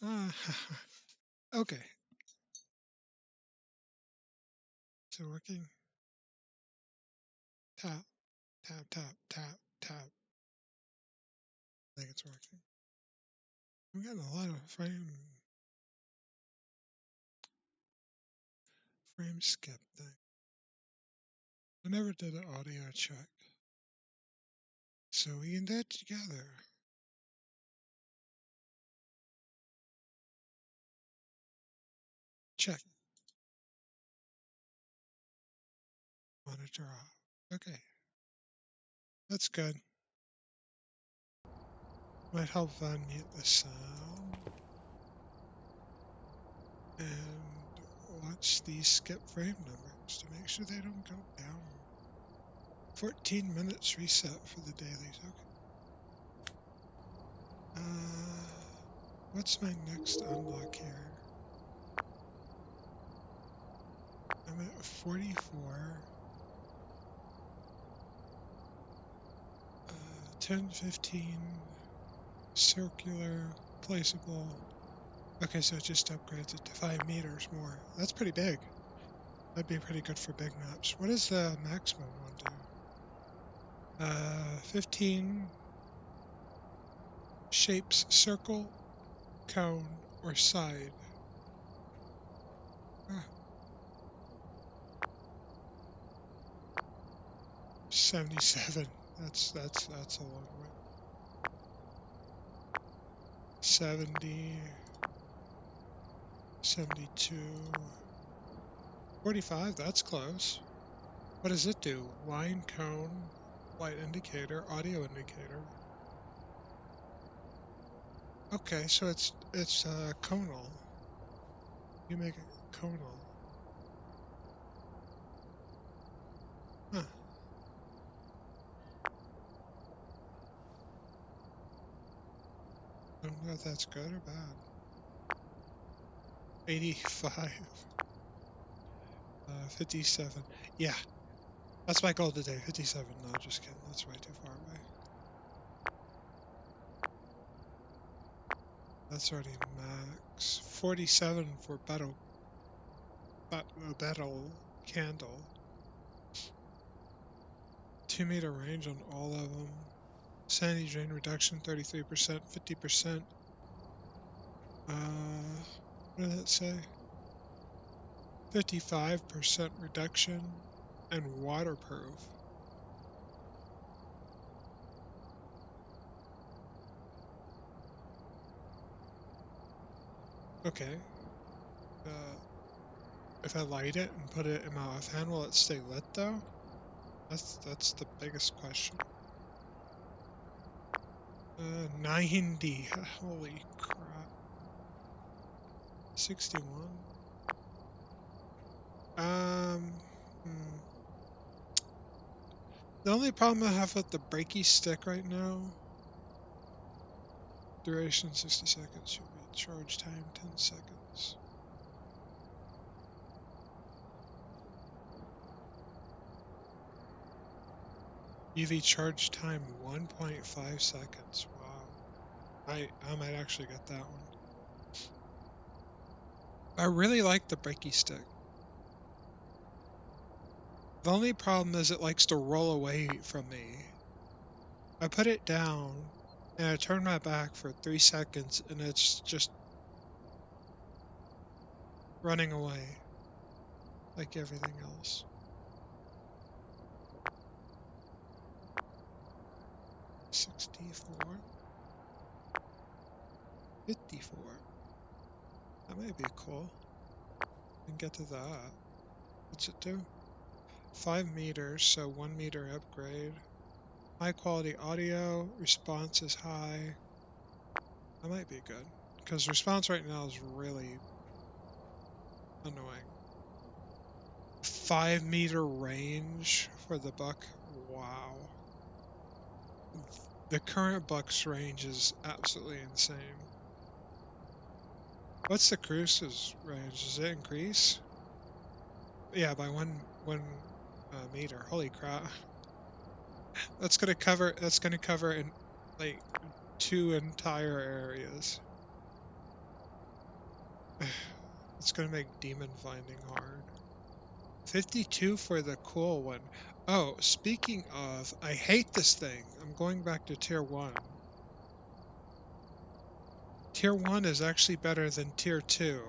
Okay. Is it working? Tap, tap, tap, tap, tap. I think it's working. I'm getting a lot of frame skip thing. I never did an audio check. So we can do it together. Check. Monitor off. Okay. That's good. Might help if I mute the sound. And watch these skip frame numbers to make sure they don't go down. 14 minutes reset for the dailies. Okay. What's my next unlock here? I'm at 44. 10, 15, circular, placeable. Okay, so it just upgrades it to 5 meters more. That's pretty big. That'd be pretty good for big maps. What does the maximum one do? 15 shapes, circle, cone, or side. Ah, 77. That's a long way. 70, 72, 45. That's close. What does it do? Line, cone, light indicator, audio indicator. Okay, so it's conal. You make it conal. Huh. I don't know if that's good or bad. 85. 57. Yeah, that's my goal today. 57. No, just kidding. That's way too far away. That's already max. 47 for battle candle. 2 meter range on all of them. Sanity drain reduction 33%, 50%. What did it say? 55% reduction and waterproof. Okay. If I light it and put it in my offhand, will it stay lit though? That's the biggest question. 90. Holy crap. 61. The only problem I have with the breaky stick right now, duration 60 seconds, should be charge time 10 seconds. UV charge time 1.5 seconds. Wow. I might actually get that one. I really like the breaky stick. The only problem is it likes to roll away from me. I put it down and I turn my back for 3 seconds and it's just running away like everything else. 64. 54. That might be cool. And get to that. What's it do? 5 meters, so 1 meter upgrade. High quality audio, response is high. That might be good. Because response right now is really annoying. 5 meter range for the buck. Wow. The current buck's range is absolutely insane. What's the cruise's range? Does it increase? Yeah, by one meter. Holy crap! That's gonna cover in like 2 entire areas. It's gonna make demon finding hard. 52 for the cool one. Oh, speaking of, I hate this thing. I'm going back to tier 1. Tier 1 is actually better than tier 2.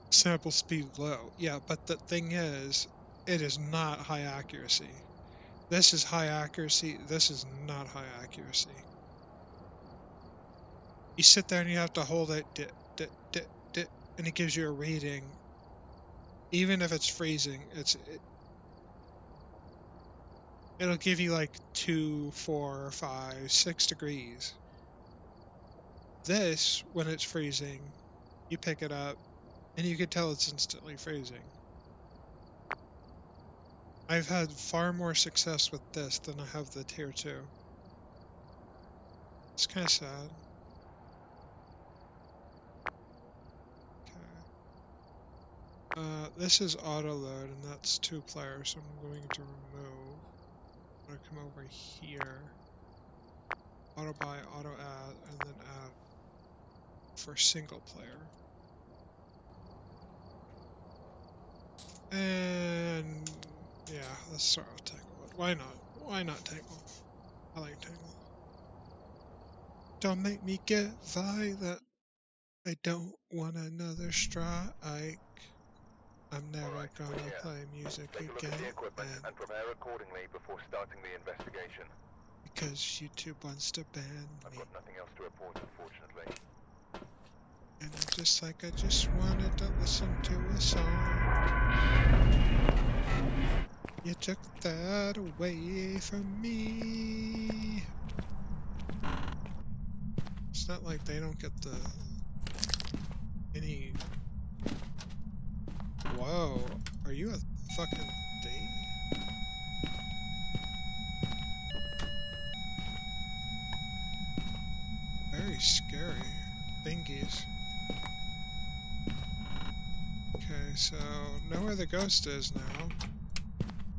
Sample speed low. Yeah, but the thing is, it is not high accuracy. This is high accuracy. This is not high accuracy. You sit there and you have to hold it, and it gives you a reading. Even if it's freezing, it'll give you like 2, 4, 5, 6 degrees. This, when it's freezing, you pick it up, and you can tell it's instantly freezing. I've had far more success with this than I have the tier 2. It's kind of sad. Okay. This is auto load, and that's 2 players, so I'm going to remove. I'm going to come over here. Auto buy, auto add, and then add for single player. And yeah, let's start with Tangle. Why not? Why not Tangle? I like Tangle. Don't make me get violent. I don't want another strike. I'm never gonna play music Take a look again. at the equipment and prepare accordingly before starting the investigation. Because YouTube wants to ban I've me. got nothing else to report, unfortunately. And I just wanted to listen to a song. You took that away from me. It's not like they don't get any. Whoa, are you a fucking thing? Very scary. Thingies. Okay, so know where the ghost is now.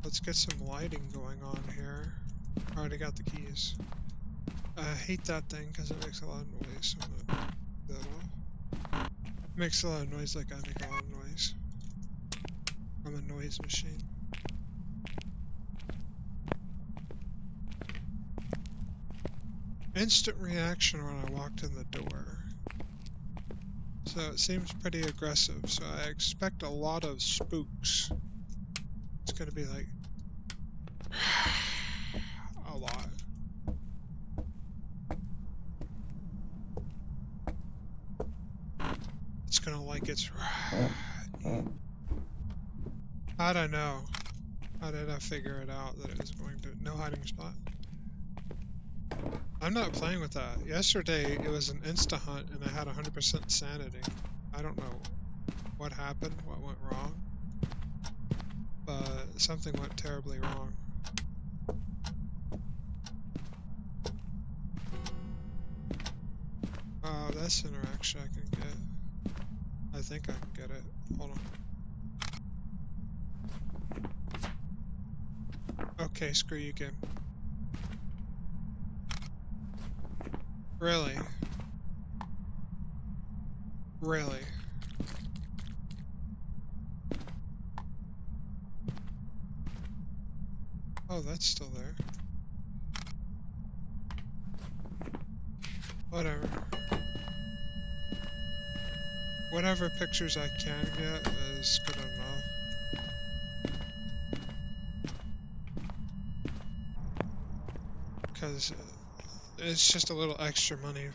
Let's get some lighting going on here. Already got the keys. I hate that thing because it makes a lot of noise. So I'm gonna do that all. It makes a lot of noise like I make a lot of noise. I'm a noise machine. Instant reaction when I walked in the door. So it seems pretty aggressive, so I expect a lot of spooks. It's gonna be like a lot. It's gonna like it's I don't know. How did I figure it out that it was going to no hiding spot? I'm not playing with that. Yesterday it was an insta hunt and I had 100% sanity. I don't know what happened, what went wrong, but something went terribly wrong. This interaction I can get. I think I can get it. Hold on. Okay, screw you, game. Really? Really? Oh, that's still there. Whatever. Whatever pictures I can get is good enough. Because it's just a little extra money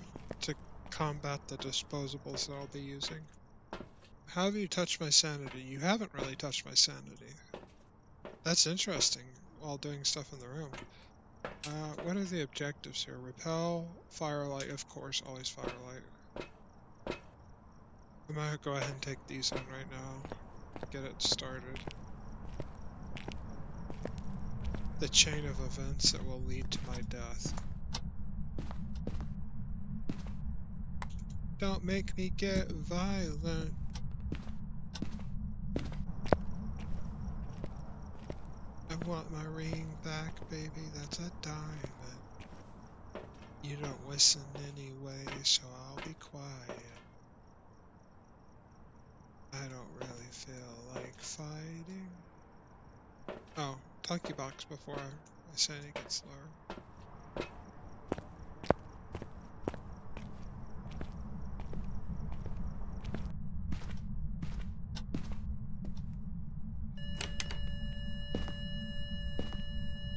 to combat the disposables that I'll be using. How have you touched my sanity? You haven't really touched my sanity. That's interesting while doing stuff in the room. What are the objectives here? Repel, firelight, of course, always firelight. I'm gonna go ahead and take these on right now. Get it started. The chain of events that will lead to my death. Don't make me get violent. I want my ring back, baby, that's a diamond. You don't listen anyway, so I'll be quiet. I don't really feel like fighting. Oh, talkie box before I say it gets slower.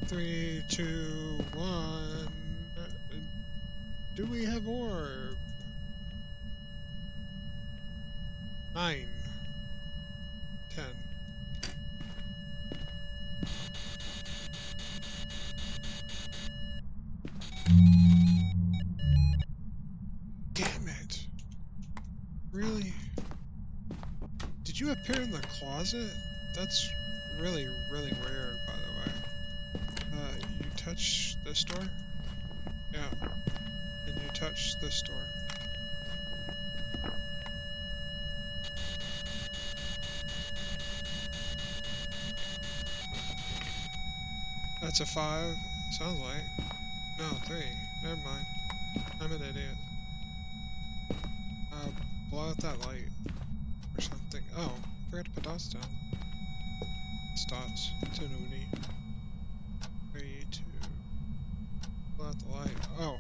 Three, two, one. Do we have orb? 9, 10. Damn it. Really? Did you appear in the closet? That's really, really weird, by the way. You touch this door? Yeah. And you touch this door. That's a 5. Sounds like. No, 3. Never mind. I'm an idiot. Blow out that light. Or something. Oh, forgot to put dots down. It's dots. Tanuni. 3, 2. Blow out the light. Oh.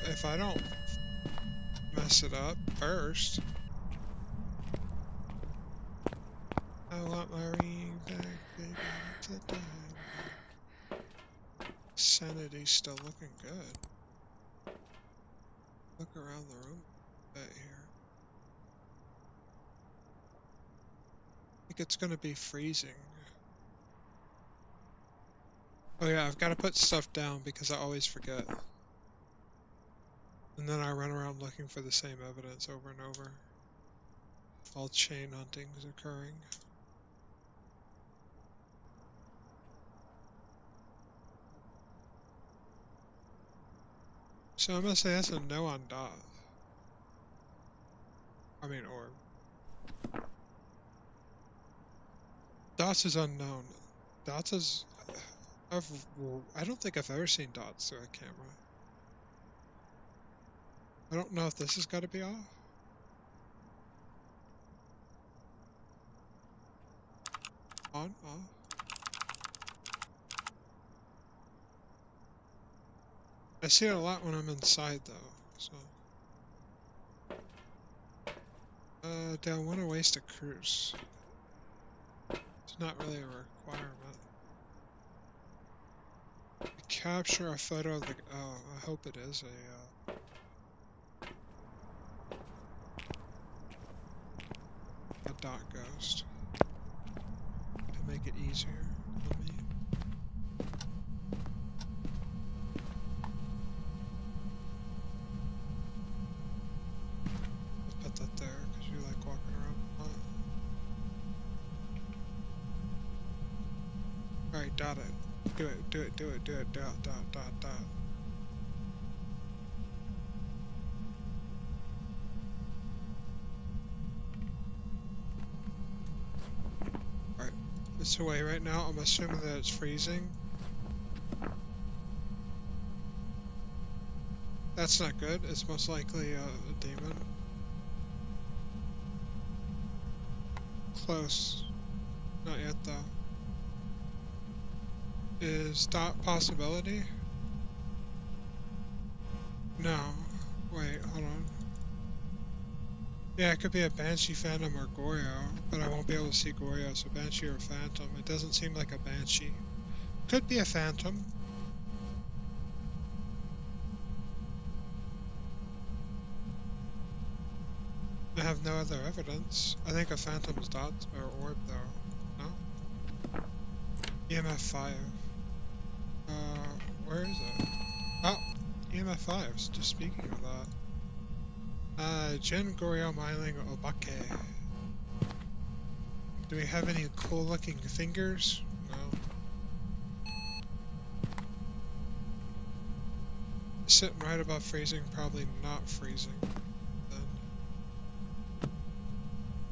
If I don't mess it up first. I want my ring back, baby. It's a time. Sanity's still looking good. Look around the room a bit here. I think it's gonna be freezing. Oh yeah, I've got to put stuff down because I always forget. And then I run around looking for the same evidence over and over. While chain hunting is occurring. So I'm gonna say that's a no on dot. I mean orb. Dots is unknown. Dots is... I don't think I've ever seen dots through a camera. I don't know if this has got to be off. On, off. I see it a lot when I'm inside though, so. Do I want to waste a cruise? It's not really a requirement. Capture a photo of the... Oh, I hope it is a dot ghost. To make it easier on me. I'll put that there because you like walking around. Alright, dot it. Do it, do it, do it, do it, dot, dot, dot, dot. Alright, it's away right now. I'm assuming that it's freezing. That's not good. It's most likely a demon. Close. Not yet though. Is dot possibility? No. Wait, hold on. Yeah, it could be a Banshee, Phantom, or Goryo, but I won't be able to see Goryo, so Banshee or Phantom. It doesn't seem like a Banshee. Could be a Phantom. I have no other evidence. I think a Phantom's dot or orb though. No? EMF 5. Where is it? Oh, EMF 5s, just speaking of that. Jin Goryo Myling Obake. Do we have any cool looking fingers? No. Sitting right above freezing, probably not freezing. Then.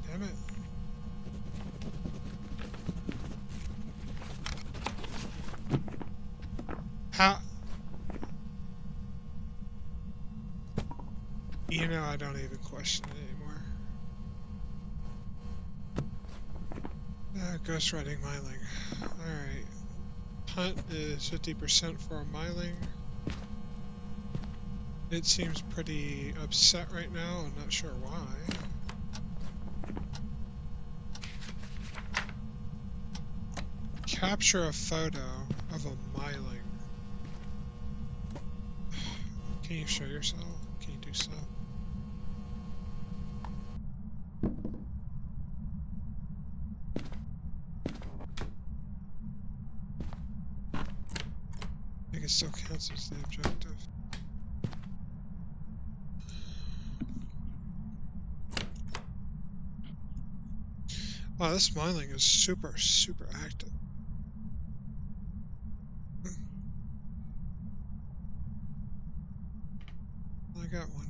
Damn it. How? You know, I don't even question it anymore. Ghostwriting miling. Alright. Hunt is 50% for miling. It seems pretty upset right now. I'm not sure why. Capture a photo of a miling. Can you show yourself? Can you do so? I think it still counts as the objective. Wow, this mining is super, super active. I got one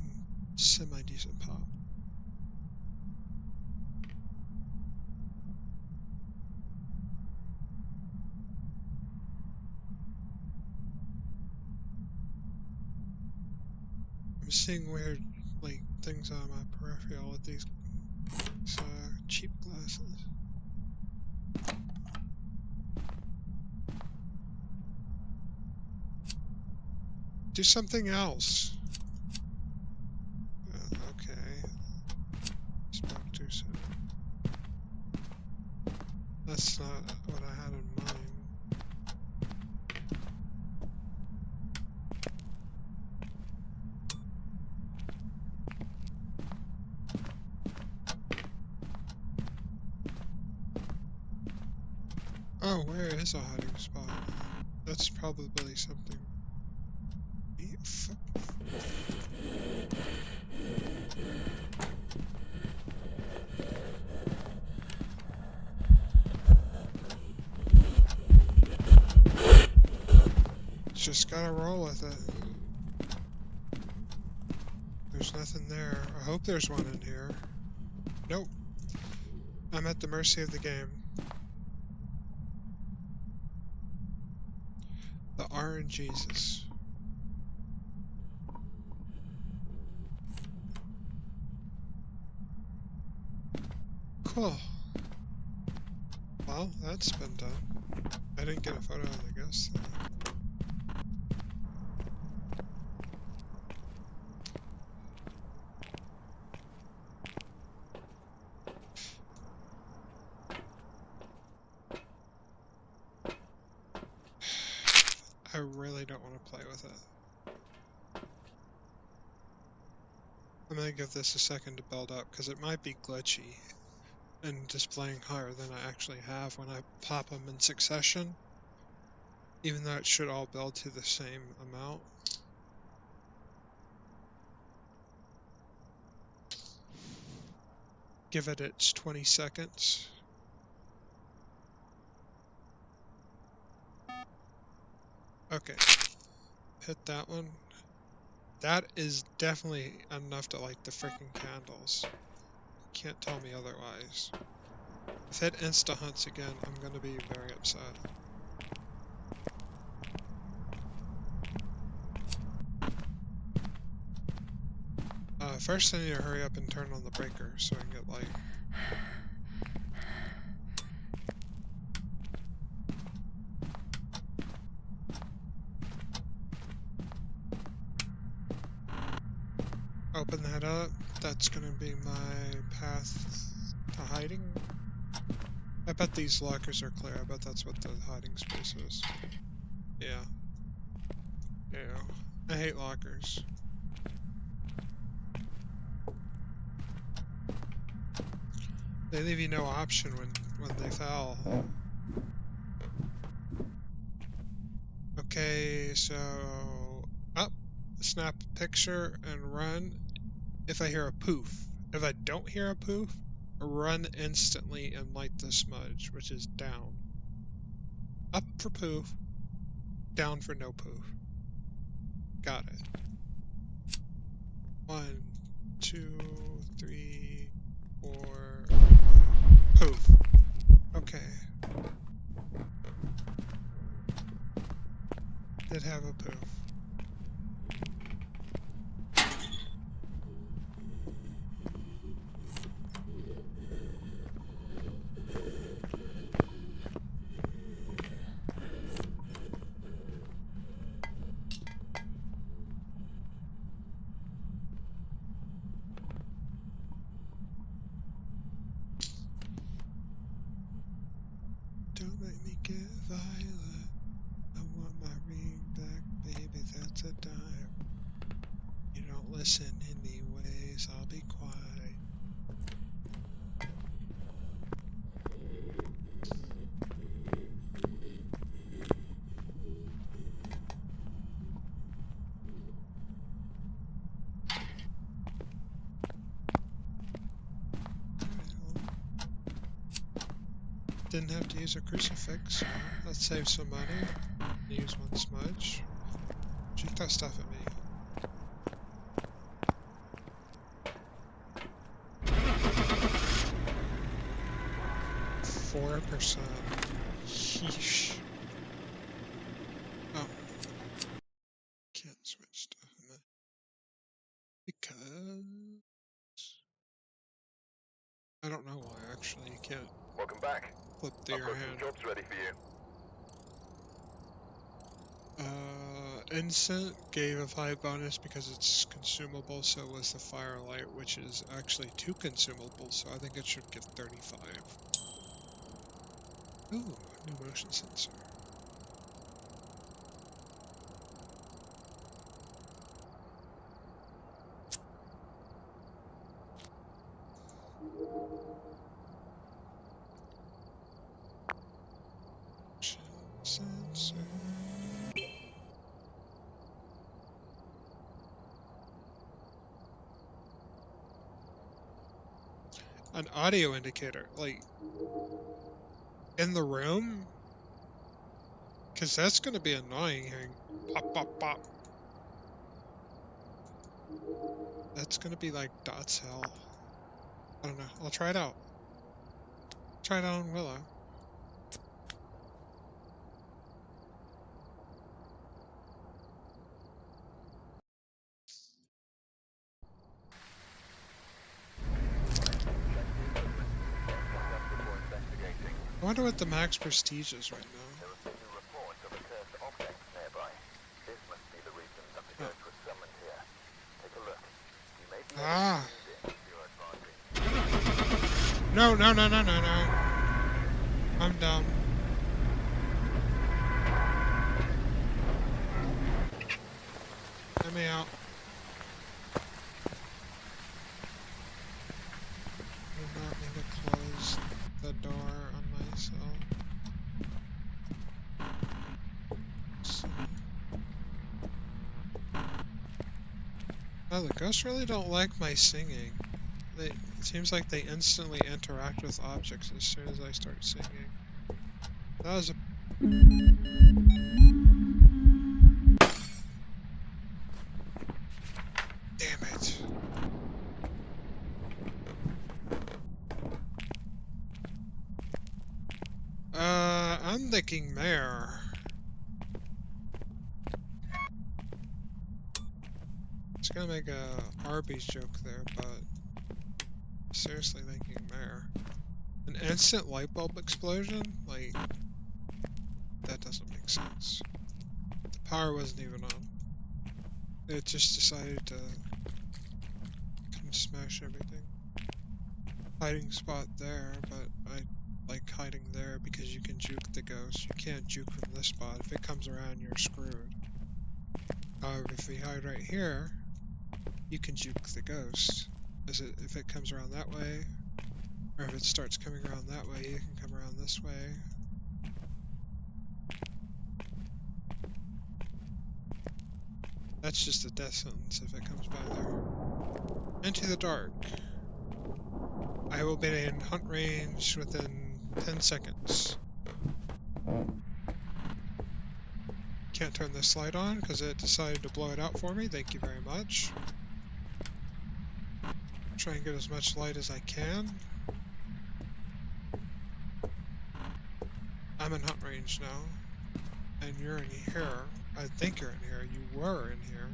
semi-decent pop. I'm seeing weird, like, things on my peripheral with these cheap glasses. Do something else. Okay. Spoke too soon. That's not what I had in mind. Oh, where is a hiding spot? That's probably something. Just gotta roll with it. There's nothing there. I hope there's one in here. Nope. I'm at the mercy of the game. The RNGesus. Cool. Well, that's been done. I didn't get a photo of the ghost though. I really don't want to play with it. I'm gonna give this a second to build up because it might be glitchy and displaying higher than I actually have when I pop them in succession, even though it should all build to the same amount. Give it its 20 seconds. Okay, hit that one. That is definitely enough to light the freaking candles. Can't tell me otherwise. If it insta-hunts again, I'm gonna be very upset. First I need to hurry up and turn on the breaker so I can get light. Open that up. That's gonna be my path to hiding. I bet these lockers are clear. I bet that's what the hiding space is. Yeah. Yeah. I hate lockers. They leave you no option when they foul. Okay, so up, snap a picture and run if I hear a poof. If I don't hear a poof, run instantly and light the smudge, which is down. Up for poof, down for no poof. Got it. 1, 2, 3, 4, 5. Poof. Okay. Did have a poof. Don't make me get violent. I want my ring back, baby, that's a dime. You don't listen anyways, I'll be quiet. Didn't have to use a crucifix, so let's save some money. Use one smudge. Shoot that stuff at me. 4%. Yeesh. Oh. Can't switch stuff in that. Because I don't know why actually you can't Welcome back. flip I've through your got hand. some jobs ready for you. Instant gave a 5 bonus because it's consumable, so was the firelight, which is actually 2 consumables, so I think it should give 35. Ooh, new motion sensor. Motion sensor. An audio indicator, like, in the room? Because that's going to be annoying hearing pop, pop, pop. That's going to be like dots hell. I don't know. I'll try it out. Try it out on Willow. I wonder what the max prestige is right now. There have been reports of a cursed object nearby. This must be the reason that the ghost was summoned here. Take a look. You may be able to use it to your advantage. No, no, no, no, no, no. I'm dumb. Let me out. I do not need to close the door on myself. So. Oh, the ghosts really don't like my singing. It seems like they instantly interact with objects as soon as I start singing. That was a... Damn it. I'm thinking Mare. I was gonna make a Arby's joke there, but seriously thinking Mare. An instant light bulb explosion? Like, that doesn't make sense. The power wasn't even on. It just decided to come smash everything. Hiding spot there, but I like hiding there because you can juke the ghost. You can't juke from this spot. If it comes around, you're screwed. However, if we hide right here, you can juke the ghost. If it comes around that way, or if it starts coming around that way, you can come around this way. That's just a death sentence if it comes by there. Into the dark. I will be in hunt range within 10 seconds. Can't turn this light on because it decided to blow it out for me. Thank you very much. Try and get as much light as I can. I'm in hunt range now. And you're in here. I think you're in here. You were in here.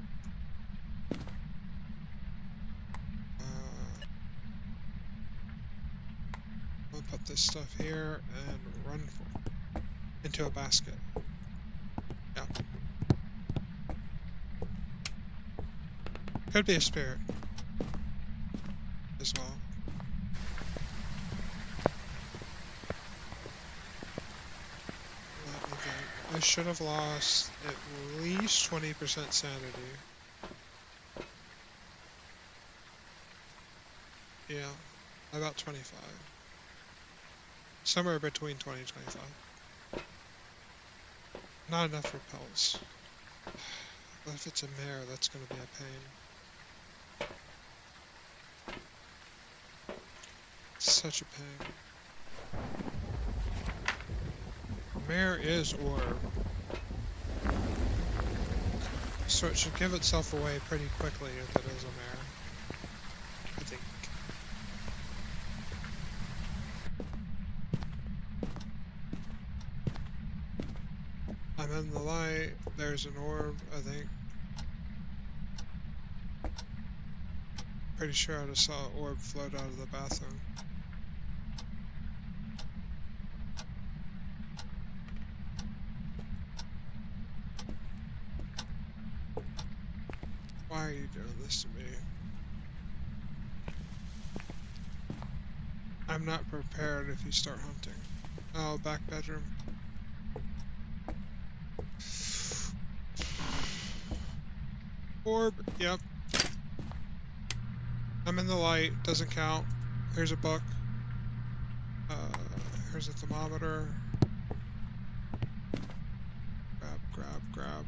I'll put this stuff here and run into a basket. Yeah. Could be a spirit as well. I should have lost at least 20% sanity. Yeah, about 25. Somewhere between 20 and 25. Not enough repels. But if it's a mare, that's going to be a pain. Such a pain. Mare is orb. So it should give itself away pretty quickly if it is a mare. I think. I'm in the light. There's an orb, I think. Pretty sure I just saw an orb float out of the bathroom. Why are you doing this to me? I'm not prepared if you start hunting. Oh, back bedroom. Orb, yep. I'm in the light, doesn't count. Here's a book. Here's a thermometer. Grab, grab, grab.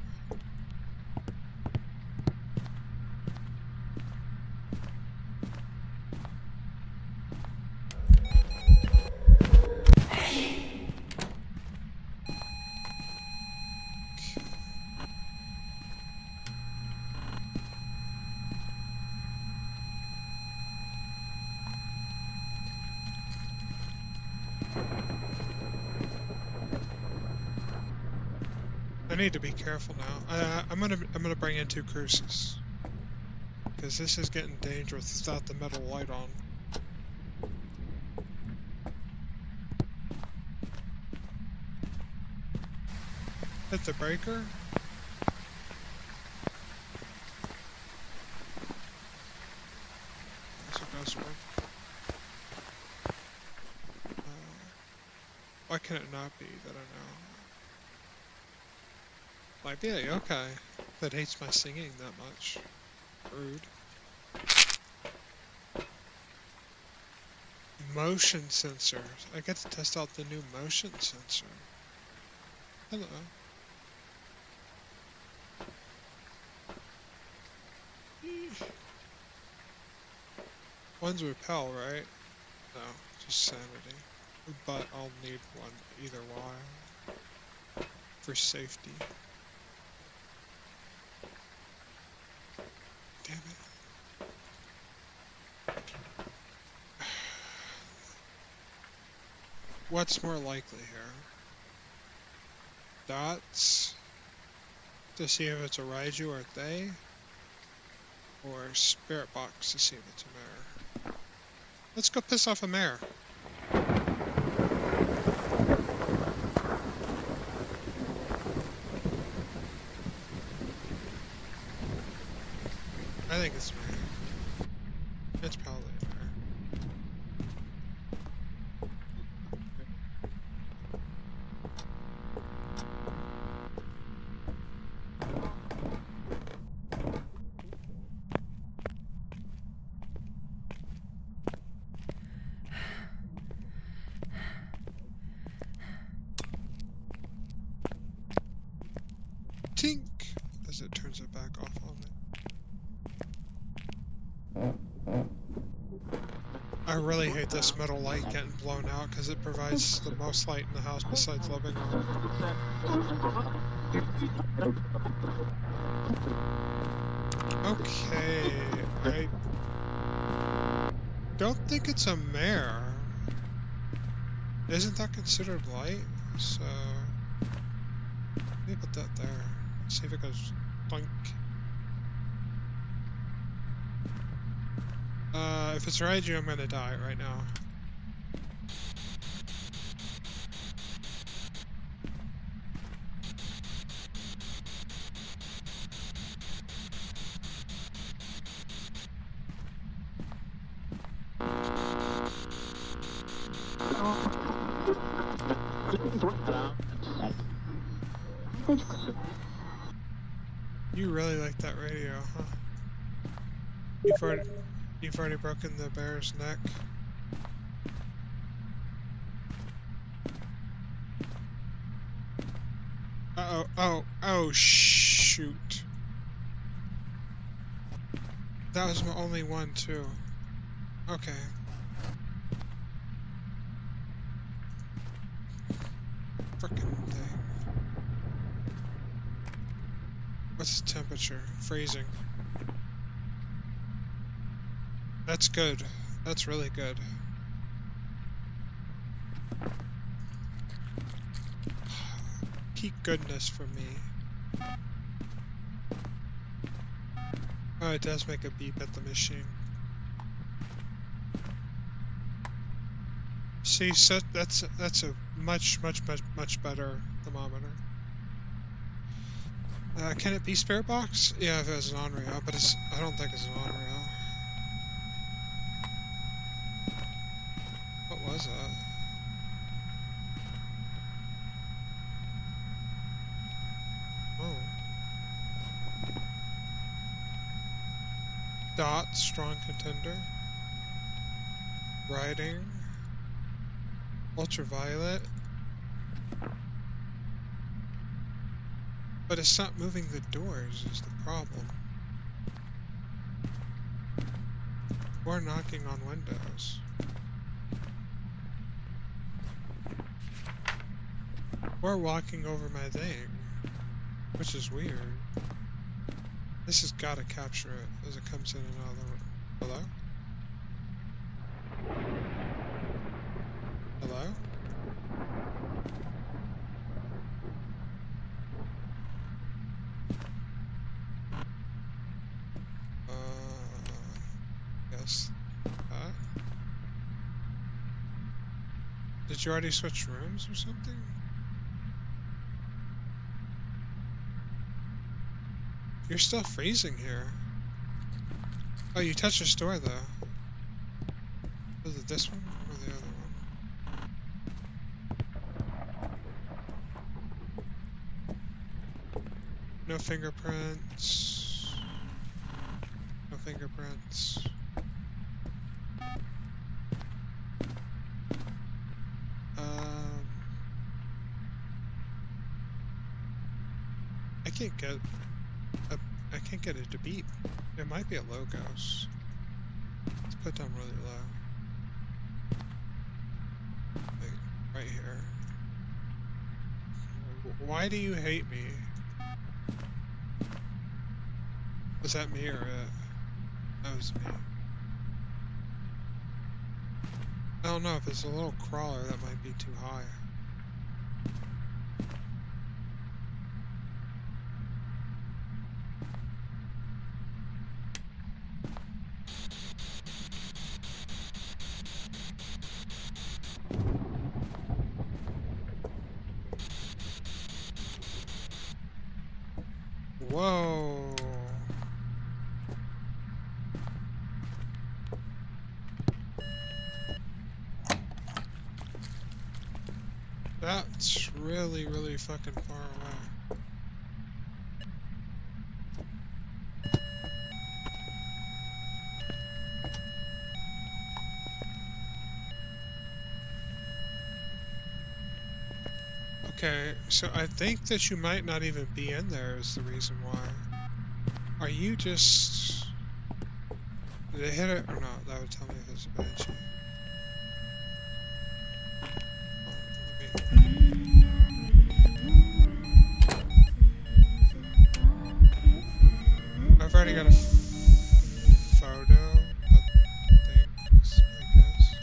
I need to be careful now. I'm gonna bring in 2 cruces, because this is getting dangerous without the metal light on. Hit the breaker. That's what does work. Why can it not be that I know? Might be okay. If it hates my singing that much. Rude. Motion sensor. I get to test out the new motion sensor. Hello. One's repel, right? No, just sanity. But I'll need one either way. For safety. Damn it. What's more likely here? Dots to see if it's a Raiju or a They, or Spirit Box to see if it's a mare. Let's go piss off a mare. I think it's a mare. It's probably a mare. Tink! As it turns it back off on it. I really hate this metal light getting blown out because it provides the most light in the house besides living room. Okay, I don't think it's a mare. Isn't that considered light? So, let me put that there. See if it goes blink. If it's Raiju, I'm gonna die right now. You really like that radio, huh? You've already broken the bear's neck. Oh, shoot. That was my only one, too. Okay. Frickin' thing. What's the temperature? Freezing. That's good. That's really good. Peak goodness for me. Oh, it does make a beep at the machine. See, so that's a much better thermometer. Can it be spirit box? Yeah, if it was an on-rail, but I don't think it's an on-rail. What was that? Oh. Dot, strong contender. Riding. Ultraviolet. But it's not moving the doors is the problem. Or knocking on windows. Or walking over my thing. Which is weird. This has got to capture it as it comes in and out of the room. Hello? Hello? Yes. Did you already switch rooms or something? You're still freezing here. Oh, you touched this door though. Was it this one or the other one? No fingerprints. No fingerprints. I can't get it to beep. It might be at low ghost. Let's put down really low. Like, right here. Why do you hate me? Was that me or it? That was me. I don't know if it's a little crawler that might be too high. Whoa. That's really fucking far away. Okay, so I think that you might not even be in there is the reason why. Are you just... Did it hit it or not? That would tell me if it's a banshee. I've already got a photo of things, I guess.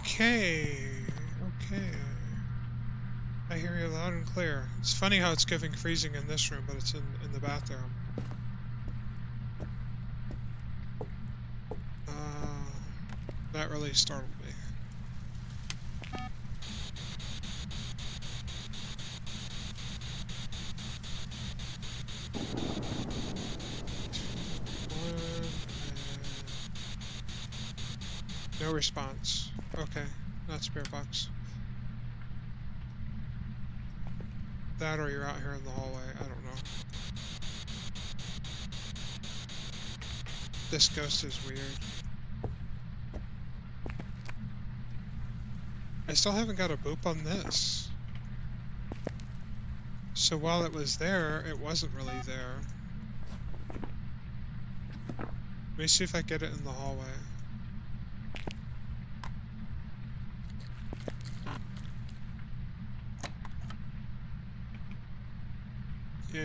Okay. Okay. I hear you loud and clear. It's funny how it's giving freezing in this room, but it's in the bathroom. That really startled me. No response. Okay, not spirit box. That or you're out here in the hallway, I don't know. This ghost is weird. I still haven't got a boop on this. So while it was there, it wasn't really there. Let me see if I get it in the hallway. Yeah.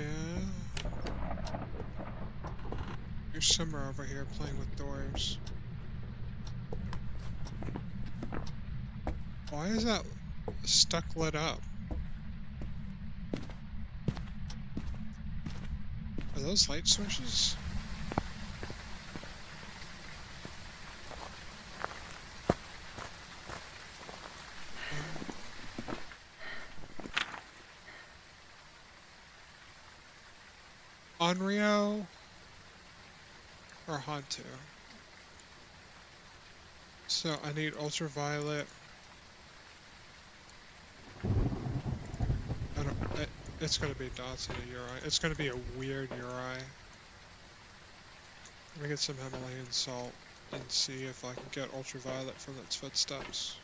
You're somewhere over here playing with doors. Why is that stuck lit up? Are those light sources? Onryo or Hantu? So I need ultraviolet. It's gonna be dots in a Uri. It's gonna be a weird Uri. Let me get some Himalayan salt and see if I can get ultraviolet from its footsteps.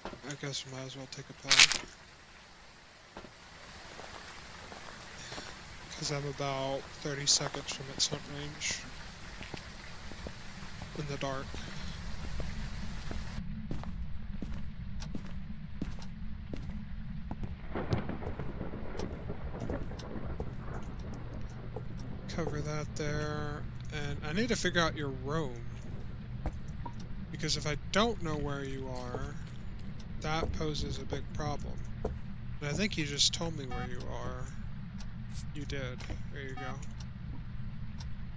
I guess we might as well take a pill. Because I'm about 30 seconds from its hunt range. In the dark. Cover that there, and I need to figure out your room, because if I don't know where you are, that poses a big problem. And I think you just told me where you are. You did. There you go.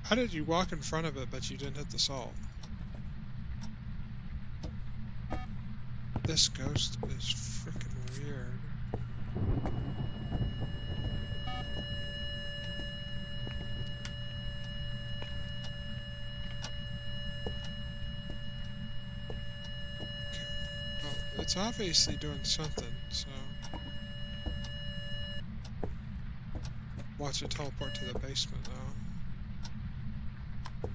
How did you walk in front of it but you didn't hit the salt? This ghost is freaking weird. It's obviously doing something, so... Watch it teleport to the basement now.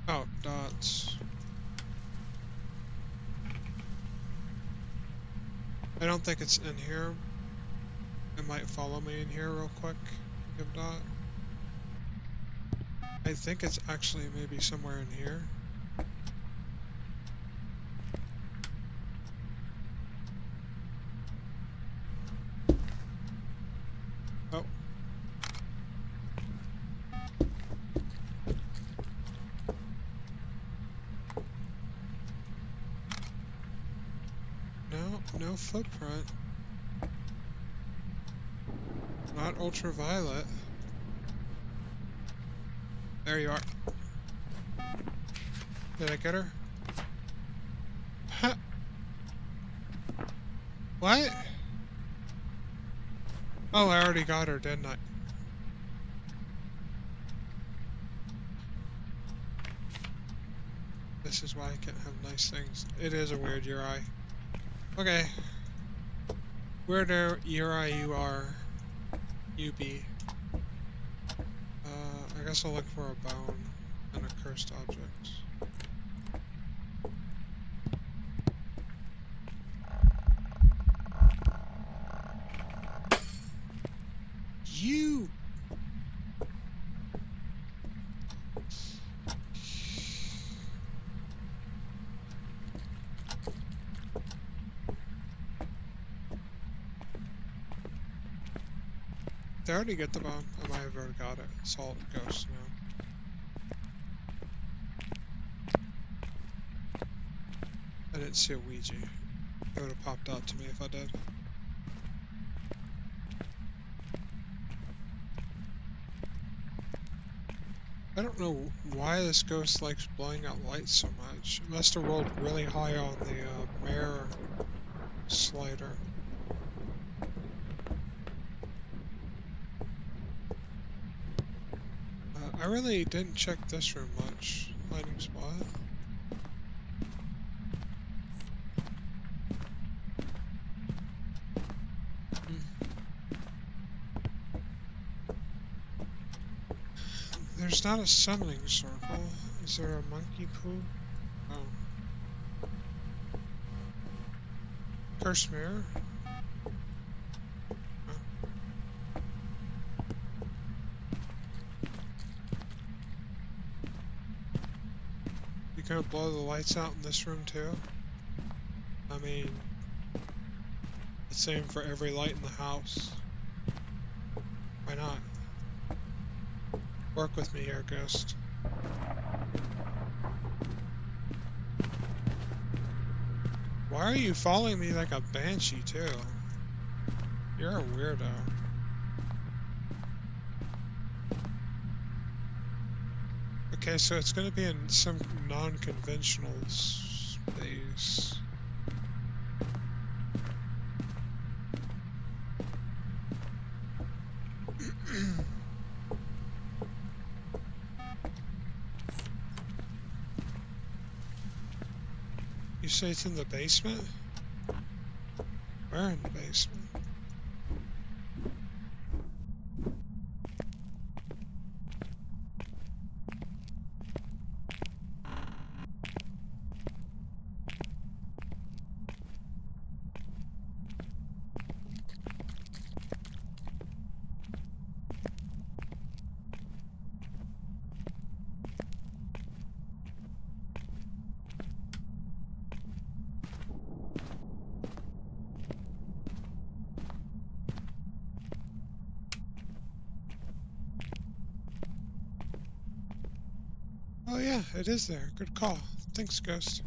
Oh, dots. I don't think it's in here. It might follow me in here real quick. Give dot. I think it's actually maybe somewhere in here. Oh. No footprint. Not ultraviolet. There you are. Did I get her? Huh. What? Oh, I already got her, didn't I? This is why I can't have nice things. It is a weird Uri. Okay. Weirder Uri you are. You be. I guess I'll look for a bone and a cursed object. You! Did I already get the bone? I might have already got it. Salt ghost now. I didn't see a Ouija. It would have popped out to me if I did. I don't know why this ghost likes blowing out lights so much. It must have rolled really high on the mirror slider. I really didn't check this room much. Hiding spot. There's not a summoning circle. Is there a monkey poo? Oh. Cursed mirror? Oh. You gonna blow the lights out in this room too? I mean, the same for every light in the house. Why not? Work with me here, Ghost. Why are you following me like a banshee too? You're a weirdo. Okay, so it's gonna be in some non-conventional space. You say it's in the basement? Where in the basement? Oh yeah, it is there. Good call. Thanks, Ghost.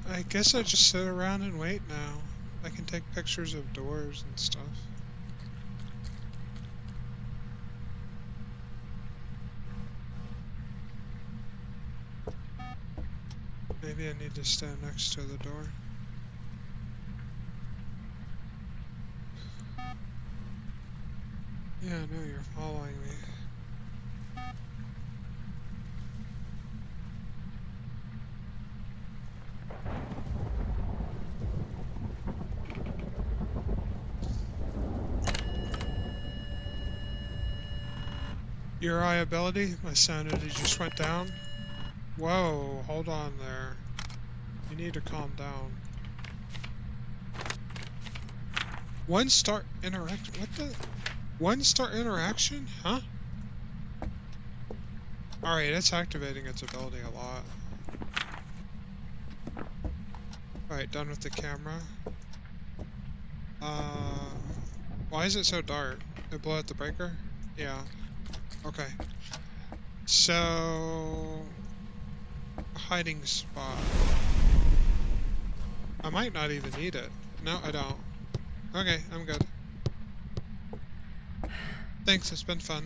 I guess I just sit around and wait now. I can take pictures of doors and stuff. Maybe I need to stand next to the door. Yeah, I know you're following me. Your eye ability? My sanity just went down. Whoa, hold on there. You need to calm down. One star interaction? What the? One star interaction? Huh? Alright, it's activating its ability a lot. Alright, done with the camera. Why is it so dark? Did it blow out the breaker? Yeah. Okay. So... hiding spot. I might not even need it. No, I don't. Okay, I'm good. Thanks, it's been fun.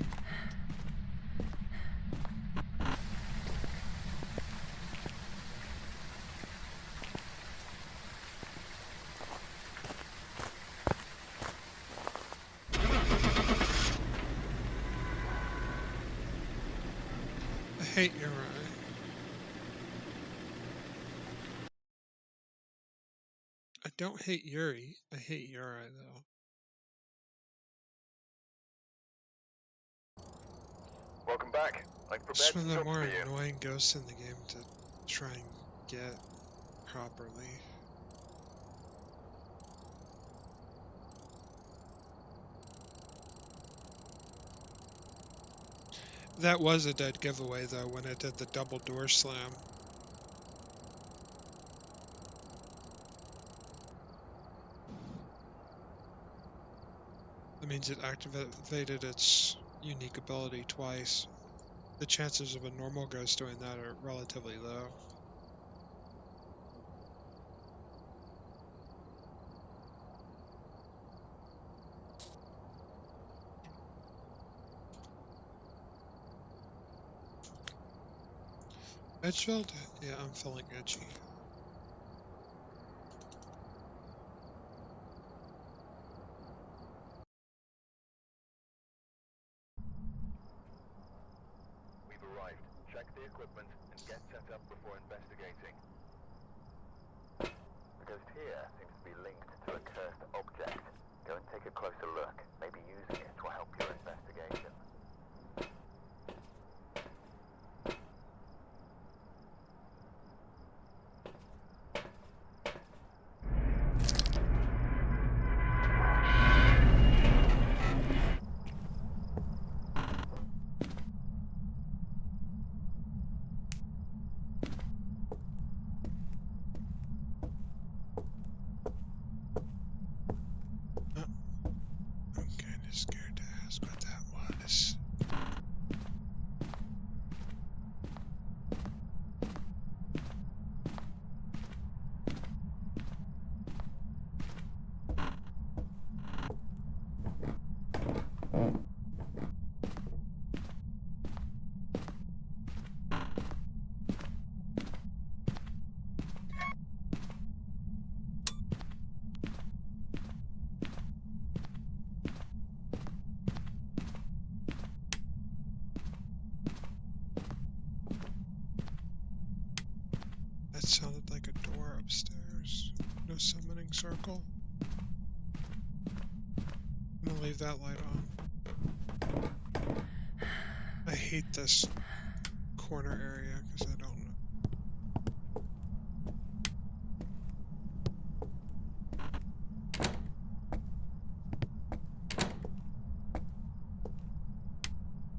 I hate your eye. I don't hate Yuri. I hate your eye, though. Welcome back. I've prepared It's one some of the jobs more for you. annoying ghosts in the game to try and get properly. That was a dead giveaway, though, when it did the double door slam. That means it activated its unique ability twice. The chances of a normal ghost doing that are relatively low. Edgefield? Yeah, I'm feeling edgy. We've arrived. Check the equipment and get set up before investigating. The ghost here seems to be linked to a cursed object. Go and take a closer look. Maybe using it will help your investigation. I'm kinda scared to ask what that was. That sounded like a door upstairs. No summoning circle. I'm gonna leave that light on. I hate this corner area because I don't know.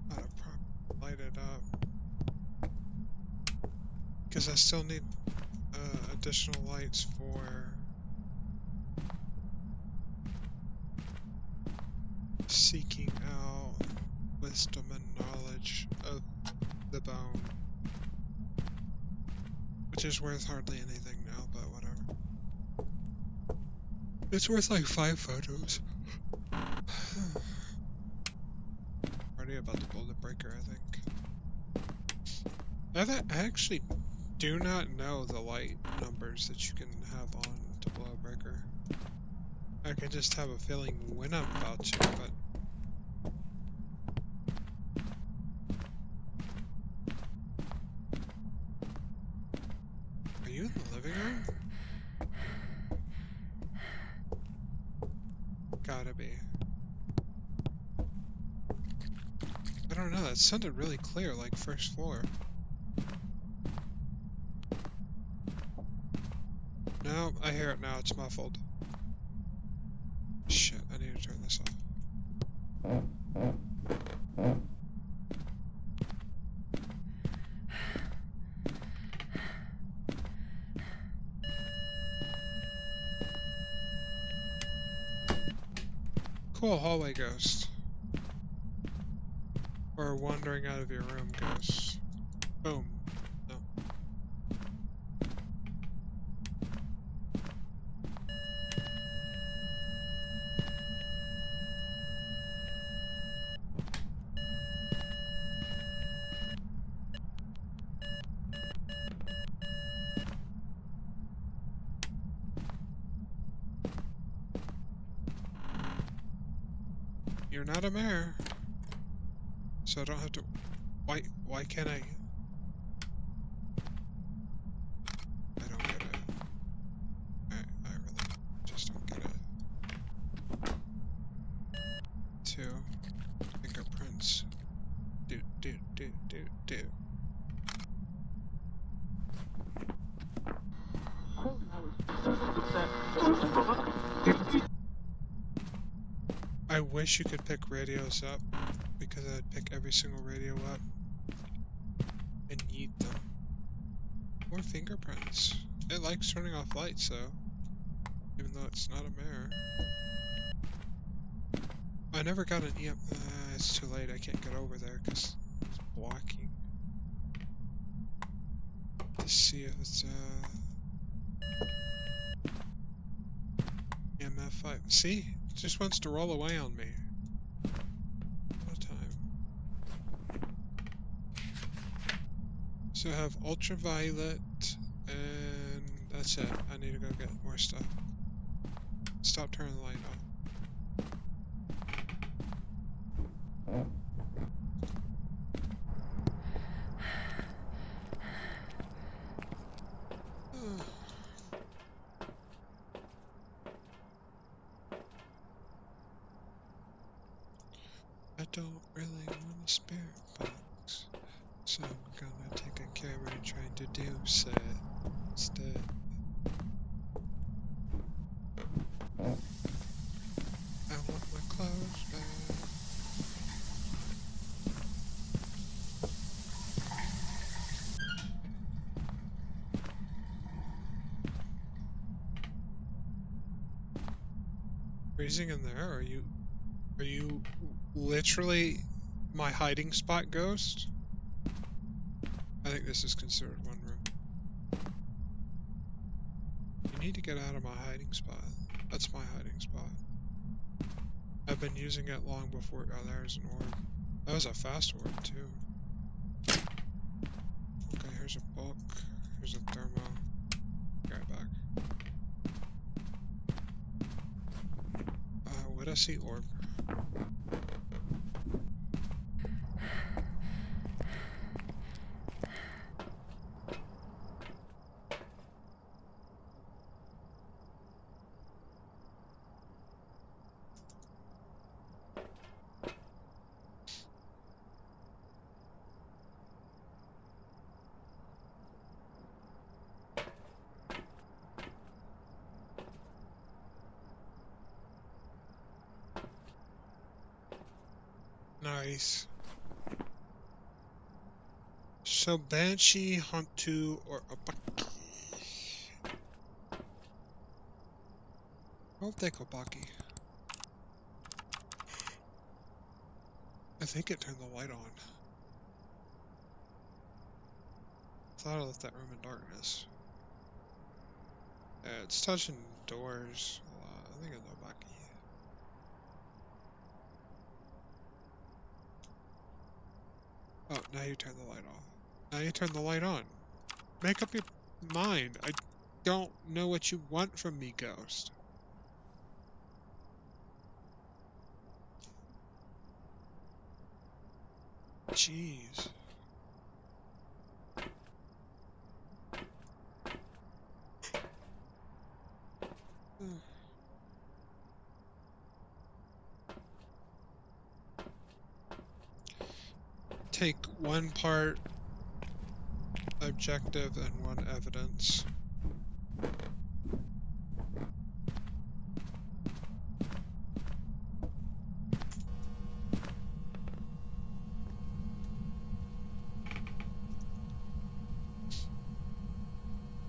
Gotta light it up. Because I still need additional lights for seeking out wisdom and knowledge of the bone, which is worth hardly anything now, but whatever. It's worth like 5 photos. Already about to build a breaker, I think. I actually do not know the light numbers that you can have on to blow a breaker. I can just have a feeling when I'm about to, but... Are you in the living room? Gotta be. I don't know, that sounded really clear, like first floor. No, I hear it now, it's muffled. Shit, I need to turn this off. Cool hallway ghost. Or wandering out of your room ghost. Boom. No. You're not a mayor. So I don't have to... Why can't I... I don't get it. I really just don't get it. 2 fingerprints. Do. I wish you could pick radios up. because I'd pick every single radio up and yeet them. More fingerprints. It likes turning off lights though, even though it's not a mirror. I never got an EM. It's too late. I can't get over there because it's blocking. To see if it's EMF 5. See, it just wants to roll away on me. All the time. So I have ultraviolet, and that's it. I need to go get more stuff. Stop turning the light on. I don't really want a spirit box, so I'm gonna take a camera and try to deduce it instead. I want my clothes back. Freezing in there? Are you literally my hiding spot, ghost? I think this is considered one room. You need to get out of my hiding spot. That's my hiding spot. I've been using it long before. Oh, there's an orb. That was a fast orb too. Okay, here's a book. Here's a thermo. Right back. What'd I see? Orb. Nice. So Banshee, Huntu, or Obaki? I'll take Obaki. I think it turned the light on. Thought I left that room in darkness. Yeah, it's touching doors a lot. I think it's Obaki. Oh, now you turn the light off. Now you turn the light on. Make up your mind. I don't know what you want from me, ghost. Jeez. Take one part objective and one evidence.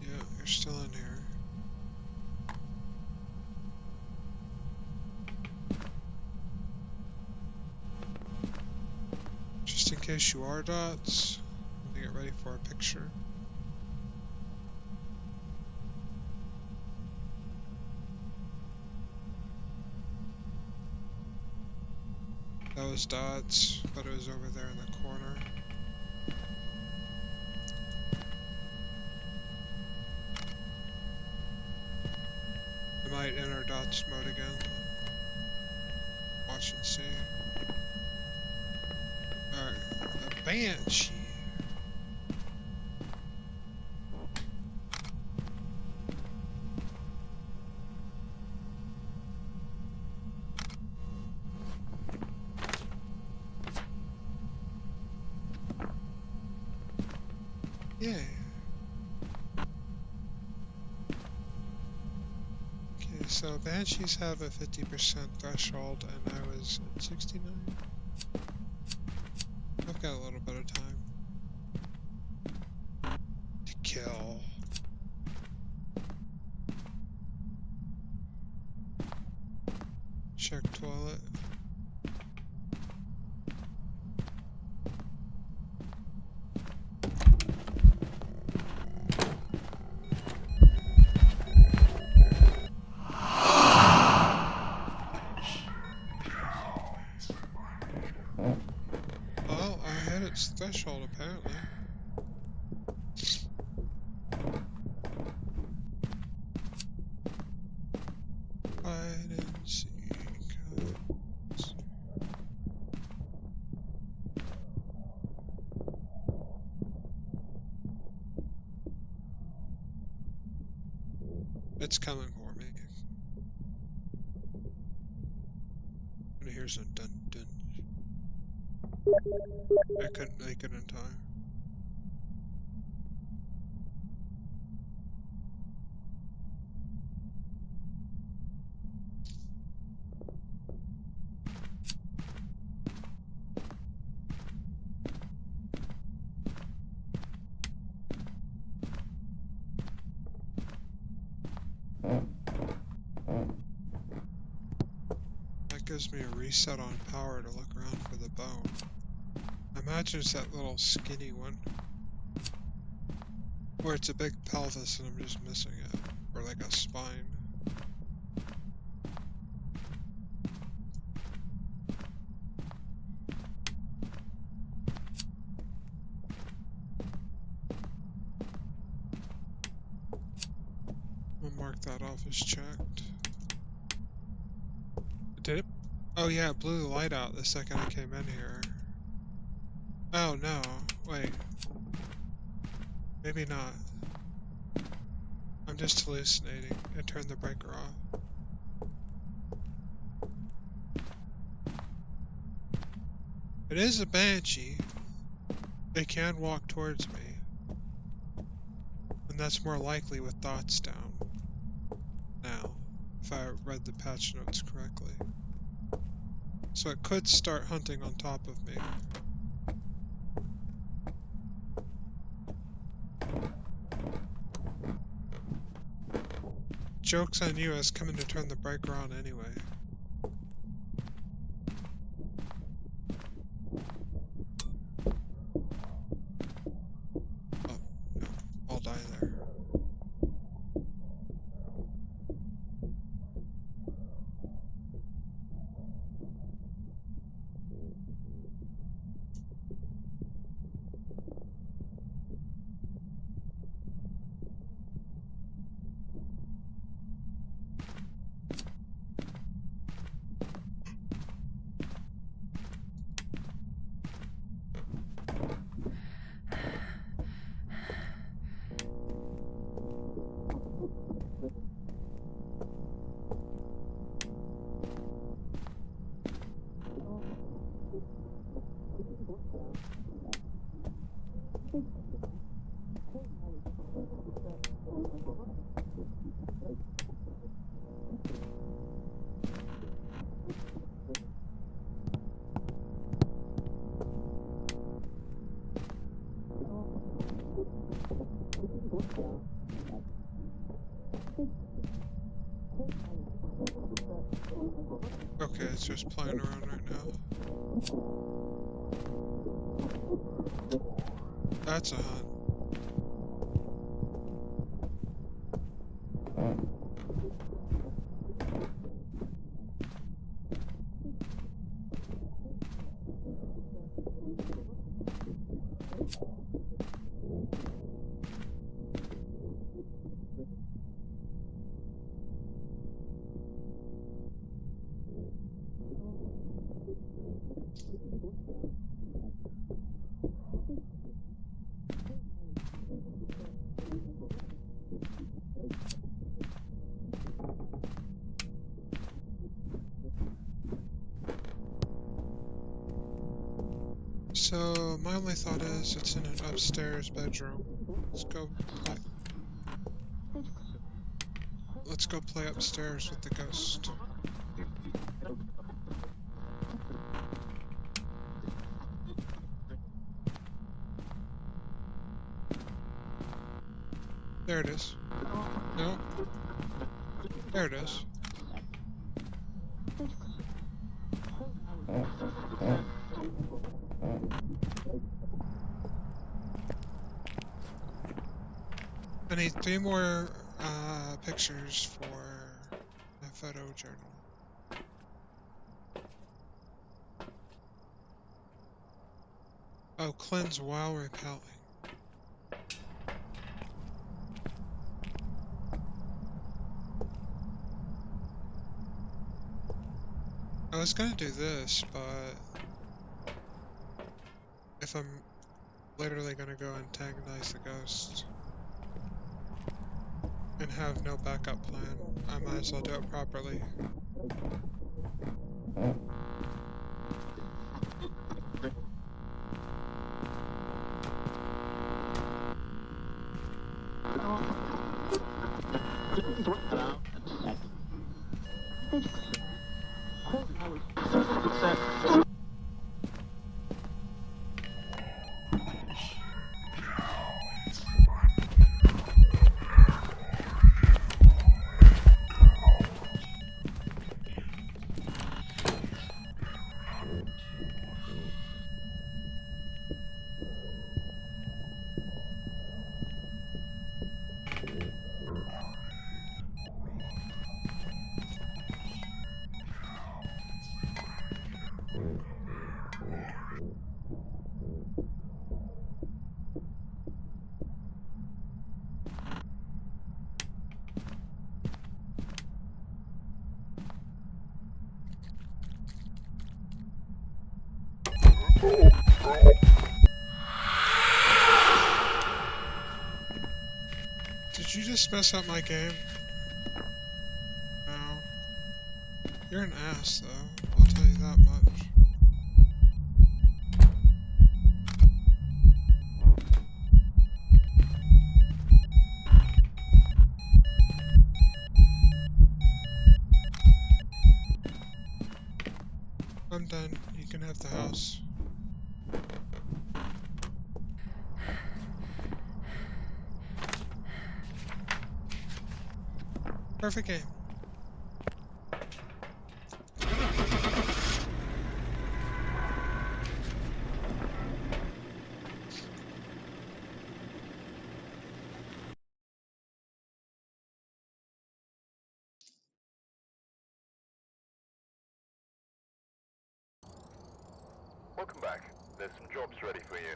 Yeah, you're still in here. Just in case you are dots, I'm gonna get ready for a picture. That was dots, but it was over there in the corner. I might enter dots mode again. Watch and see. Alright, a Banshee. Yeah. Okay, so Banshees have a 50% threshold, and I was at 69. I've got a little bit of time to kill. Check toilet. Well, I hit its threshold apparently. Hide and seek. It's coming for me. And here's a dun dun. I couldn't make it in time. That gives me a reset on power to look around for the bone. I imagine it's that little skinny one. Or it's a big pelvis and I'm just missing it. Or like a spine. We'll mark that off as checked. Did it? Oh yeah, it blew the light out the second I came in here. Oh no, wait. Maybe not. I'm just hallucinating. I turned the breaker off. It is a banshee. They can walk towards me. And that's more likely with thoughts down. Now, if I read the patch notes correctly. So it could start hunting on top of me. Joke's on you, I was coming to turn the breaker on anyway. Oh, no, I'll die there. Okay, it's just playing around right now. That's a hunt. So, my only thought is it's in an upstairs bedroom. Let's go play upstairs with the ghost. There it is. No. There it is. I need 3 more pictures for my photo journal. Oh, cleanse while repelling. I was gonna do this, but if I'm literally gonna go antagonize the ghost and have no backup plan, I might as well do it properly. Did you just mess up my game? No. You're an ass, though. I'll tell you that much. I'm done. You can have the house. Perfect game. Welcome back. There's some jobs ready for you.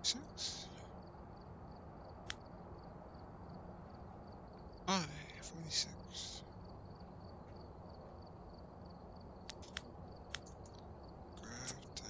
Six. 46. Grab that.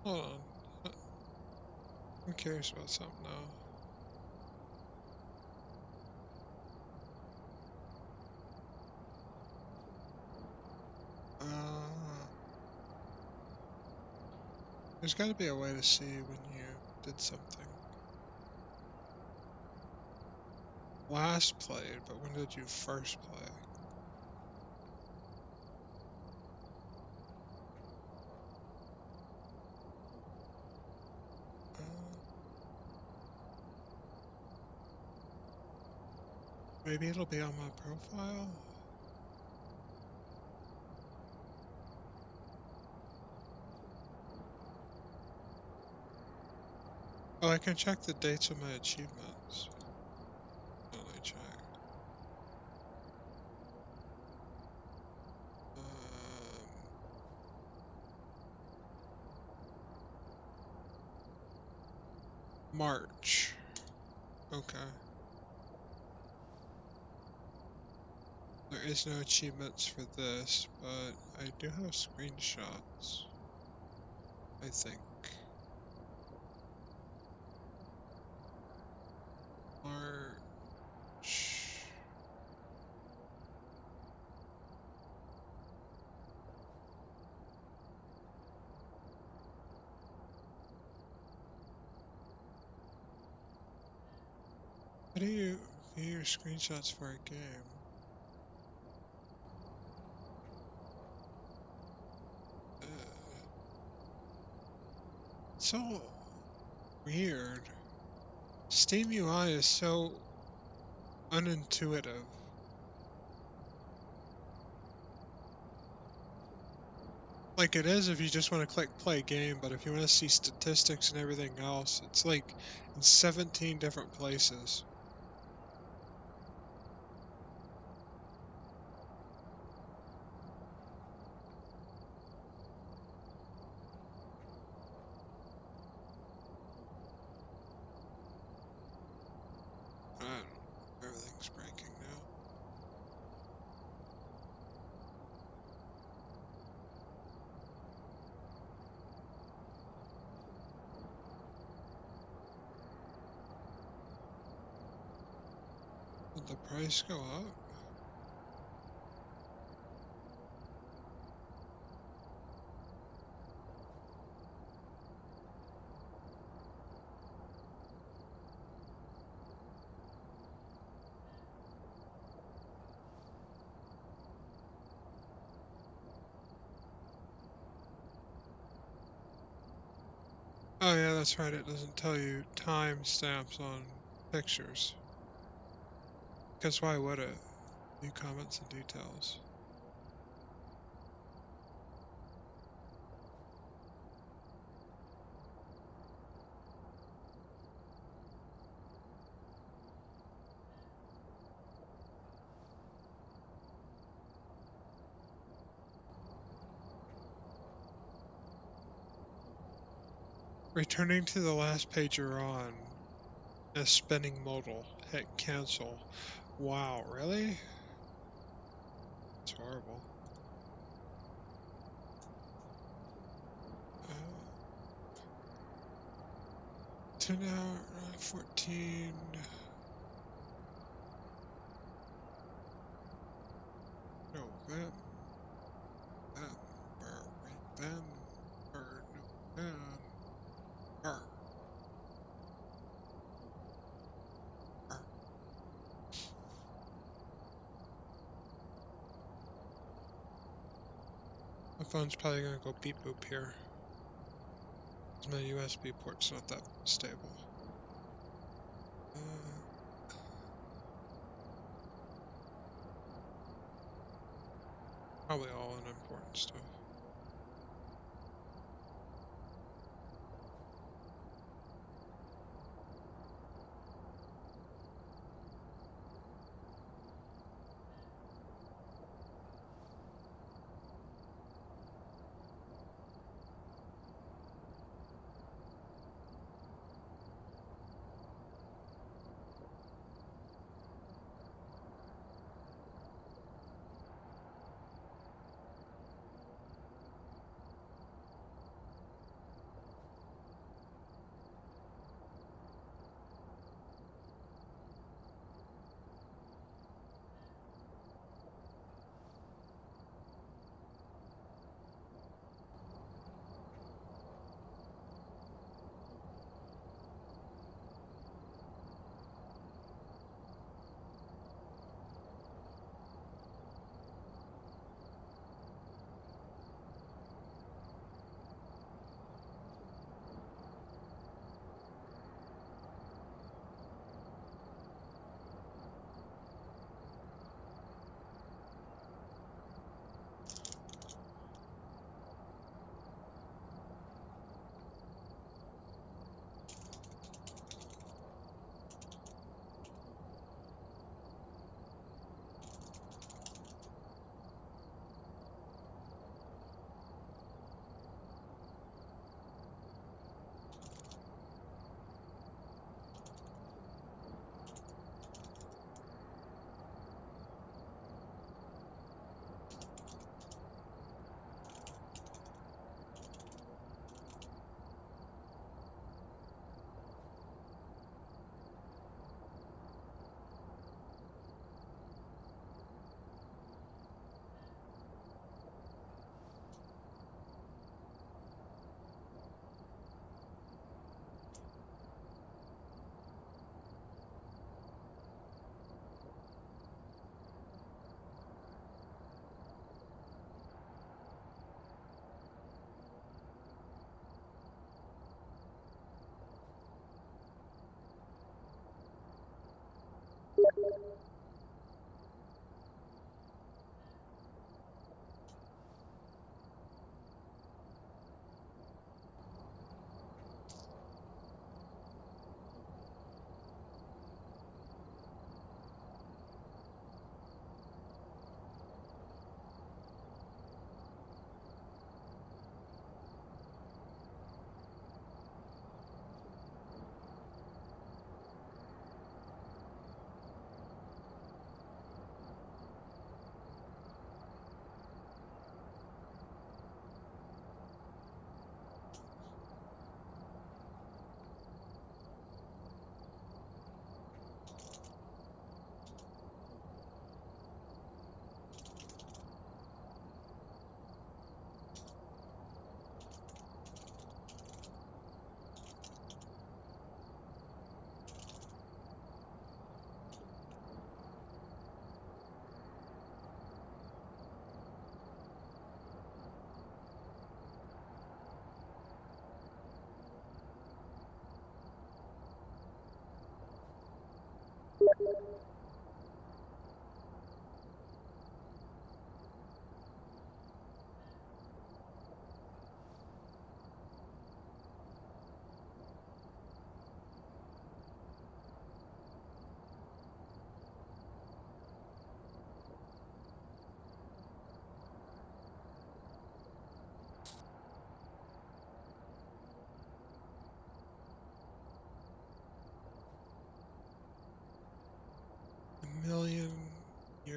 Hold on. I'm curious about something now. There's got to be a way to see when you did something. Last played, but when did you first play? Maybe it'll be on my profile? Oh, I can check the dates of my achievements. Let me check. March. Okay. There is no achievements for this, but I do have screenshots, I think. March. How do you view your screenshots for a game? So weird. Steam UI is so unintuitive. Like it is if you just want to click play game, but if you want to see statistics and everything else, it's like in 17 different places. I don't know. Everything's breaking now. Did the price go up? Oh yeah, that's right. It doesn't tell you timestamps on pictures. Because why would it? View comments and details. Returning to the last page you're on as spinning modal. Hit cancel. Wow, really? It's horrible. 10 hour, 14. November, November, November. My phone's probably gonna go beep boop here. My USB port's not that stable. Probably all unimportant stuff.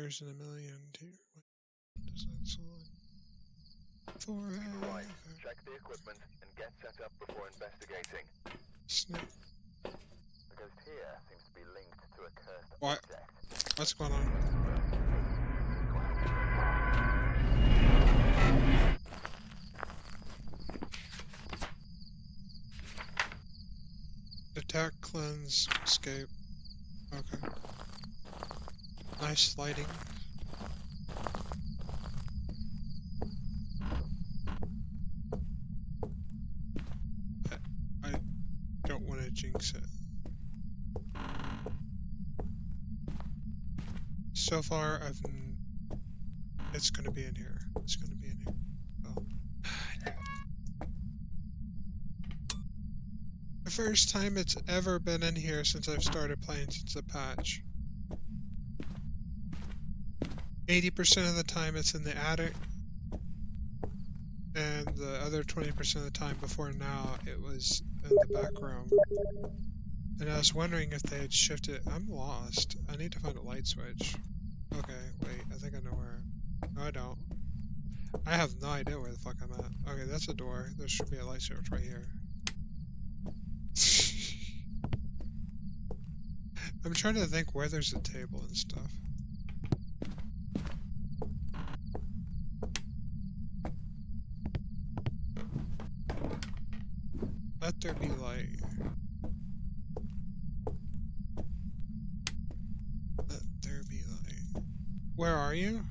years in a million. What does that song? Right. Forever. Check the equipment and get set up before investigating. Snap. The ghost here seems to be linked to a cursed What? object. What's going on? Attack, cleanse, escape. Okay. Nice lighting. I don't want to jinx it. So far, it's going to be in here. It's going to be in here. Oh. The first time it's ever been in here since I've started playing since the patch. 80% of the time it's in the attic, and the other 20% of the time before now it was in the back room. And I was wondering if they had shifted. I'm lost. I need to find a light switch. Okay, wait, I think I know where. No, I don't. I have no idea where the fuck I'm at. Okay, that's a door. There should be a light switch right here. I'm trying to think where there's a table and stuff. Let there be light. Let there be light. Where are you?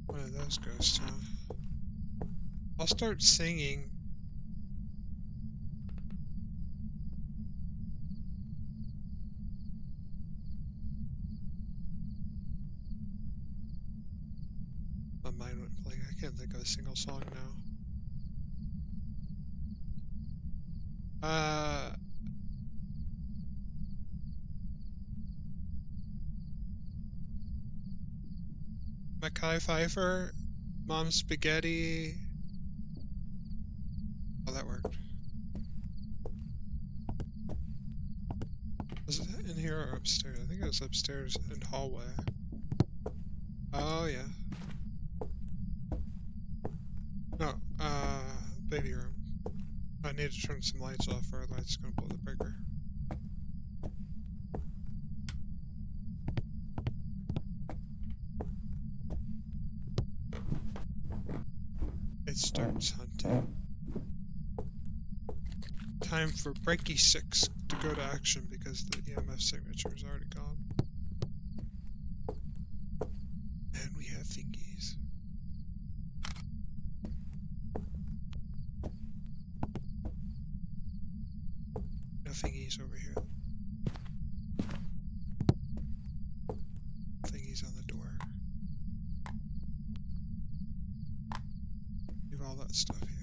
One of those ghosts, huh? I'll start singing. My mind went blank. I can't think of a single song now. Mackay Pfeiffer, Mom Spaghetti. Oh, that worked. Was it in here or upstairs? I think it was upstairs in hallway. Oh, yeah. No, baby room. I need to turn some lights off or the light's gonna blow the breaker. It starts hunting. Time for Breaky 6 to go to action because the EMF signature is already gone. And we have fingies. No fingies over here. Fingies on the door. Leave all that stuff here.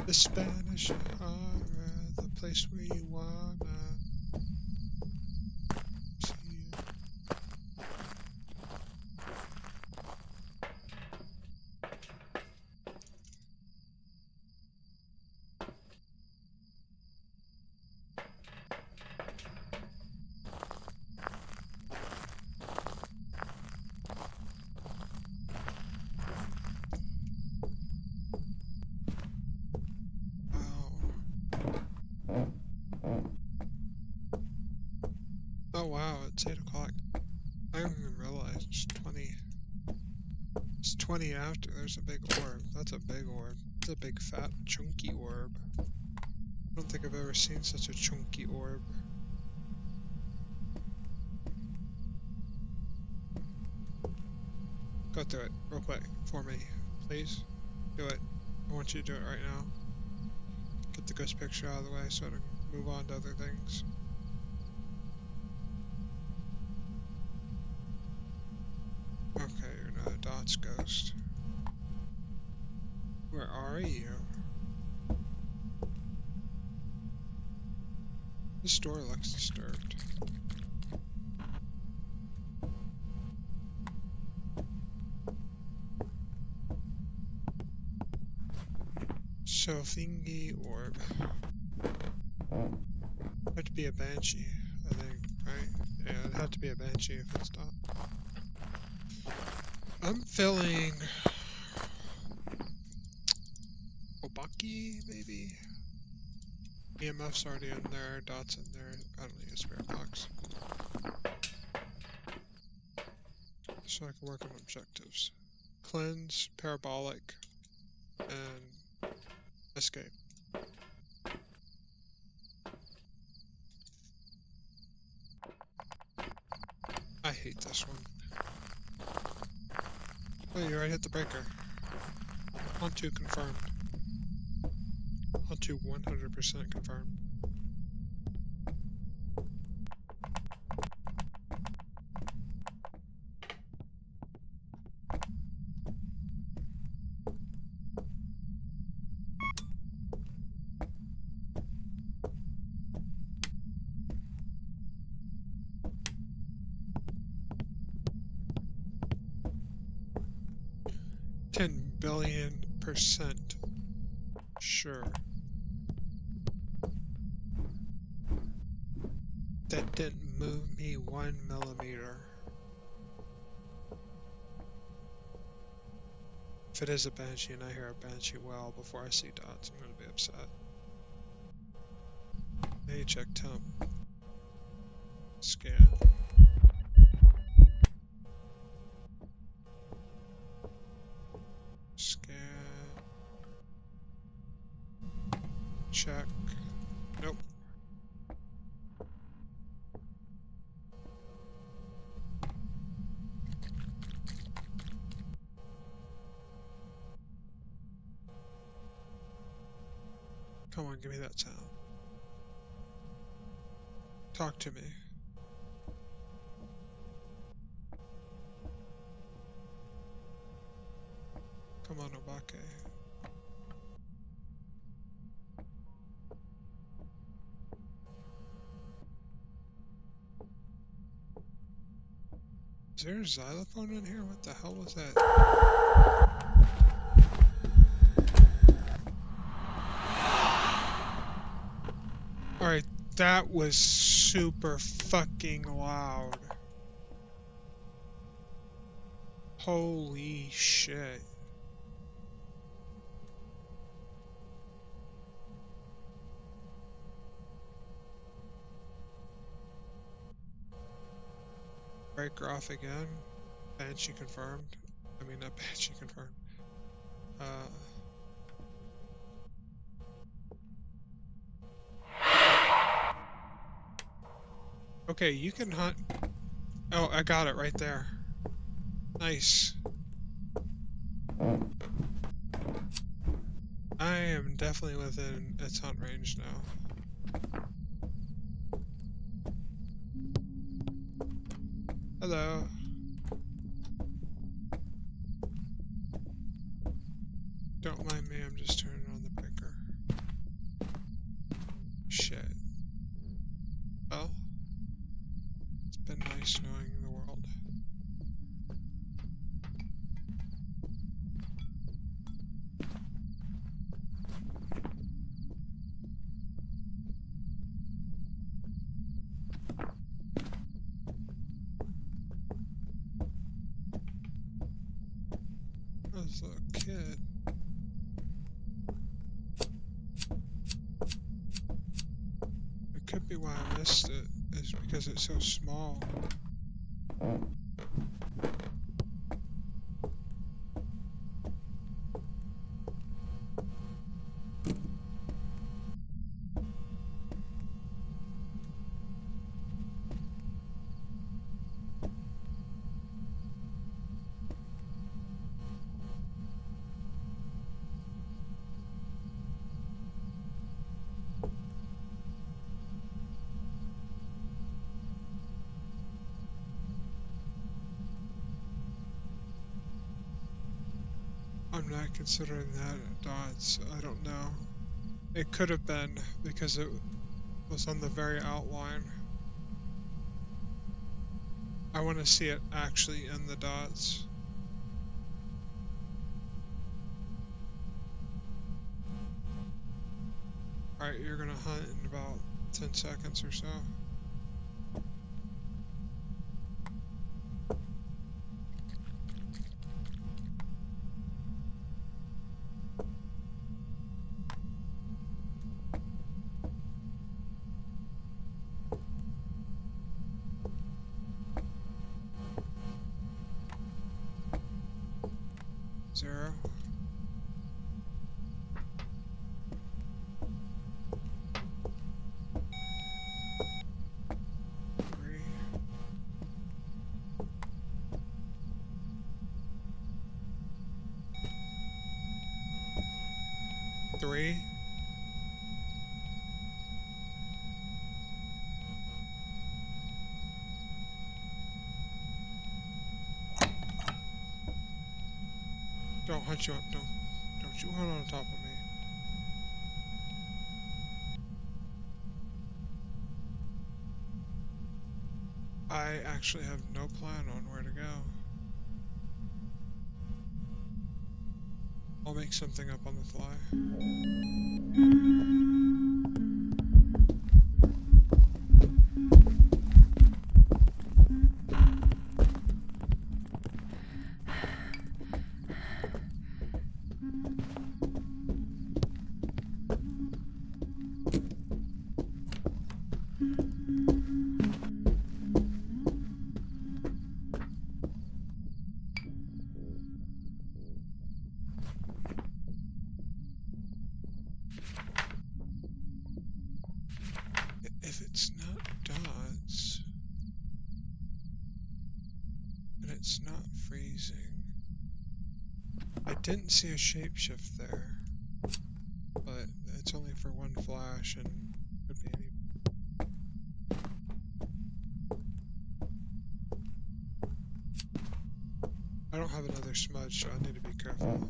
The Spanish Harbour, the place where you wanna see it. Oh wow, it's 8 o'clock. I didn't even realize it's 20. It's 20 after. There's a big orb. That's a big orb. It's a big fat chunky orb. I don't think I've ever seen such a chunky orb. Go through it real quick for me, please. Do it. I want you to do it right now. Get the ghost picture out of the way so I can move on to other things. Okay, you're not a dots ghost. Where are you? This door looks disturbed. So, thingy orb. Had to be a banshee, I think, right? Yeah, it'd have to be a banshee if it's not. I'm feeling Obaki, maybe? EMF's already in there, dots in there. I don't need a spirit box. So I can work on objectives. Cleanse, parabolic, and escape. I hate this one. Oh, you already hit the breaker. On to confirmed. On to 100% confirmed. $10,000,000,000% sure. That didn't move me 1 millimeter. If it is a banshee and I hear a banshee well before I see dots, I'm gonna be upset. Hey, check temp. Scan. Scan. Check. Nope. Come on, give me that sound. Talk to me. Come on, Obake. Is there a xylophone in here? What the hell was that? Alright, that was super fucking loud. Holy shit. Breaker off again. Banshee confirmed. I mean, not Banshee confirmed. Okay, you can hunt. Oh, I got it right there. Nice. I am definitely within its hunt range now. Hello. Don't mind me, I'm just turning on the breaker. Shit. Well, it's been nice knowing the world. As a kid. It could be why I missed it, is because it's so small. I'm not considering that dots. I don't know. It could have been because it was on the very outline. I want to see it actually in the dots. Alright, you're gonna hunt in about 10 seconds or so. Zero. Three. Three. Don't hunt you. Don't you hunt on top of me. I actually have no plan on where to go. I'll make something up on the fly. If it's not dots, and it's not freezing, I didn't see a shapeshift there, but it's only for one flash and could be any. I don't have another smudge, so I need to be careful.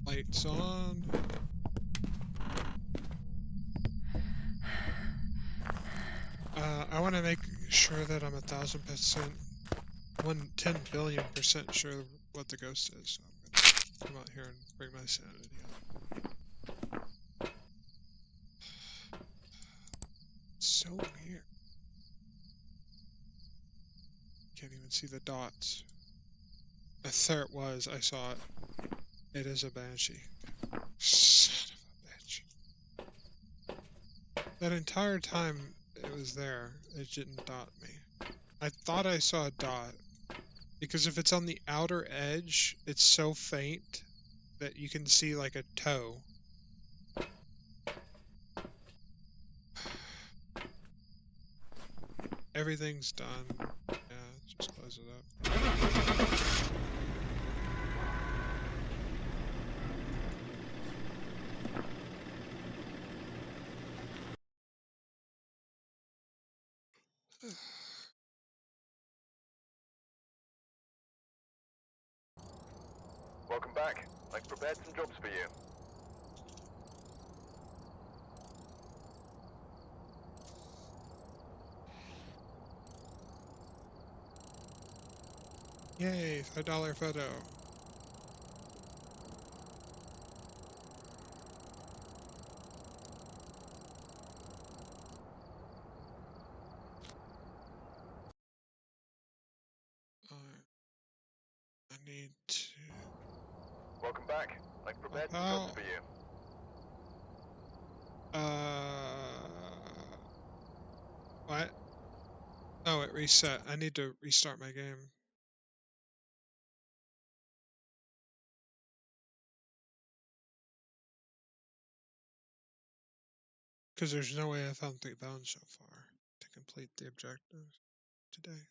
Lights on. I want to make sure that I'm 1,000%, 10 billion% sure what the ghost is. So I'm gonna come out here and bring my sanity up. So weird. Can't even see the dots. There it was. I saw it. It is a banshee. Son of a bitch. That entire time it was there, it didn't dot me. I thought I saw a dot. Because if it's on the outer edge, it's so faint that you can see like a toe. Everything's done. Yeah, just close it up. Welcome back. I've prepared some jobs for you. Yay, $5 photo. I need to... Welcome back. I've prepared some jobs for you. What? Oh, it reset. I need to restart my game. Because there's no way I found 3,000 so far to complete the objective today.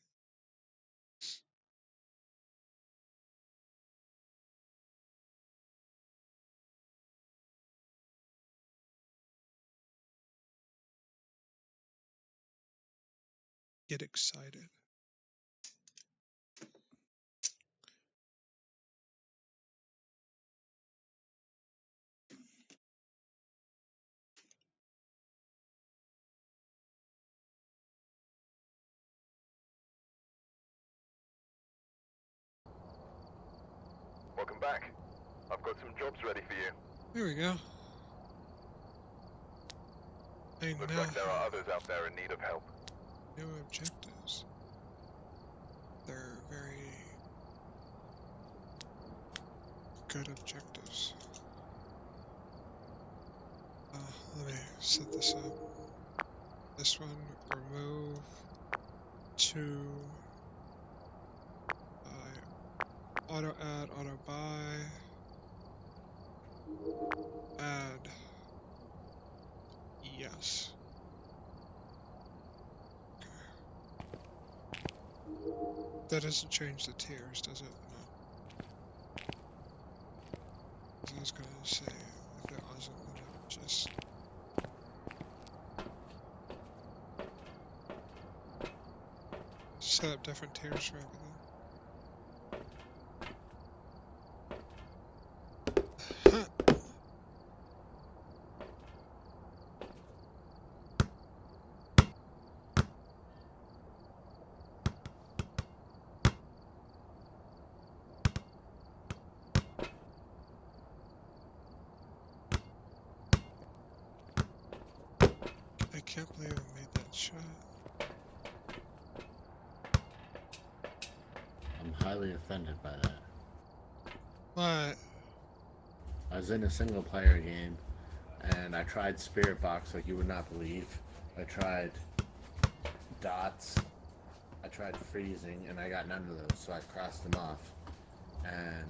Get excited. Welcome back. I've got some jobs ready for you. There we go. I Looks now like there are have others out there in need of help. new objectives. They're very good objectives. Let me set this up. This one, remove 2, auto add, auto buy, add, yes. That doesn't change the tiers, does it? No. I was gonna say, if it wasn't, then it would just... set up different tiers for everything. I can't believe I made that shot. I'm highly offended by that. What? I was in a single player game and I tried Spirit Box like you would not believe. I tried dots, I tried freezing, and I got none of those, so I crossed them off. And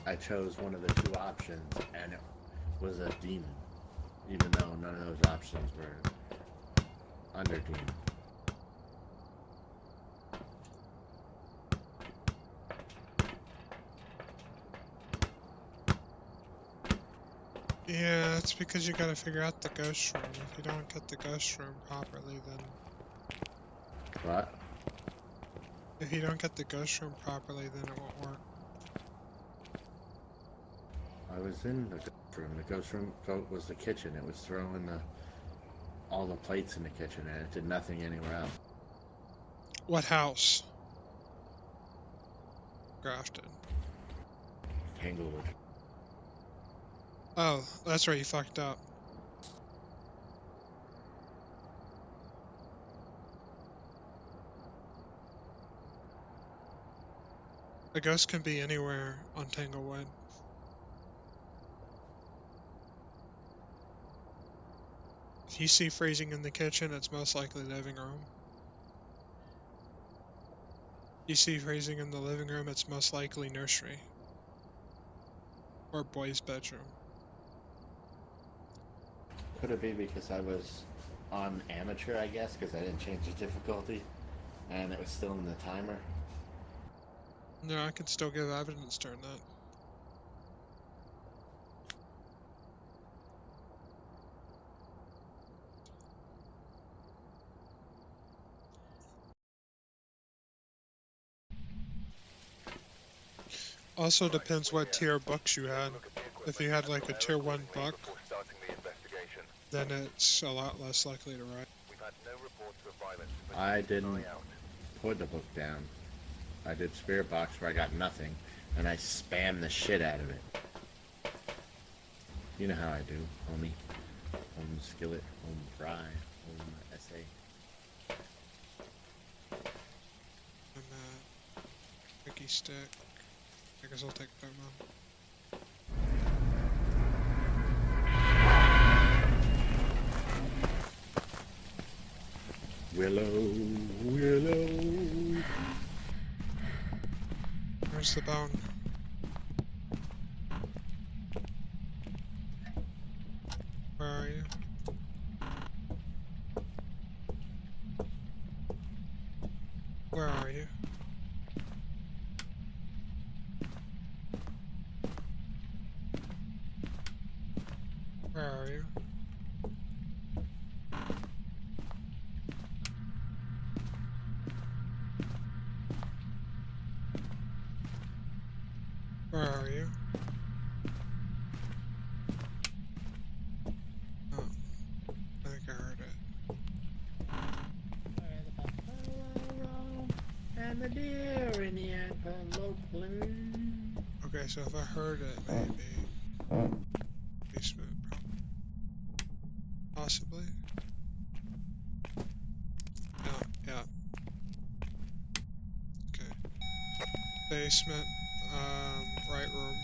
I chose one of the 2 options, and it was a demon, even though none of those options were under demon. Yeah, it's because you gotta figure out the ghost room. If you don't get the ghost room properly, then... What? If you don't get the ghost room properly, then it won't work. I was in the ghost room. The ghost room was the kitchen. It was throwing all the plates in the kitchen, and it did nothing anywhere else. What house? Grafton. Tanglewood. Oh, that's where you fucked up. A ghost can be anywhere on Tanglewood. If you see freezing in the kitchen, it's most likely living room. You see freezing in the living room, it's most likely nursery. Or boys' bedroom. Could it be because I was on amateur, I guess, because I didn't change the difficulty, and it was still in the timer? No, I can still give evidence during that. Also depends what tier books you had. If you had like a tier 1 book, then it's a lot less likely to write. I didn't put the book down. I did Spirit Box where I got nothing, and I spammed the shit out of it. You know how I do, homie. Home skillet, home fry, home essay. I'm Ricky Stick. I guess I'll take Pokemon. Willow, Willow. Where's the bone? Where are you? Where are you? Where are you? Where are you? Oh, I think I heard it. And the deer in the antelope bloom. Okay, so if I heard it, maybe. Basement, probably. Basement, right room.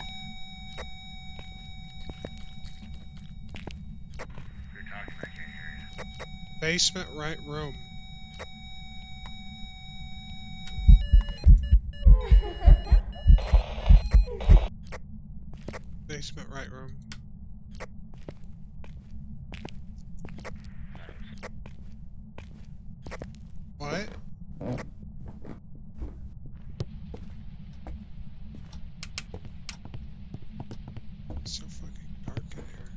If you're talking, I can't hear you. Basement, right room. Basement, right room. What? It's so fucking dark in here.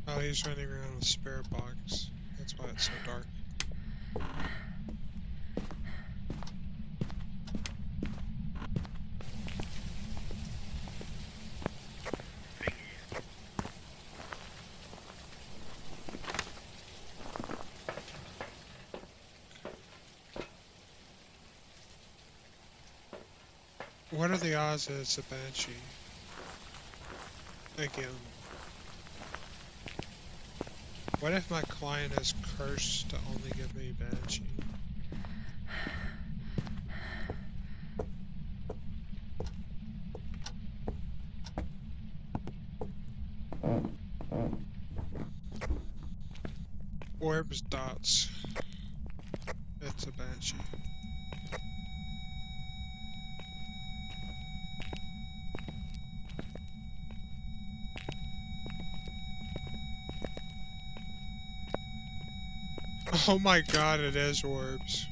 Oh, he's running around with spare box. That's why it's so dark. What are the odds that it's a banshee? Again. What if my client is cursed to only give me banshee? Orbs dots. It's a banshee. Oh my god, it is orbs.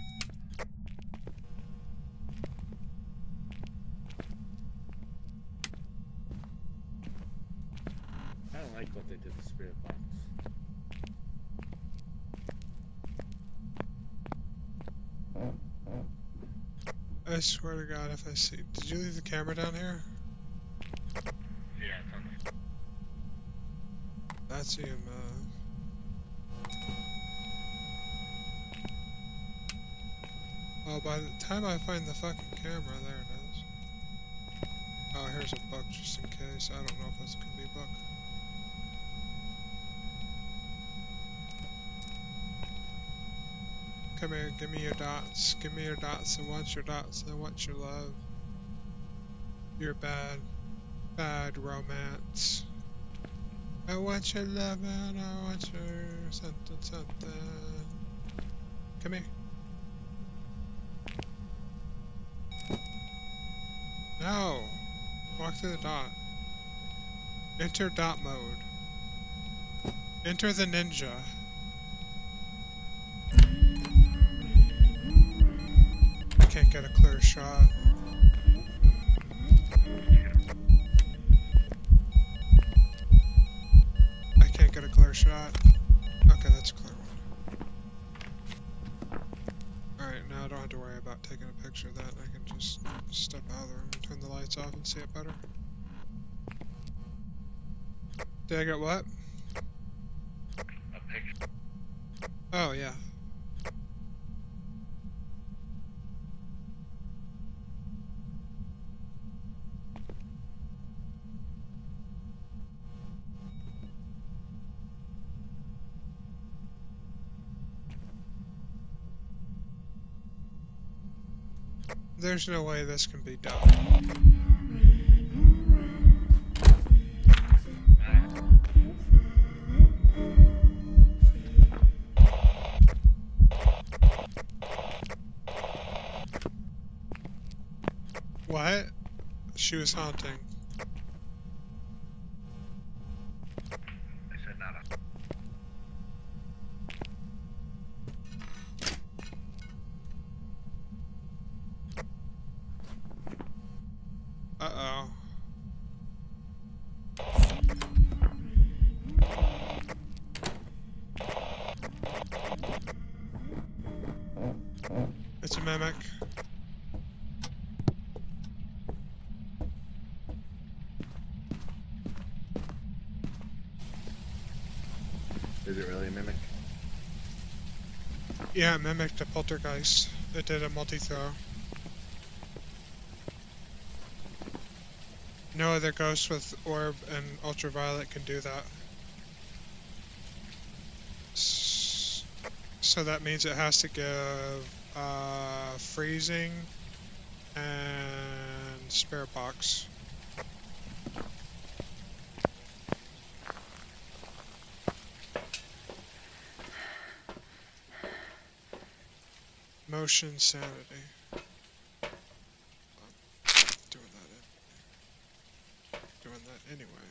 I don't like what they did to Spirit Box. I swear to god if I see... Did you leave the camera down here? Yeah, it's on the... That's EMF. Well, by the time I find the fucking camera, there it is. Oh, here's a book just in case. I don't know if it's gonna be a book. Come here, give me your dots. Give me your dots. I want your dots. I want your love. Your bad, bad romance. I want your love and I want your something, something. Come here. No! Walk through the dot. Enter dot mode. Enter the ninja. I can't get a clear shot. I can't get a clear shot. Okay, that's a clear one. Alright, now I don't have to worry about taking a picture of that. I can just step out of the room and turn the lights off and see it better. Did I get what? A picture. Oh, yeah. There's no way this can be done. What? She was haunting. I said not a... Uh-oh. It's a mimic. Is it really a mimic? Yeah, it mimicked a poltergeist. It did a multi-throw. No other ghost with orb and ultraviolet can do that. So that means it has to give freezing And spare box. Motion sanity. Doing that anyway.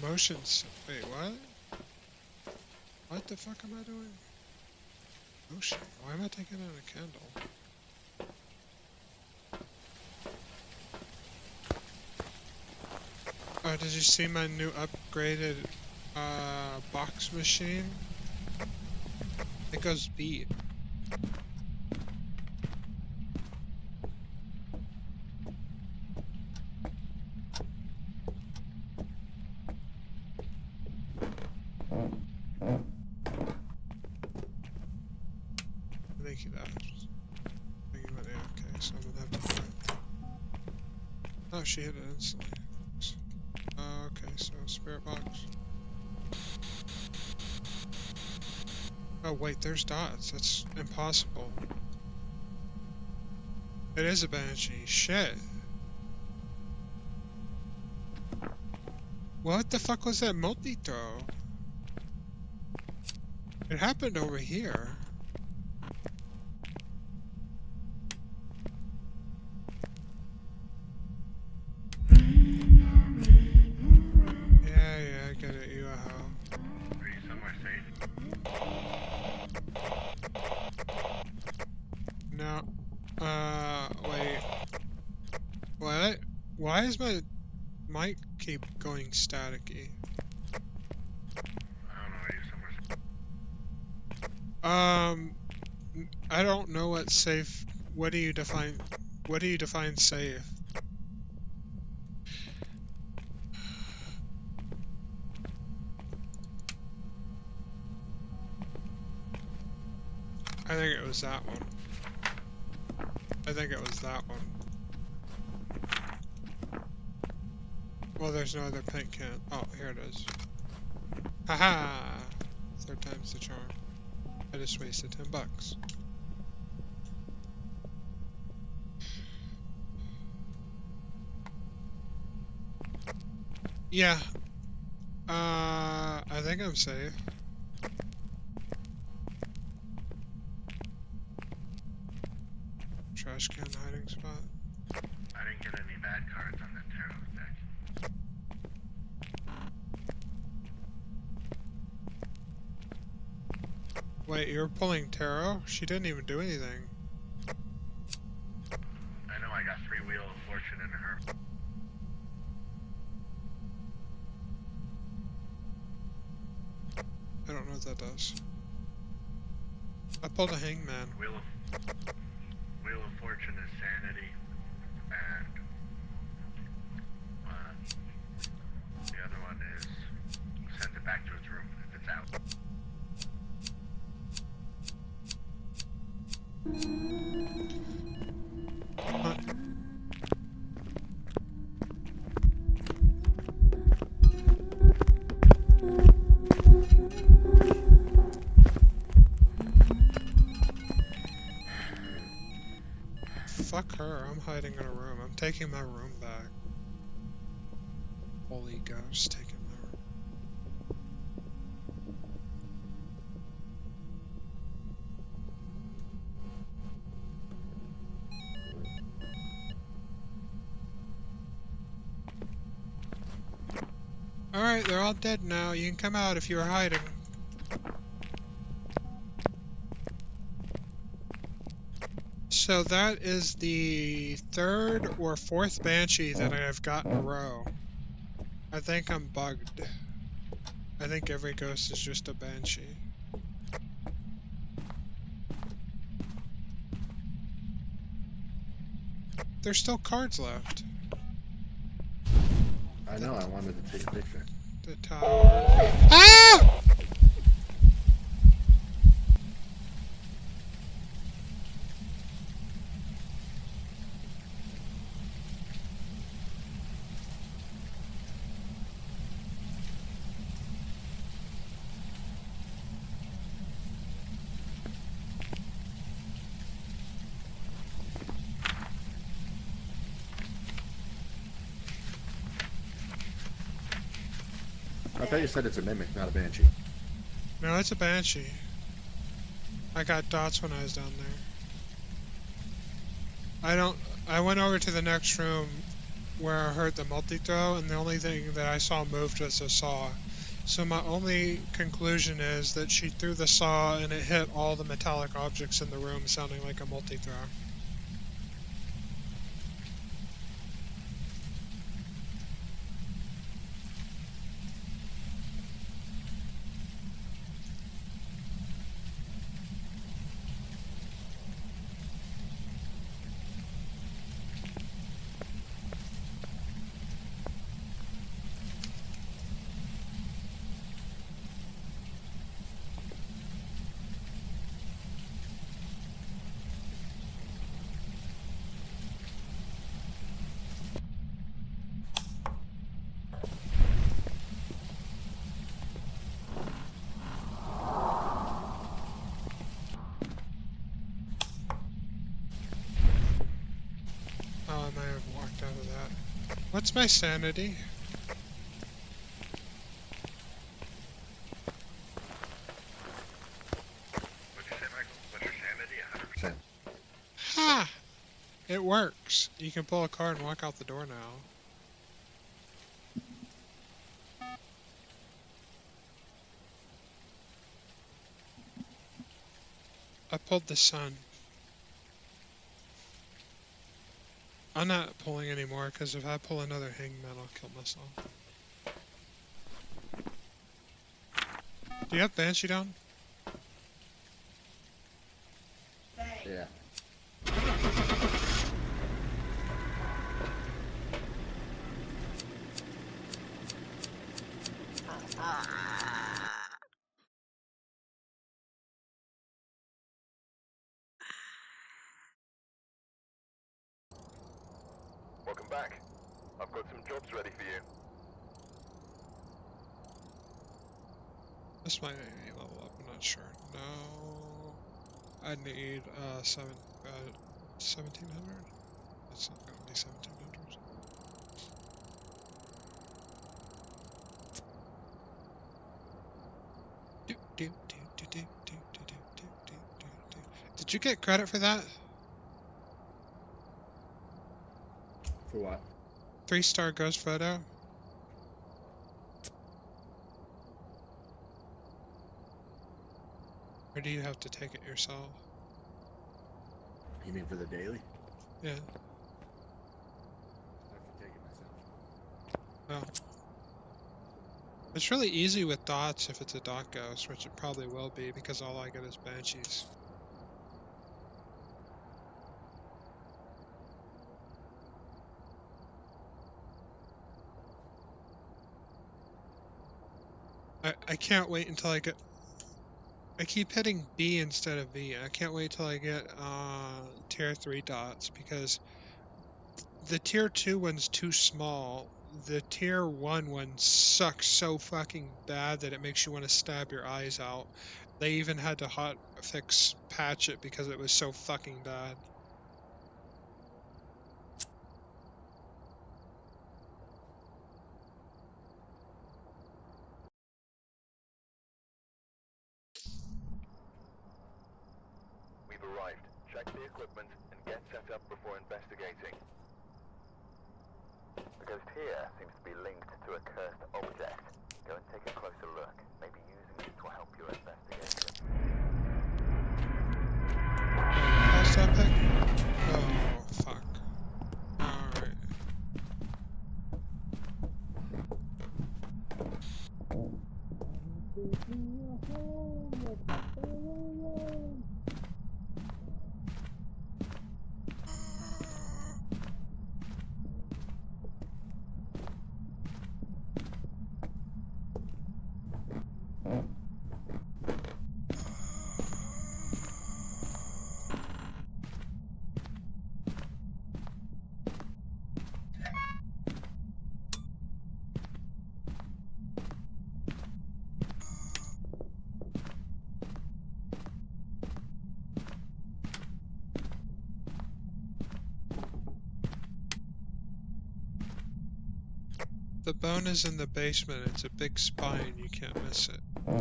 Motions. Wait, what? What the fuck am I doing? Motion. Why am I taking out a candle? Oh, did you see my new upgraded box machine? It goes beat. Thank you, that. Thank you, okay, so I'm gonna have to do it. Oh, she hit it instantly. Okay, so spirit box. Oh wait, there's dots. That's impossible. It is a banshee. Shit. What the fuck was that multi-throw? It happened over here. Yeah, I get it. You a hoe. Are you somewhere safe? No. Wait. What? Why is my mic keep going staticky? I don't know. Are you somewhere safe? I don't know what safe. What do you define safe? I think it was that one. I think it was that one. Well, there's no other paint can. Oh, here it is. Haha! Third time's the charm. I just wasted $10. Yeah. I think I'm safe. Trash can hiding spot. I didn't get any bad cards on that tarot deck. Wait, you were pulling tarot? She didn't even do anything. I know I got 3 Wheel of Fortune in her. I don't know what that does. I pulled a hangman. Wheel of Fortune is sanity, and the other one is send it back to its room if it's out. Huh. Fuck her, I'm hiding in a room. I'm taking my room back. Holy ghost, taking my room. Alright, they're all dead now. You can come out if you were hiding. So that is the 3rd or 4th Banshee that I have got in a row. I think I'm bugged. I think every ghost is just a Banshee. There's still cards left. I know, I wanted to take a picture. The tower. Ah! I thought you said it's a mimic, not a banshee. No, it's a banshee. I got dots when I was down there. I went over to the next room where I heard the multi-throw, and the only thing that I saw moved was a saw. So my only conclusion is that she threw the saw and it hit all the metallic objects in the room, sounding like a multi-throw. Oh, I might have walked out of that. What's my sanity? What'd you say, Michael? What's your sanity? 100%. Ha! It works. You can pull a card and walk out the door now. I pulled the sun. I'm not pulling anymore because if I pull another hangman, I'll kill myself. Do you have Banshee down? Yeah. Welcome back. I've got some jobs ready for you. This might make me level up, I'm not sure. No. I need 1700? It's not gonna be 1700. Did you get credit for that? For what? 3-star ghost photo? Or do you have to take it yourself? You mean for the daily? Yeah. I have to take it myself. Oh. It's really easy with dots if it's a dot ghost, which it probably will be because all I get is banshees. I can't wait until I get... I keep hitting B instead of V. I can't wait till I get tier 3 dots because the tier 2 one's too small. The tier 1 one sucks so fucking bad that it makes you want to stab your eyes out. They even had to hotfix patch it because it was so fucking bad. We've arrived. Check the equipment and get set up before investigating. The ghost here seems to be linked to a cursed object. Go and take a closer look. Maybe using it will help your investigation. How's that pick? Oh, fuck. Alright. The bone is in the basement. It's a big spine. You can't miss it. I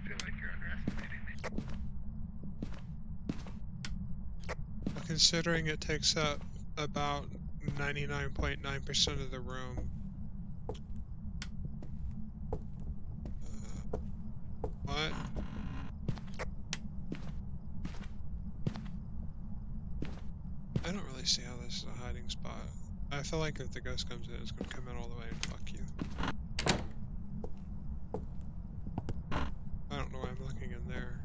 feel like you're underestimating me. Well, considering it takes up about 99.9% of the room. What? I don't really see how this is a hiding spot. I feel like if the ghost comes in, it's going to come in all the way and fuck you. I don't know why I'm looking in there.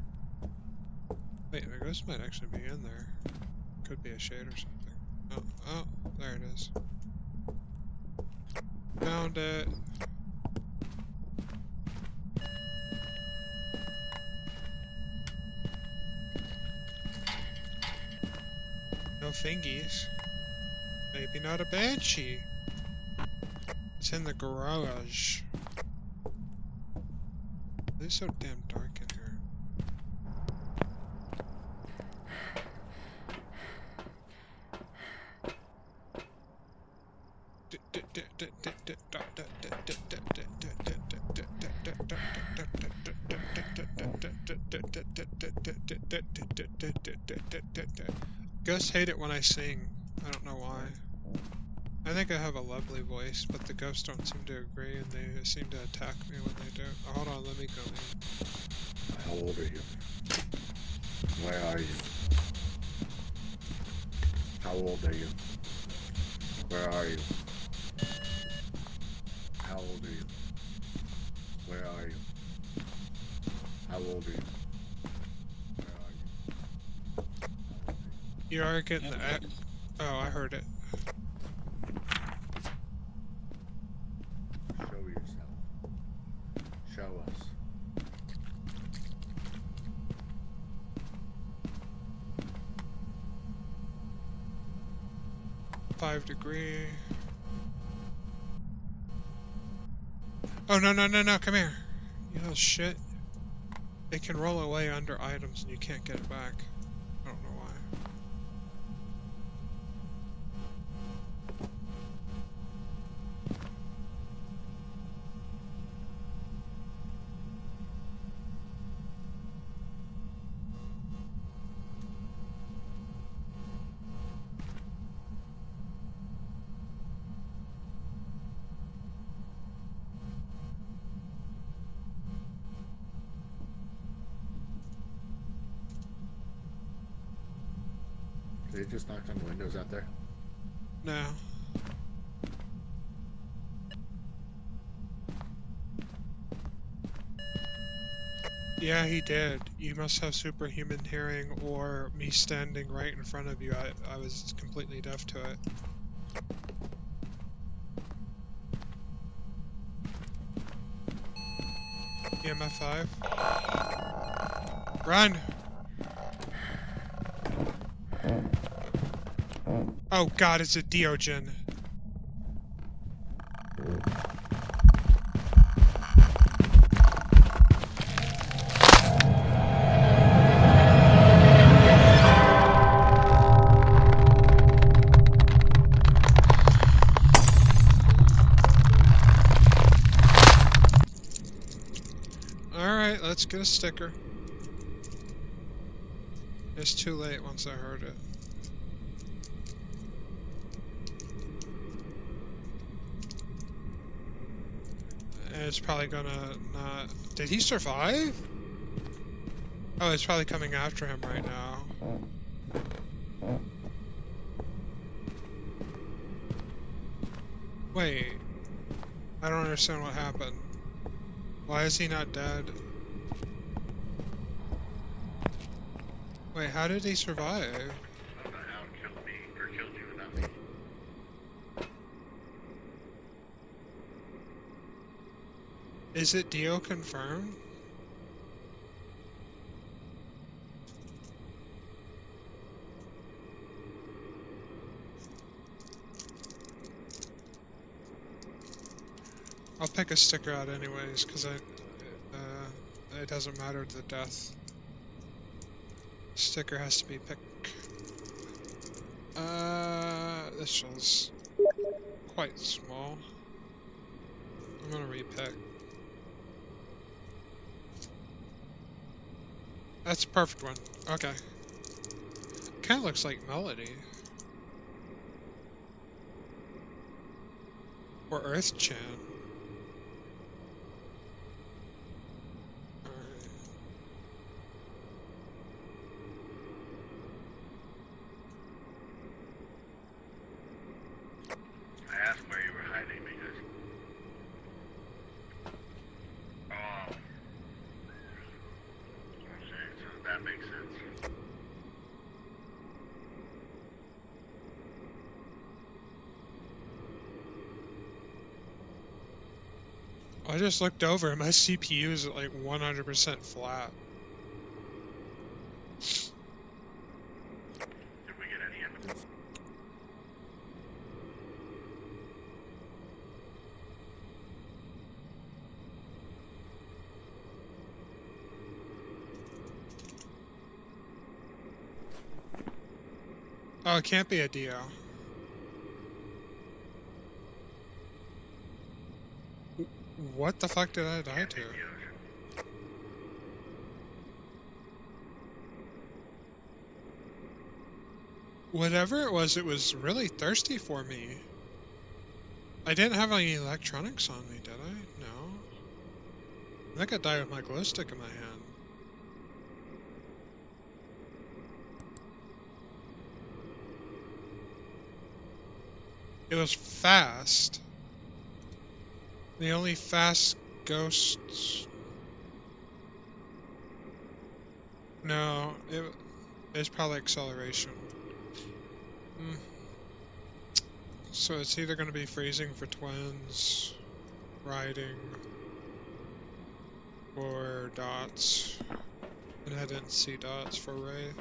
Wait, the ghost might actually be in there. Could be a shade or something. Oh, there it is. Found it. No fingies. Maybe not a banshee. It's in the garage. It's so damn dark in here. Ghosts hate it when I sing. I don't know why. I think I have a lovely voice, but the ghosts don't seem to agree, and they seem to attack me when they do. Oh, hold on, let me go in. How old are you? Where are you? How old are you? Where are you? How old are you? Where are you? How old are you? Where are you? You are getting the... Oh, I heard it. Show yourself. Show us. $5 degree. Oh, no, come here. You little shit. It can roll away under items and you can't get it back. I don't know why. They just knocked on the windows out there. No. Yeah, he did. You must have superhuman hearing, or me standing right in front of you. I was completely deaf to it. EMF 5. Run! Oh god, it's a Diogen. Alright, let's get a sticker. It's too late once I heard it. It's probably gonna not... Did he survive? Oh, it's probably coming after him right now. Wait. I don't understand what happened. Why is he not dead? Wait, how did he survive? I don't know how it killed me, or killed you without me. Is it Dio confirmed? I'll pick a sticker out anyways, because it doesn't matter the death. Sticker has to be pick. This was quite small. I'm gonna repick. That's a perfect one. Okay. Kind of looks like Melody. Or Earth-chan. Alright. I asked where you were hiding because... Oh. Okay, so that makes sense. I just looked over and my CPU is at like 100% flat. Did we get any evidence? Oh, it can't be a Dio. What the fuck did I die to? Whatever it was really thirsty for me. I didn't have any electronics on me, did I? No. I think I died with my glow stick in my hand. It was fast. The only fast ghosts... No, it's probably acceleration. So it's either going to be freezing for twins, riding, or dots. And I didn't see dots for Wraith.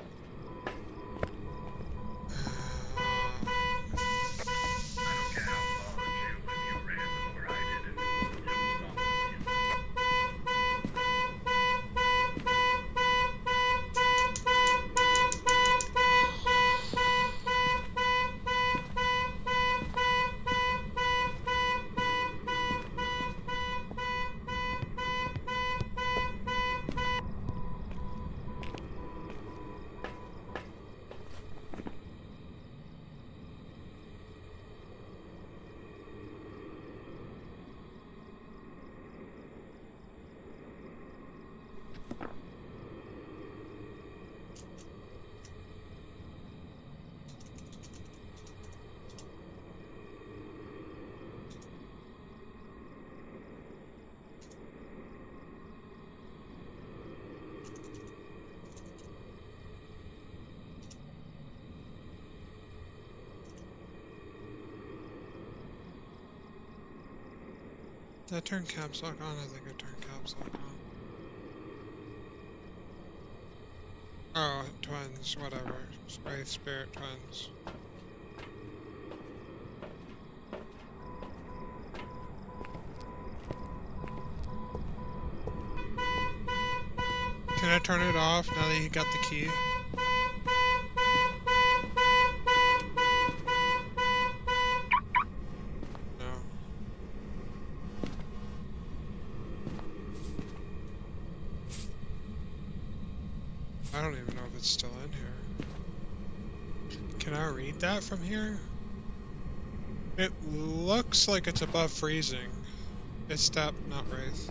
Did I turn caps lock on? I think I turned caps lock on. Oh, twins, whatever. Wraith spirit twins. Can I turn it off now that you got the key? I don't even know if it's still in here. Can I read that from here? It looks like it's above freezing. It's step, not Wraith.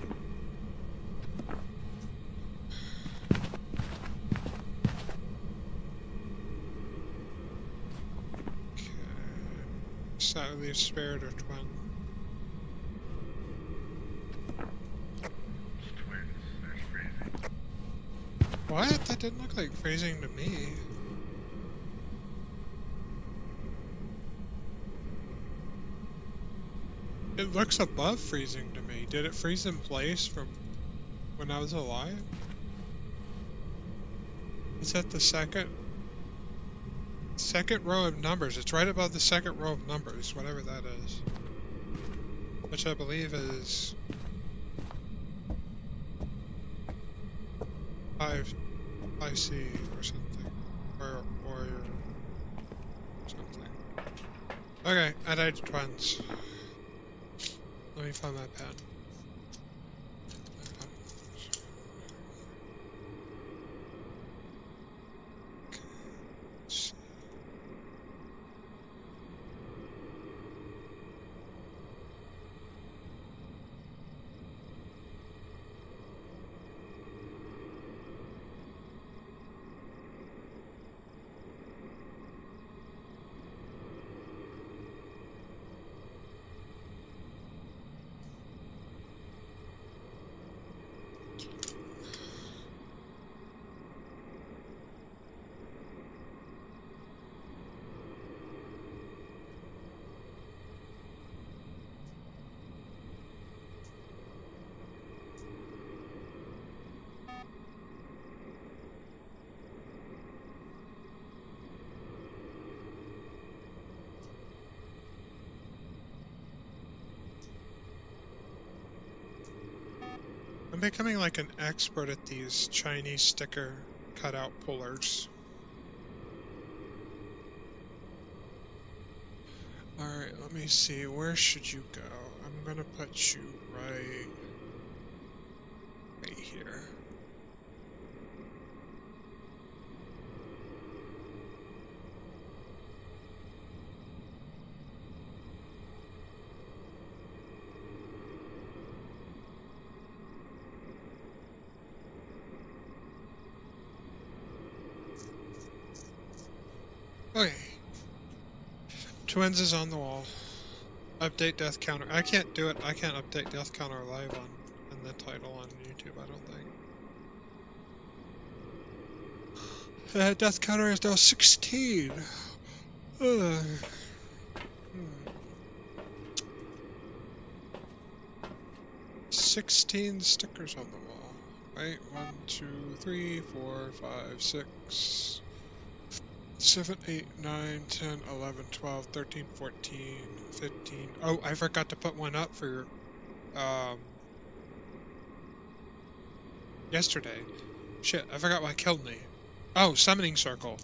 Okay. So that would leave spirit or twin. What? That didn't look like freezing to me. It looks above freezing to me. Did it freeze in place from when I was alive? Is that the second row of numbers? It's right above the second row of numbers, whatever that is. Which I believe is 5C or something. or something. Okay, I died twins. Let me find my pen. I'm becoming like an expert at these Chinese sticker cutout pullers. Alright, let me see. Where should you go? I'm gonna put you right here. Okay. Twins is on the wall. Update death counter. I can't do it. I can't update death counter live in the title on YouTube, I don't think. Death counter is now 16. 16 stickers on the wall. Right? 1, 2, 3, 4, 5, 6, 7, 8, 9, 10, 11, 12, 13, 14, 15. Oh, I forgot to put one up for yesterday. Shit, I forgot what killed me. Oh, summoning circle.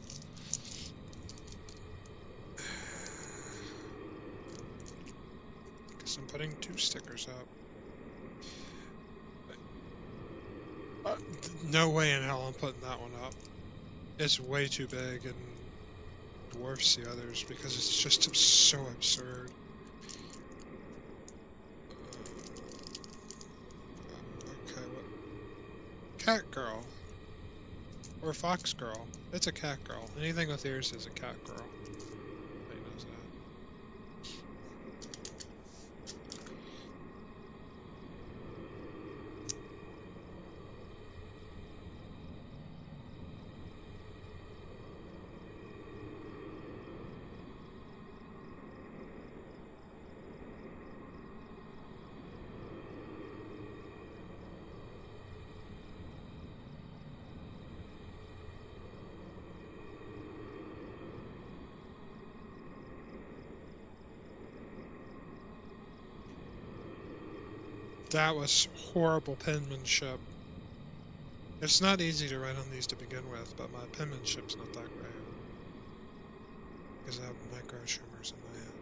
Guess I'm putting 2 stickers up. No way in hell I'm putting that one up. It's way too big and dwarfs the others because it's just so absurd. Okay, what? Cat girl. Or fox girl. It's a cat girl. Anything with ears is a cat girl. Everybody knows that. That was horrible penmanship. It's not easy to write on these to begin with, but my penmanship's not that great. Because I have micro shimmers in my hand.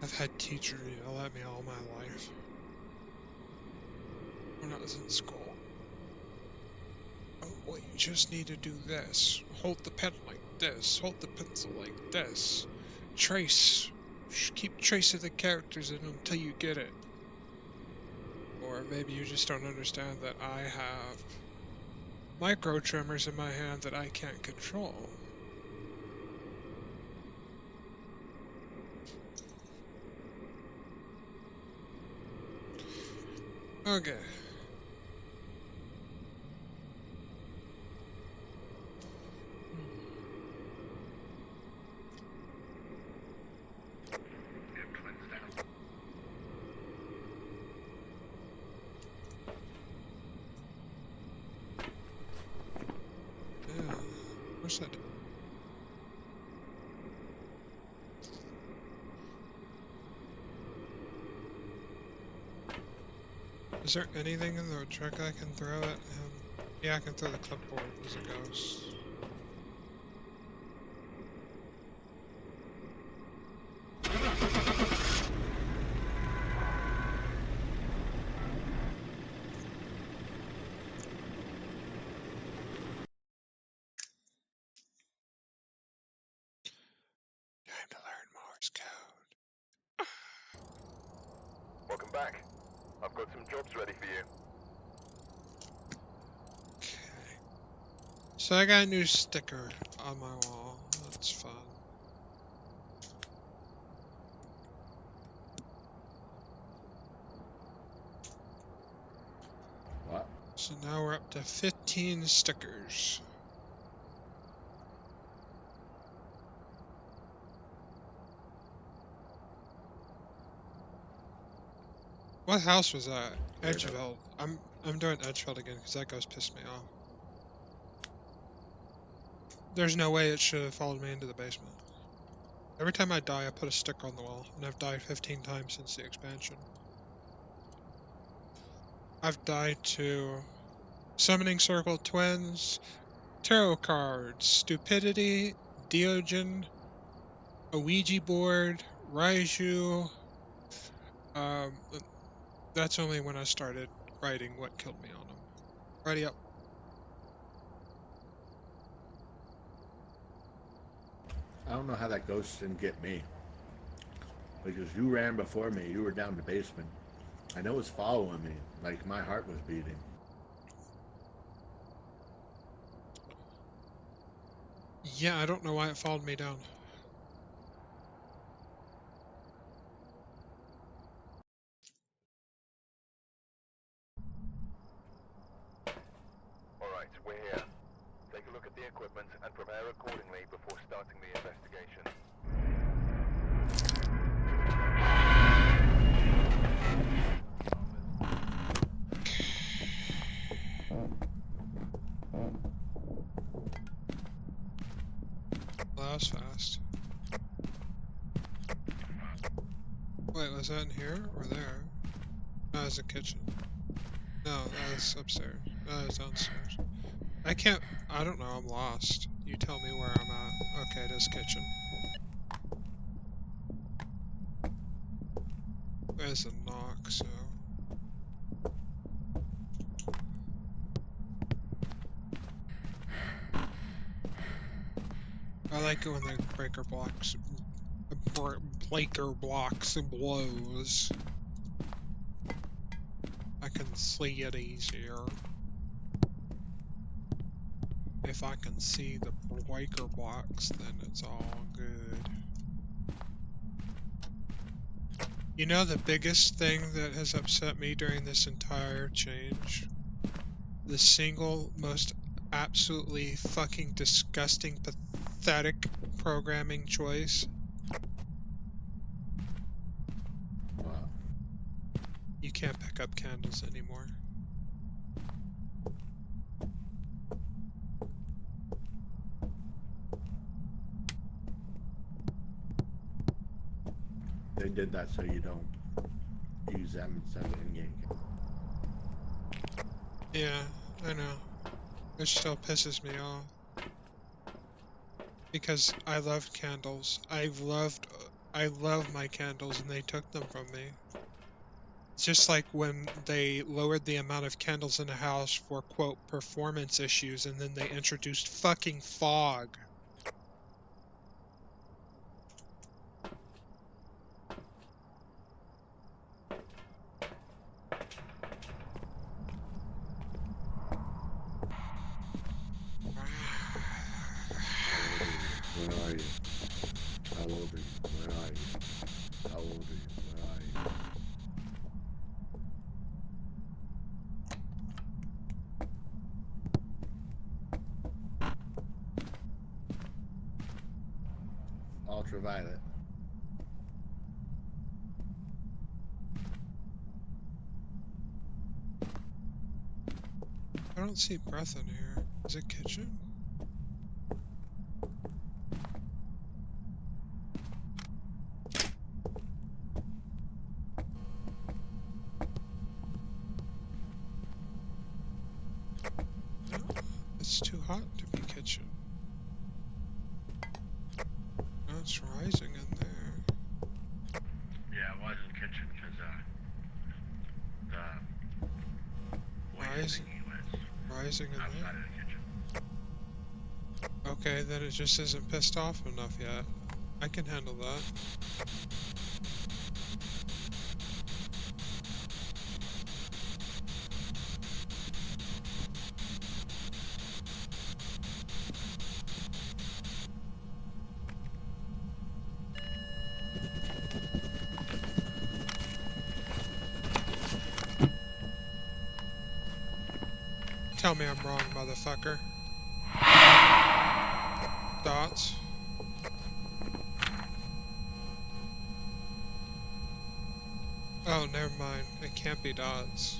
I've had teachers yell at me all my life when I was in school. Oh, well, you just need to do this. Hold the pen like this. Hold the pencil like this. Trace. Keep tracing the characters until you get it. Or maybe you just don't understand that I have micro tremors in my hand that I can't control. Okay. Yeah. What's that? Is there anything in the truck I can throw at him? Yeah, I can throw the clipboard as a ghost. Time to learn Morse code. Welcome back. I've got some jobs ready for you. Okay. So I got a new sticker on my wall. That's fun. What? So now we're up to 15 stickers. What house was that? Edgeville. I'm doing Edgeville again because that ghost pissed me off. There's no way it should have followed me into the basement. Every time I die, I put a sticker on the wall, and I've died 15 times since the expansion. I've died to Summoning Circle Twins, Tarot Cards, Stupidity, Diogen, a Ouija board, Raiju. That's only when I started writing what killed me on them. Ready up. I don't know how that ghost didn't get me. Because you ran before me. You were down the basement. I know it was following me. Like, my heart was beating. Yeah, I don't know why it followed me down. Alright, we're here. Take a look at the equipment and prepare accordingly before starting the investigation. Well, that was fast. Wait, was that in here or there? No, that was the kitchen. No, that was upstairs. That was downstairs. I don't know, I'm lost. You tell me where I'm at. Okay, it is kitchen. There's a knock, so... I like it when the breaker blocks blows. I can see it easier. If I can see the breaker blocks, then it's all good. You know the biggest thing that has upset me during this entire change? The single most absolutely fucking disgusting, pathetic programming choice? Wow. You can't pick up candles anymore. They did that so you don't use them instead of in-game. Yeah, I know. It still pisses me off. Because I loved candles. I love my candles and they took them from me. It's just like when they lowered the amount of candles in a house for, quote, performance issues, and then they introduced fucking fog. Where are you? How old are you? Where are you? How old are you? Where are you? Ultraviolet. I don't see breath in here. Is it kitchen? hot to be kitchen. Oh, it's rising in there. Yeah, it was in the kitchen because the Rising, rising in outside there. of the kitchen. Okay, then it just isn't pissed off enough yet. I can handle that. Tell me I'm wrong, motherfucker. Dots. Oh, never mind. It can't be dots.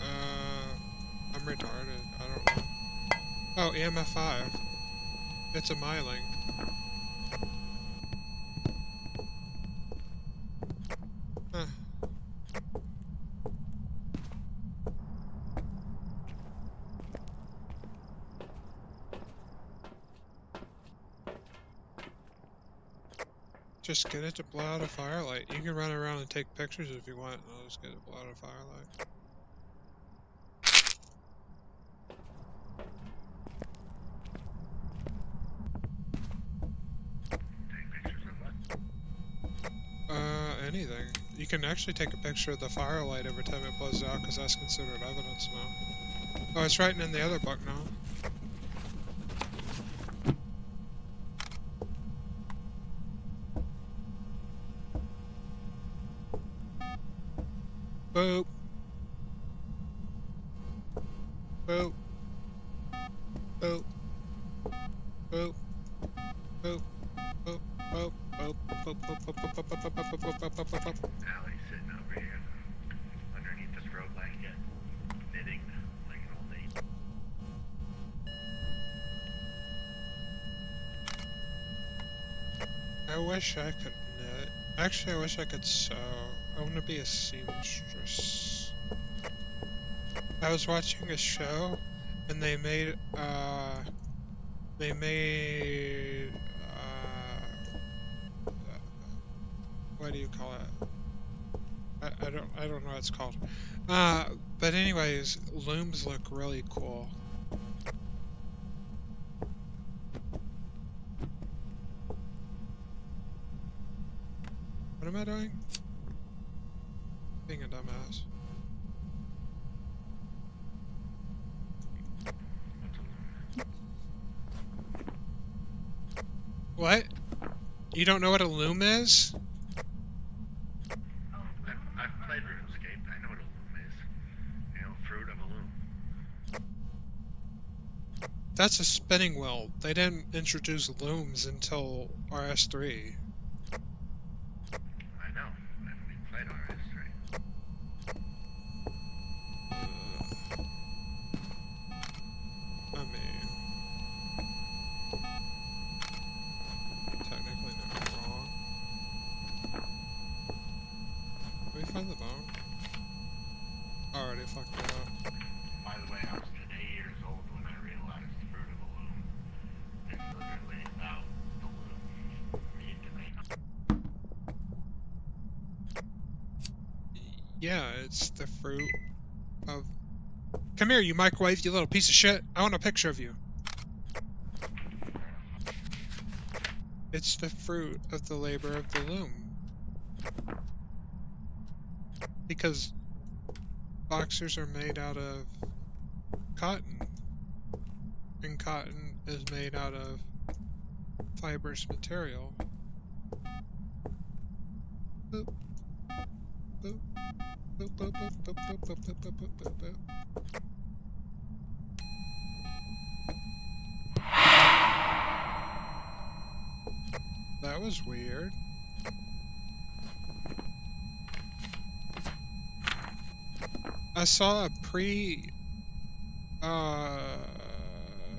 I'm retarded. I don't know. Oh, EMF 5. It's a miling. Huh. Just get it to blow out a firelight. You can run around and take pictures if you want. I'll just get it to blow out a firelight. Take pictures of what? Anything. You can actually take a picture of the firelight every time it blows out, because that's considered evidence now. Oh, it's writing in the other book now. Boop. Boop. Boop. Boop. Boop. Boop. Boop. Boop. Boop. Boop. Boop. Boop. Boop. Boop. Boop. Boop. Boop. Boop. Boop. Allie's sitting over here underneath this throw blanket, knitting like an old lady. I wish I could knit. Actually, I wish I could sew. I want to be a seamstress. I was watching a show, and they made, what do you call it? I don't know what it's called. But anyways, looms look really cool. What am I doing? Being a dumbass. What? You don't know what a loom is? I've played RuneScape. I know what a loom is. You know, fruit of a loom. That's a spinning wheel. They didn't introduce looms until RS3. I know. I haven't even played RS3. I mean, technically not wrong. Did we find the bone? Already fucked it up. By the way, I was today years old when I realized fruit of a loom is literally about the loom being made. Yeah, it's the fruit of... Come here, you microwave, you little piece of shit. I want a picture of you. It's the fruit of the labor of the loom. Because boxers are made out of cotton. And cotton is made out of fibrous material. Boop. Boop. Boop, boop, boop, boop, boop, boop, boop, boop, boop, boop, boop. That was weird. I saw a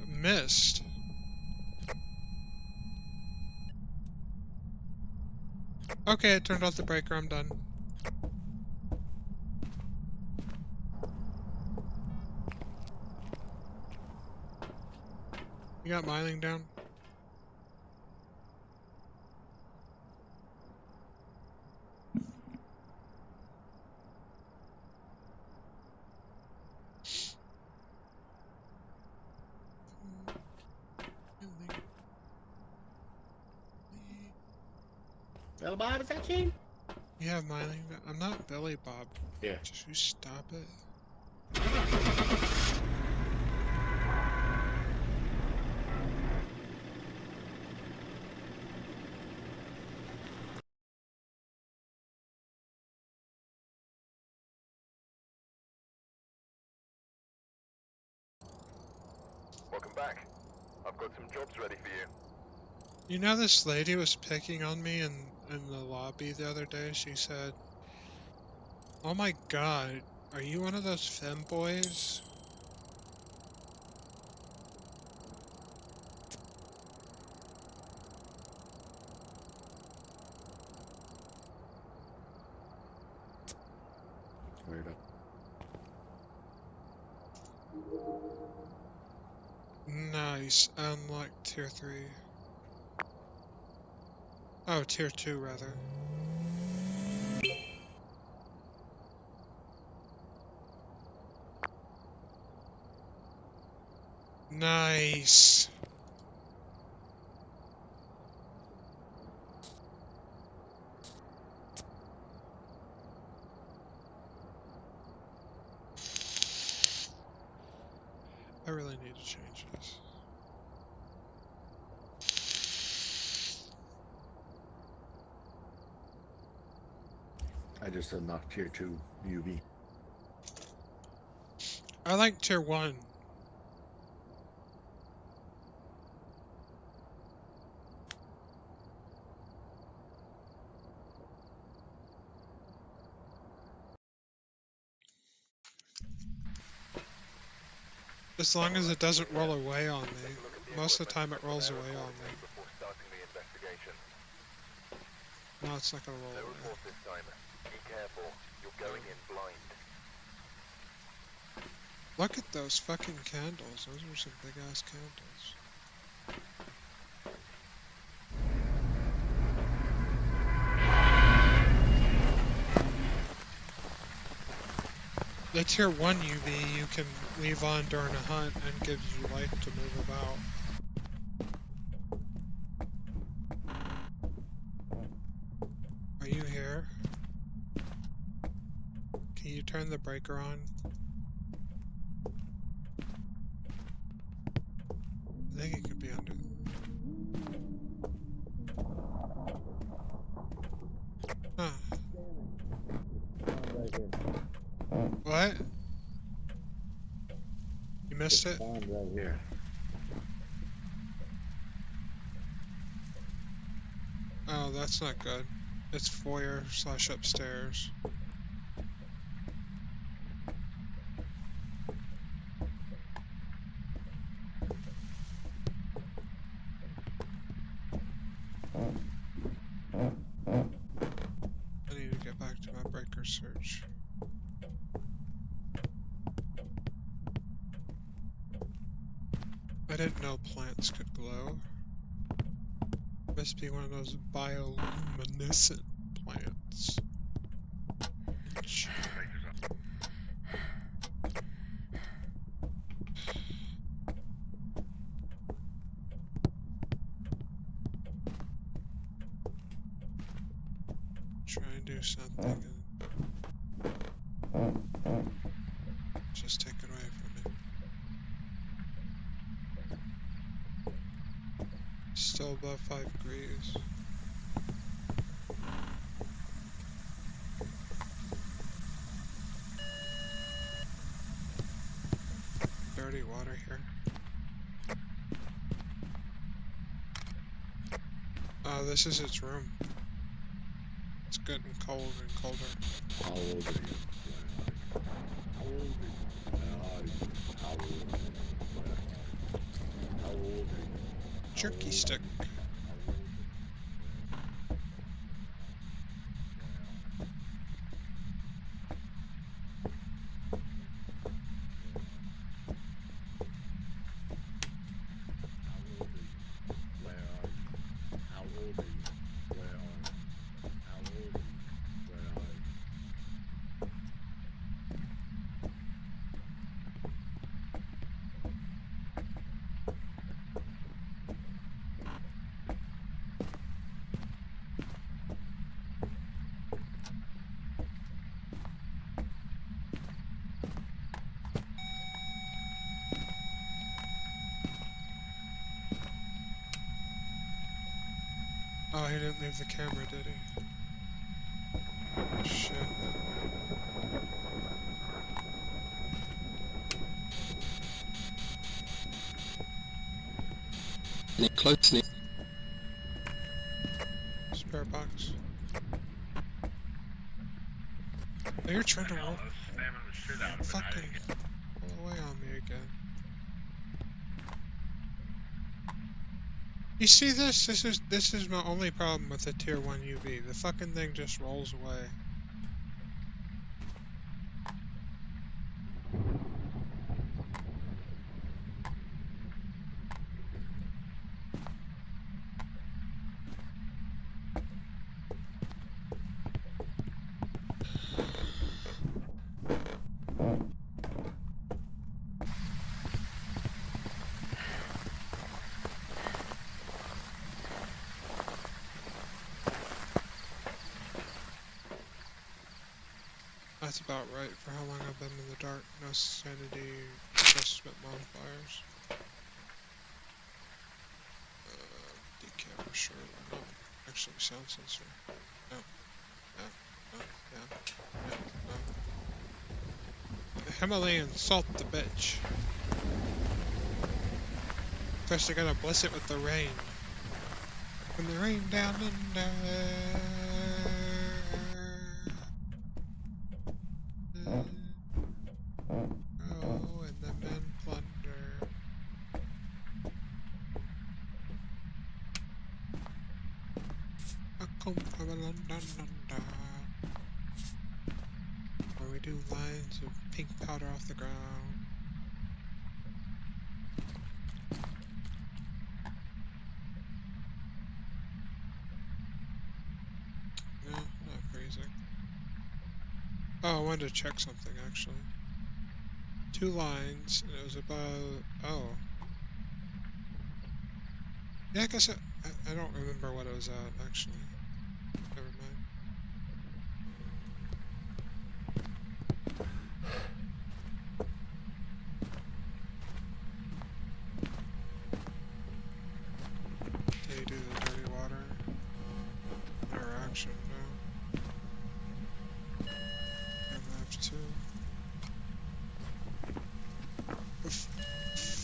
mist. Okay, I turned off the breaker, I'm done. You got mining down? Well, Bob, is that you? You have mining down? I'm not Billy Bob. Yeah. Just you stop it. Welcome back. I've got some jobs ready for you. You know this lady was picking on me in the lobby the other day? She said, "Oh my god, are you one of those femboys?" Weirdo. Nice. Unlocked tier 3. Oh, tier 2 rather. Nice. I really need to change this. I just unlocked tier 2 UV. I like tier 1. As long as it doesn't roll away on me. Most of the time it rolls away on me. Before starting the investigation. No, it's not gonna roll No away. report this time. Be careful. You're going in blind. Look at those fucking candles. Those are some big ass candles. The tier 1 UV you can leave on during a hunt and gives you light to move about. Are you here? Can you turn the breaker on? I think it could be under. Huh. What? You missed it? Right here. Oh, that's not good. It's foyer/upstairs. I need to get back to my breaker search. I didn't know plants could glow. Must be one of those bioluminescent plants. Try and do something and just take it away from me. Still above 5 degrees. Dirty water here. Oh, this is its room. It's getting cold and colder. How old are you? How old are you? How old are you? How old are you? Jerky stick. he didn't leave the camera, did he? Shit. Closely. Spare box. Oh, you're trying to roll. Fucking roll away on me again. You see this? This is my only problem with the tier 1 UV. The fucking thing just rolls away. That's about right for how long I've been in the dark. No sanity adjustment modifiers. Decamera, sure. No. Actually, sound sensor. No. No. No. Yeah. No. No. Himalayan salt the bitch. First I gotta bless it with the rain. When the rain down under. Oh, and the men plunder. I come from a London under, where we do lines of pink powder off the ground. No, not freezing. Oh, I wanted to check something actually. 2 lines, and it was about. Oh. Yeah, I guess I don't remember what it was at actually. Never mind. They do the dirty water interaction now. And left 2.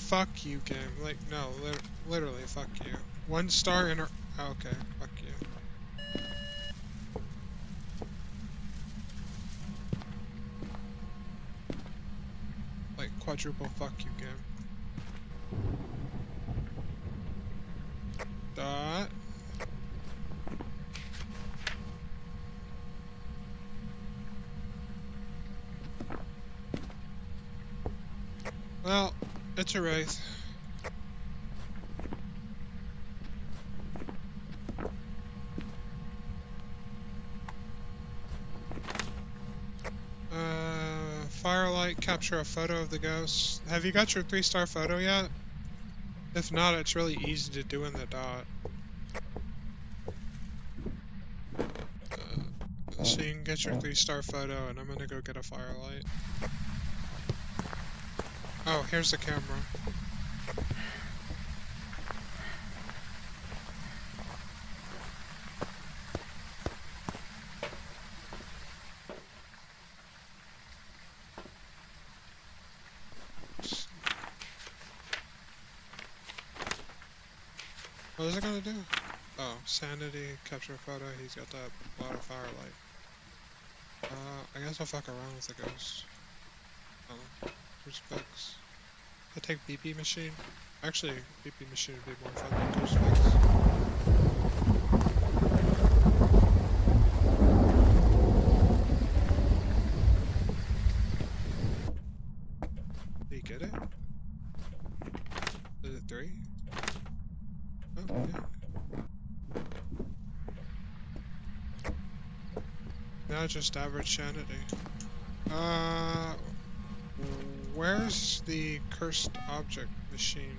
Fuck you, game. Like, no, literally, fuck you. 1 star in. Oh, okay, fuck you. Like, quadruple fuck you, game. Dot. Well, it's a wraith. Firelight, capture a photo of the ghost. Have you got your 3-star photo yet? If not, it's really easy to do in the dot. So you can get your 3-star photo, and I'm gonna go get a firelight. Oh, here's the camera. What is it gonna do? Oh, sanity, capture a photo, he's got that water firelight. I guess I'll fuck around with the ghost. Crucifix. I take BP machine. Actually, BP machine would be more fun than crucifix. Did you get it? Is it 3? Oh, yeah. Now just average sanity. Where's the cursed object machine?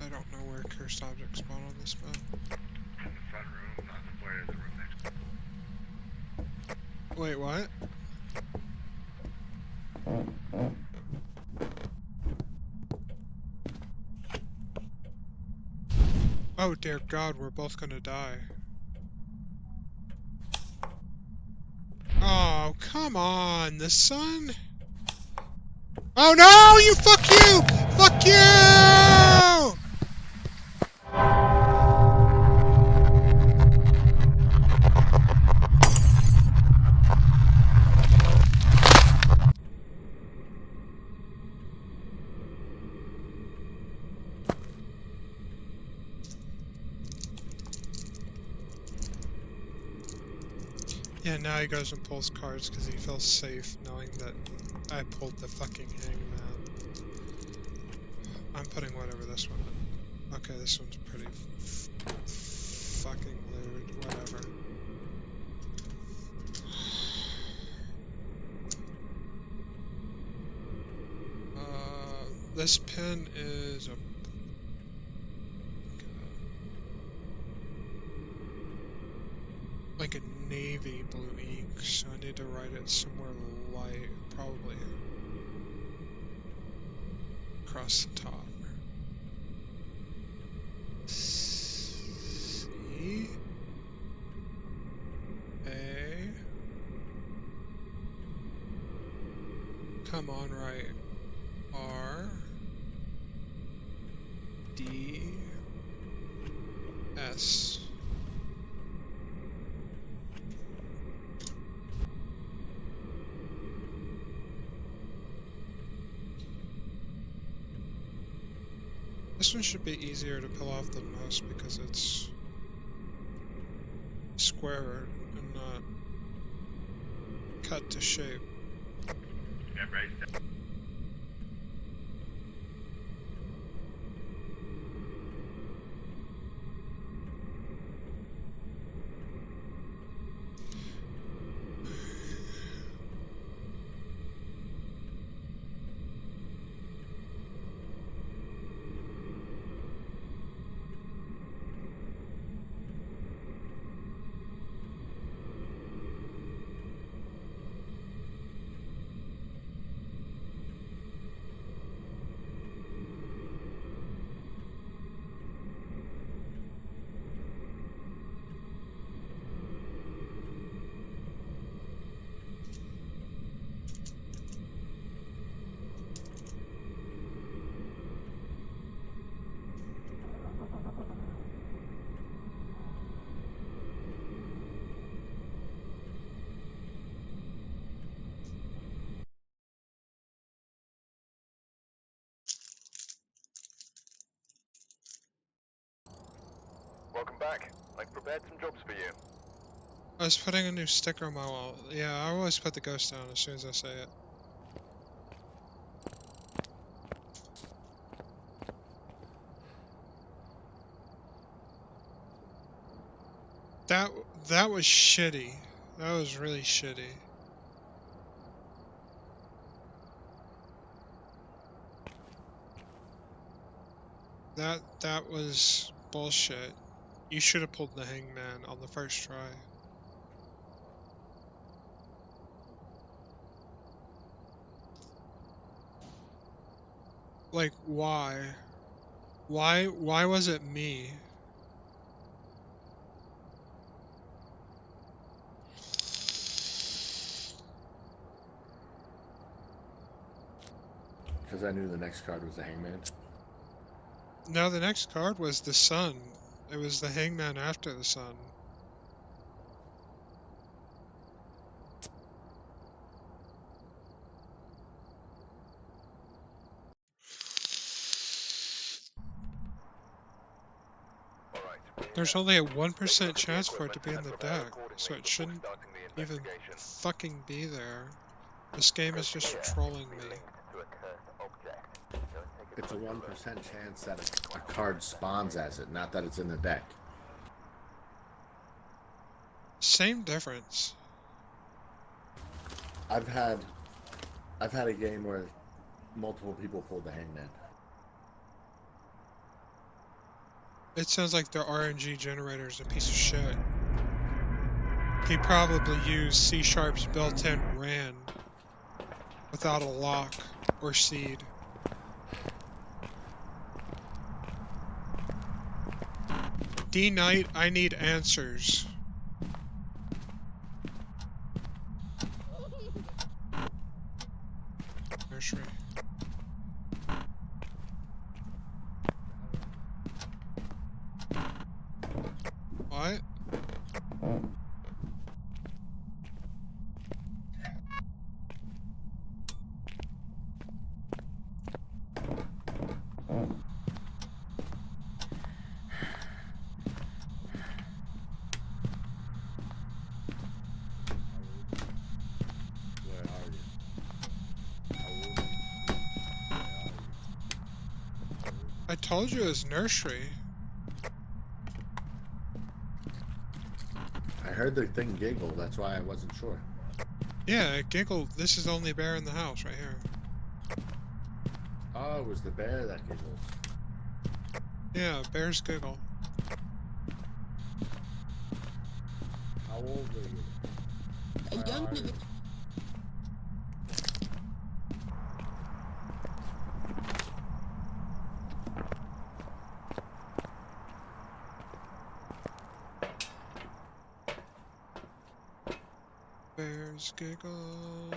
I don't know where cursed objects spawn on this map. In the front room, not the player, the room next. Wait, what? Oh dear God, we're both gonna die. Oh, come on, the sun? Oh no, you fuck you! Fuck you! Yeah, now he goes and pulls cards because he feels safe knowing that I pulled the fucking hangman. I'm putting whatever this one is. Okay, this one's pretty fucking lewd. Whatever. This pen is a like a navy blue ink, so I need to write it somewhere light, probably across the top. C A. Come on, right. R D S. This one should be easier to pull off than most because it's square and not cut to shape. Yeah, right. Welcome back. I've prepared some jobs for you. I was putting a new sticker on my wall. Yeah, I always put the ghost down as soon as I say it. That was shitty. That was really shitty. That was bullshit. You should have pulled the hangman on the first try. Like, why? Why was it me? Because I knew the next card was the hangman. No, the next card was the sun. It was the hangman after the sun. There's only a 1% chance for it to be in the deck, so it shouldn't even fucking be there. This game is just trolling me. It's a 1% chance that a card spawns as it, not that it's in the deck. Same difference. I've had a game where multiple people pulled the hangman. It sounds like their RNG generator is a piece of shit. He probably used C-Sharp's built-in RAND without a lock or seed. D Knight, I need answers. Nursery. What? Where are you? How old are you? Where are you? I told you it was nursery. I heard the thing giggle, that's why I wasn't sure. Yeah, it giggled. This is the only bear in the house right here. Oh, it was the bear that giggled. Yeah, bears giggle. How old are you? Where are you? Bears giggle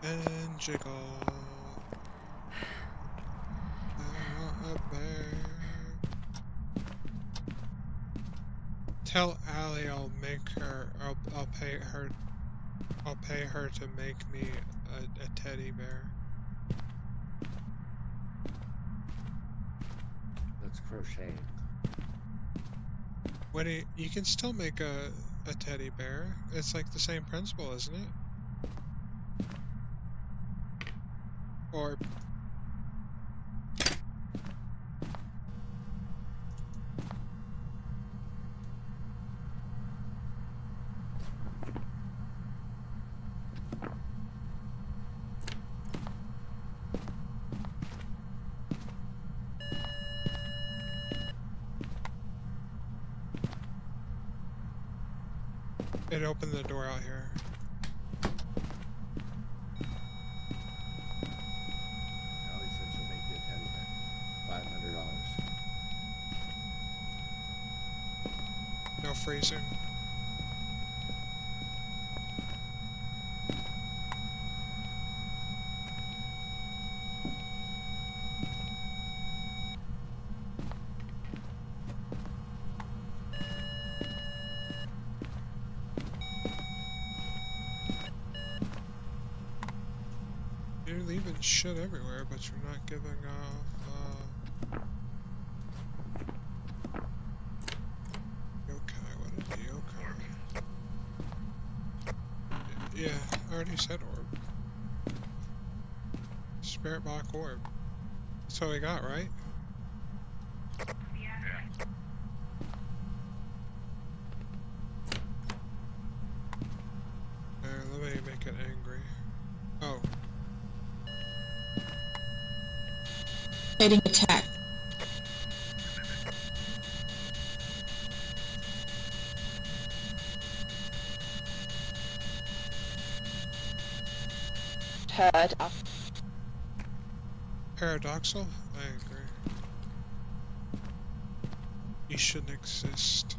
and jiggle. A bear. Tell Allie I'll make her. I'll pay her. I'll pay her to make me a teddy bear. That's crocheting. What do you can still make a teddy bear. It's like the same principle, isn't it? Or it opened the door out here. Allie said she'll make you a teddy bear. $500. No freezing. You're leaving shit everywhere, but you're not giving off, yokai. What is a yokai? Yeah, I already said orb. Spirit box orb. That's what we got, right? Let me make it angry. Oh. Fighting attack. Heard up. Paradoxal? I agree. You shouldn't exist.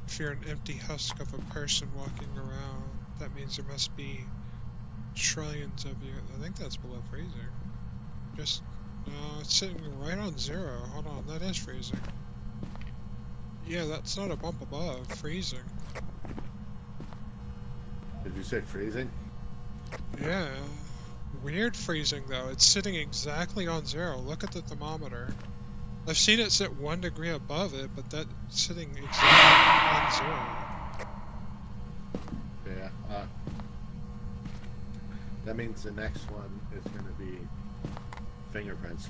If you're an empty husk of a person walking around, that means there must be trillions of you. I think that's below freezing. Just, no, it's sitting right on 0. Hold on, that is freezing. Yeah, that's not a bump above freezing. Did you say freezing? Yeah. Weird freezing though. It's sitting exactly on 0. Look at the thermometer. I've seen it sit 1 degree above it, but that's sitting exactly on 0. Yeah. That means the next one is going to be fingerprints.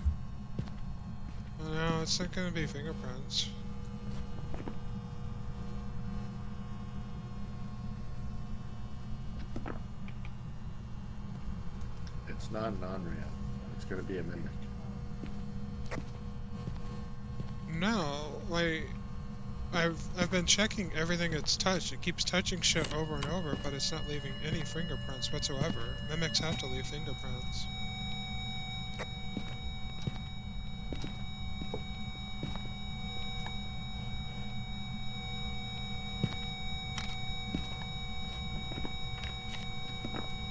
No, it's not gonna be fingerprints. It's not an on-ramp. It's going to be a mimic. No, like, I've been checking everything it's touched. It keeps touching shit over and over, but it's not leaving any fingerprints whatsoever. Mimics have to leave fingerprints.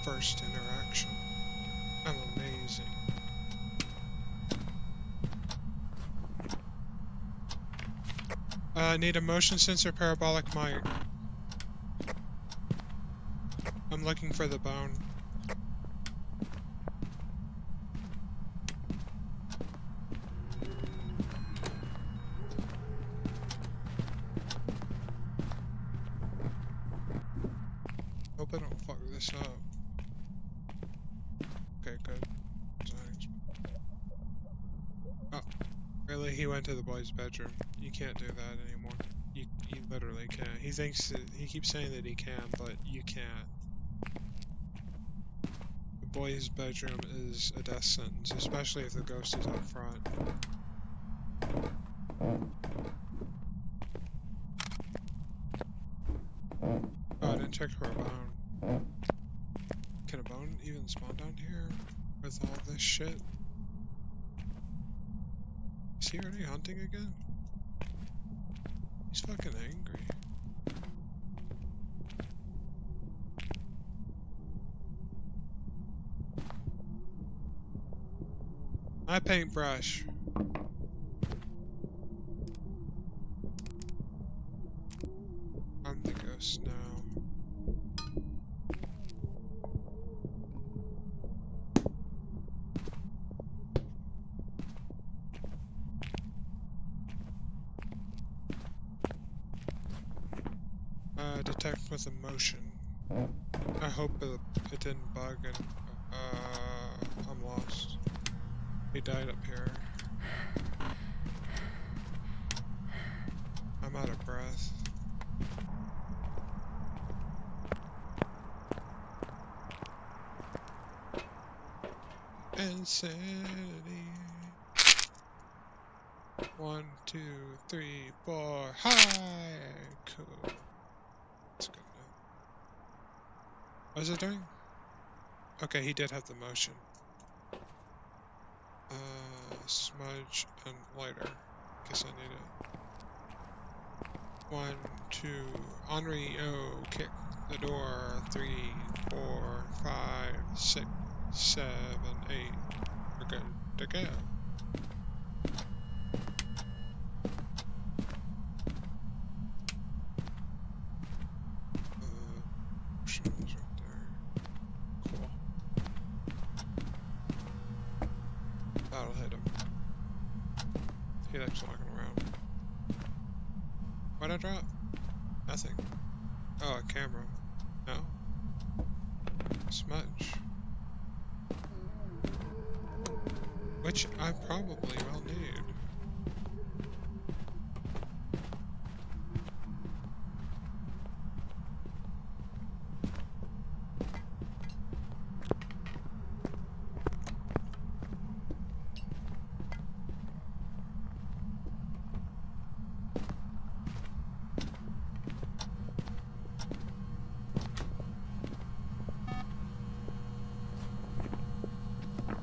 First interaction. I'm amazing. I need a motion sensor parabolic mic. I'm looking for the bone. Hope I don't fuck this up. Okay, good. Oh, really? He went to the boy's bedroom. You can't do that anymore. You literally can't. He thinks that, he keeps saying that he can, but you can't. The boy's bedroom is a death sentence, especially if the ghost is up front. Oh, I didn't check for a bone. Can a bone even spawn down here with all this shit? Is he already hunting again? He's fucking angry. My paintbrush. I'm the ghost now. Detect with emotion. I hope it didn't bug and I'm lost. He died up here. I'm out of breath. Insanity. 1, 2, 3, 4. Hi! Cool. That's good enough. What is it doing? Okay, he did have the motion. Smudge and lighter. Guess I need it. 1, 2. Henri, oh, kick the door. 3, 4, 5, 6, 7, 8. We're good to go. That'll hit him. He likes walking around. What'd I drop? Nothing. Oh, a camera. No. Smudge. Which I probably will need.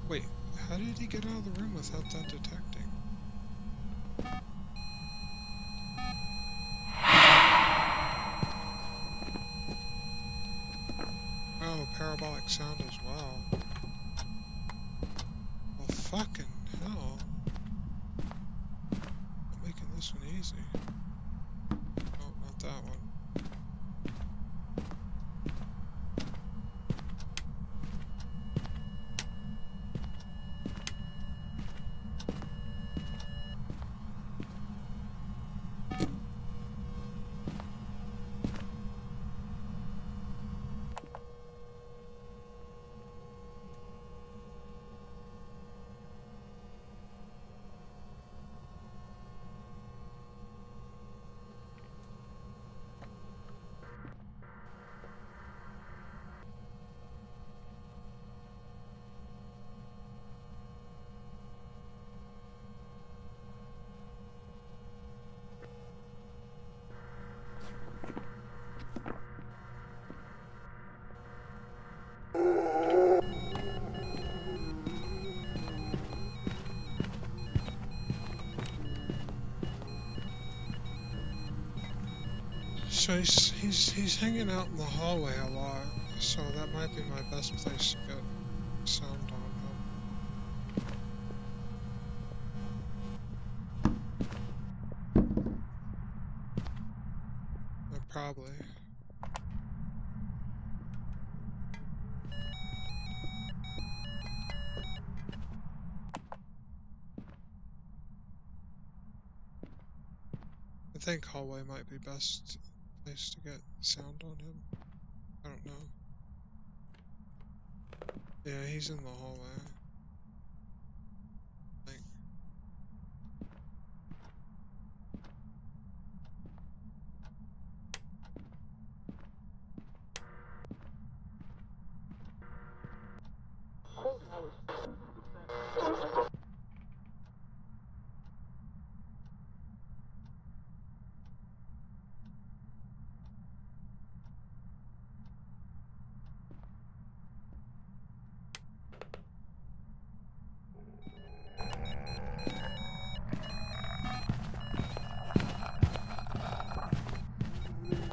Wait, how did he get out of the room without that detecting? Oh, parabolic sound as well. Well, fucking hell. I'm making this one easy. Oh, not that one. So he's hanging out in the hallway a lot, so that might be my best place to get sound on him. Probably. I think hallway might be best place to get sound on him. I don't know. Yeah, he's in the hallway. Like,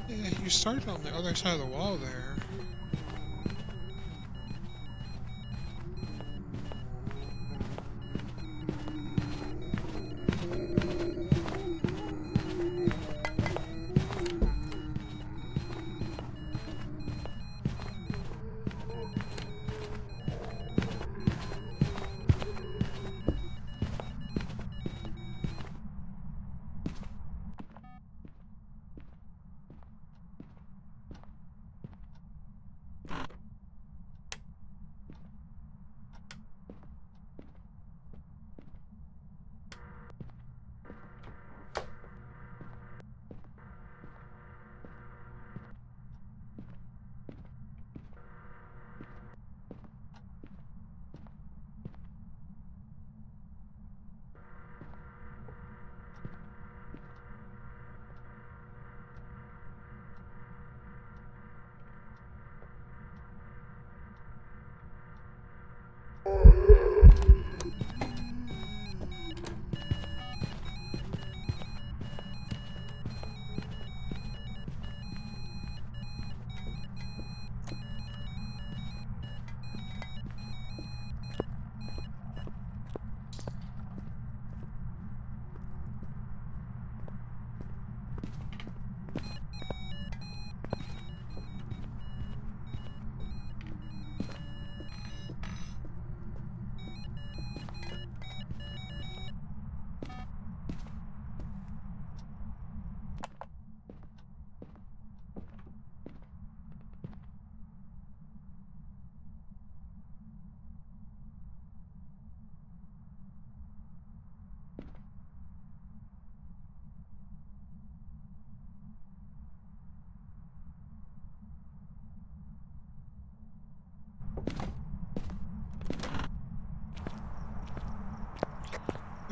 yeah, you started on the other side of the wall there.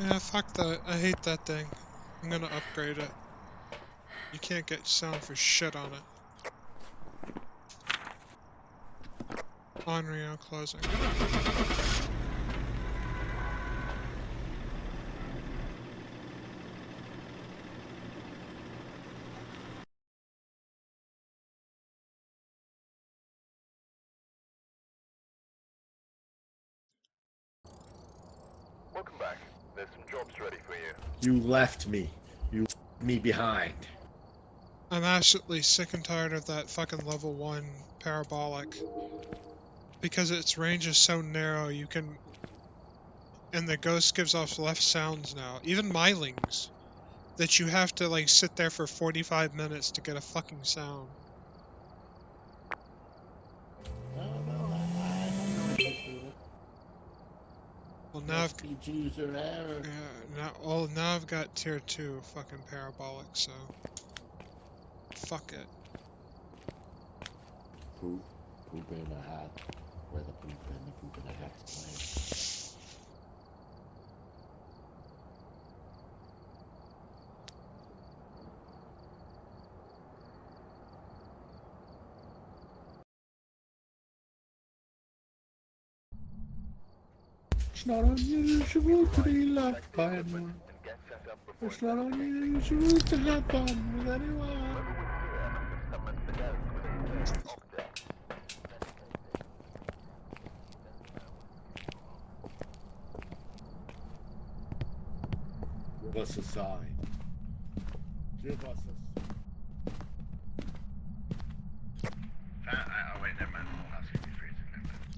Yeah, fuck that. I hate that thing. I'm gonna upgrade it. You can't get sound for shit on it. On Rio closing. Welcome back. There's some jobs ready for you. You left me. You left me behind. I'm absolutely sick and tired of that fucking level 1 parabolic. Because its range is so narrow, you can... And the ghost gives off left sounds now. Even Mylings. That you have to, like, sit there for 45 minutes to get a fucking sound. Well, now I've... now I've got tier 2 fucking parabolic, so... Fuck it. Poop in a hat. Where the poop in a hat's playing. It's not unusual to be loved by anyone. It's not unusual to have fun with anyone. object. Give us a sign. Give us a Oh wait, never mind. The whole house could be freezing. Never mind.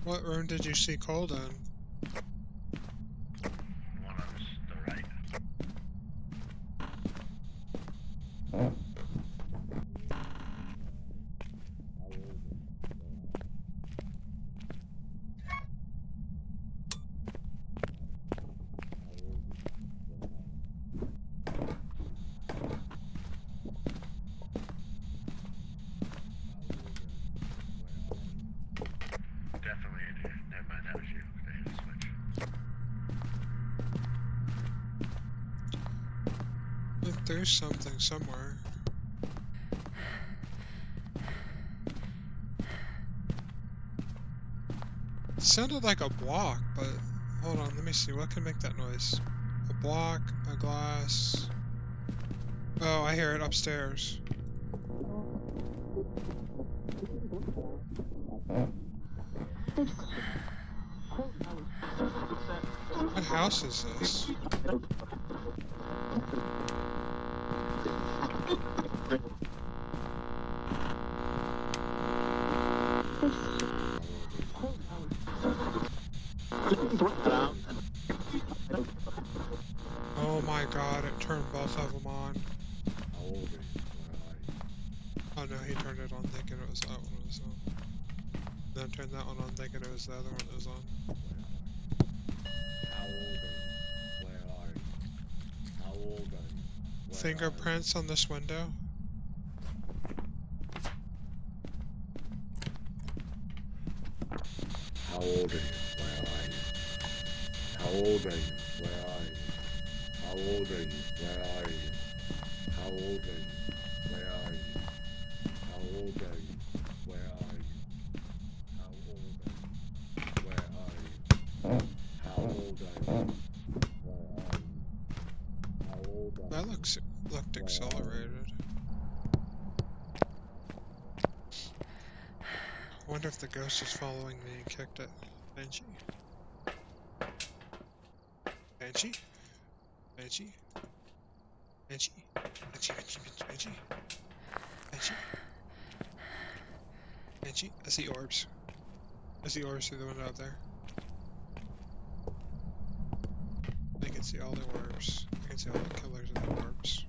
What room did you see cold in? One on the right. Definitely a dude. Never mind, that was you. They hit a switch. I think there's something somewhere. It sounded like a block, but hold on, let me see. What can make that noise? A block, a glass. Oh, I hear it upstairs. What house is this? Oh my god, it turned both of them on. How old are you? Where are you? Oh no, he turned it on thinking it was that one was on. Then turned that one on thinking it was the other one that was on. How old are you? Where are you? How old are you? Where Fingerprints on this window? are you? How old are you? Where are you? How old are you? Where are you? How old are you? Where are you? How old are you? Where are you? How old are you? Where are you? How old are you? Where are you? How old are you? Where are you? How old are you? That looked accelerated. I wonder if the ghost is following me and kicked it. Banshee? Banshee? Banshee? Banshee? Banshee, Banshee, Banshee, Banshee? Banshee? I see orbs. I see orbs through the window up there. I can see all the orbs. I can see all the killers in the orbs.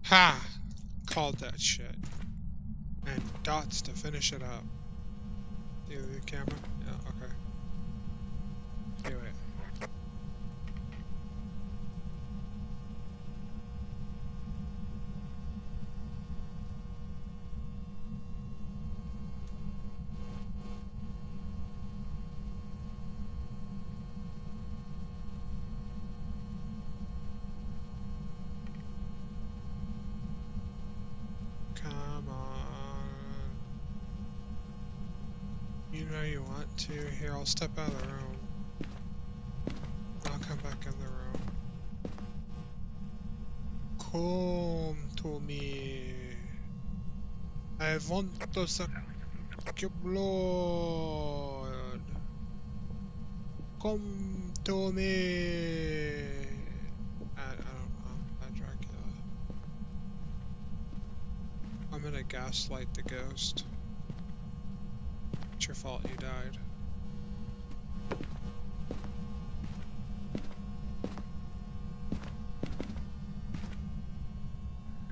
Ha! Called that shit. And dots to finish it up. The camera? Yeah, okay. Anyway. Come on. You know you want to. Here, I'll step out of the room. I'll come back in the room. Come to me. I want to suck your blood. Come to me. I don't know. Not Dracula. I'm gonna gaslight the ghost. It's your fault you died.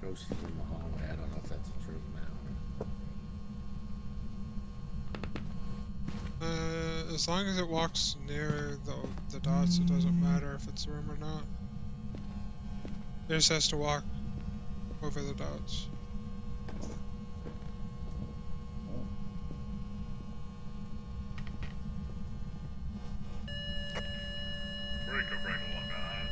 Ghost is in the hallway. I don't know if that's true now. As long as it walks near the dots, it doesn't matter if it's a room or not. It just has to walk over the dots. Break up right along behind.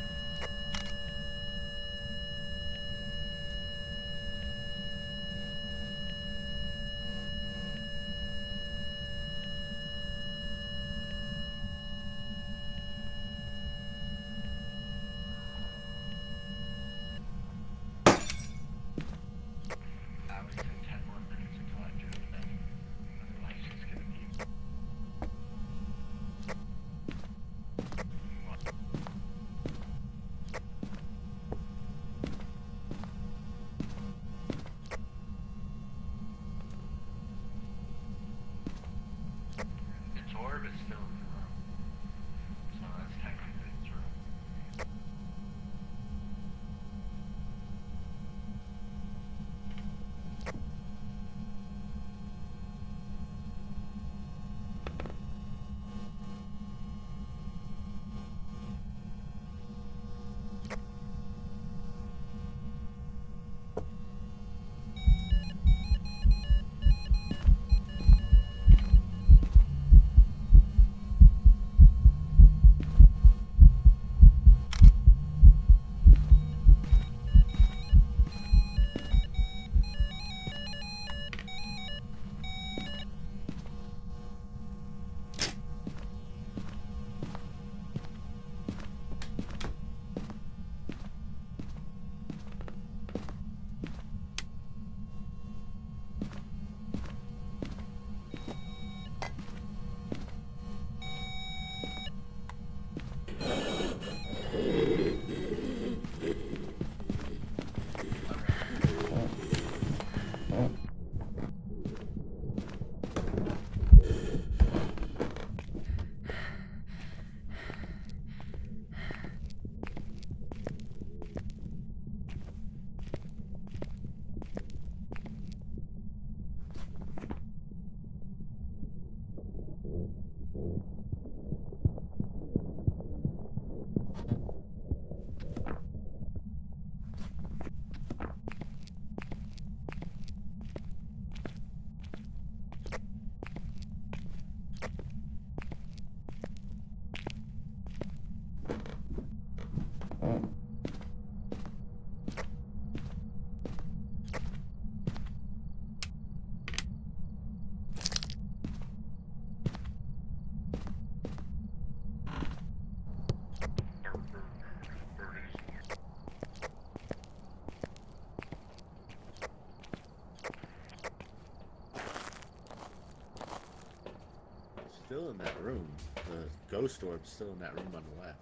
still in that room. The ghost orb's still in that room on the left.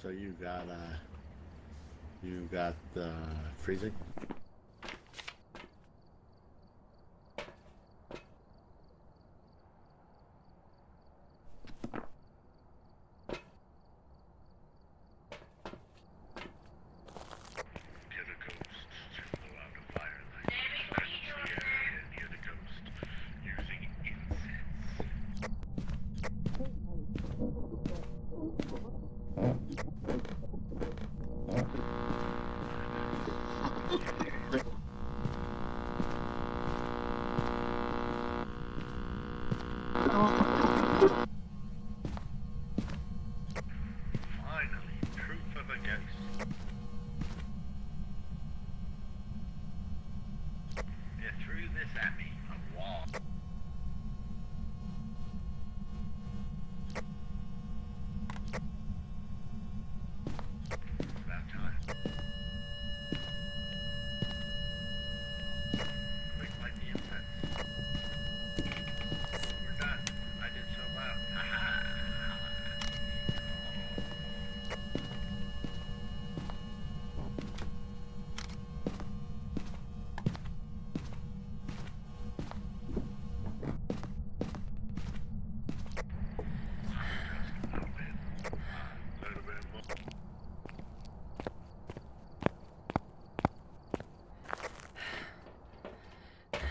So you got freezing? Get a ghost to blow out a firelight. Cleanse the area near the ghost using incense. Finally, proof of a ghost. It threw this at me, a wall. It's about time. Quick, light the incense. We're done. I did so well. Ha ha! Just a little bit. A little bit more.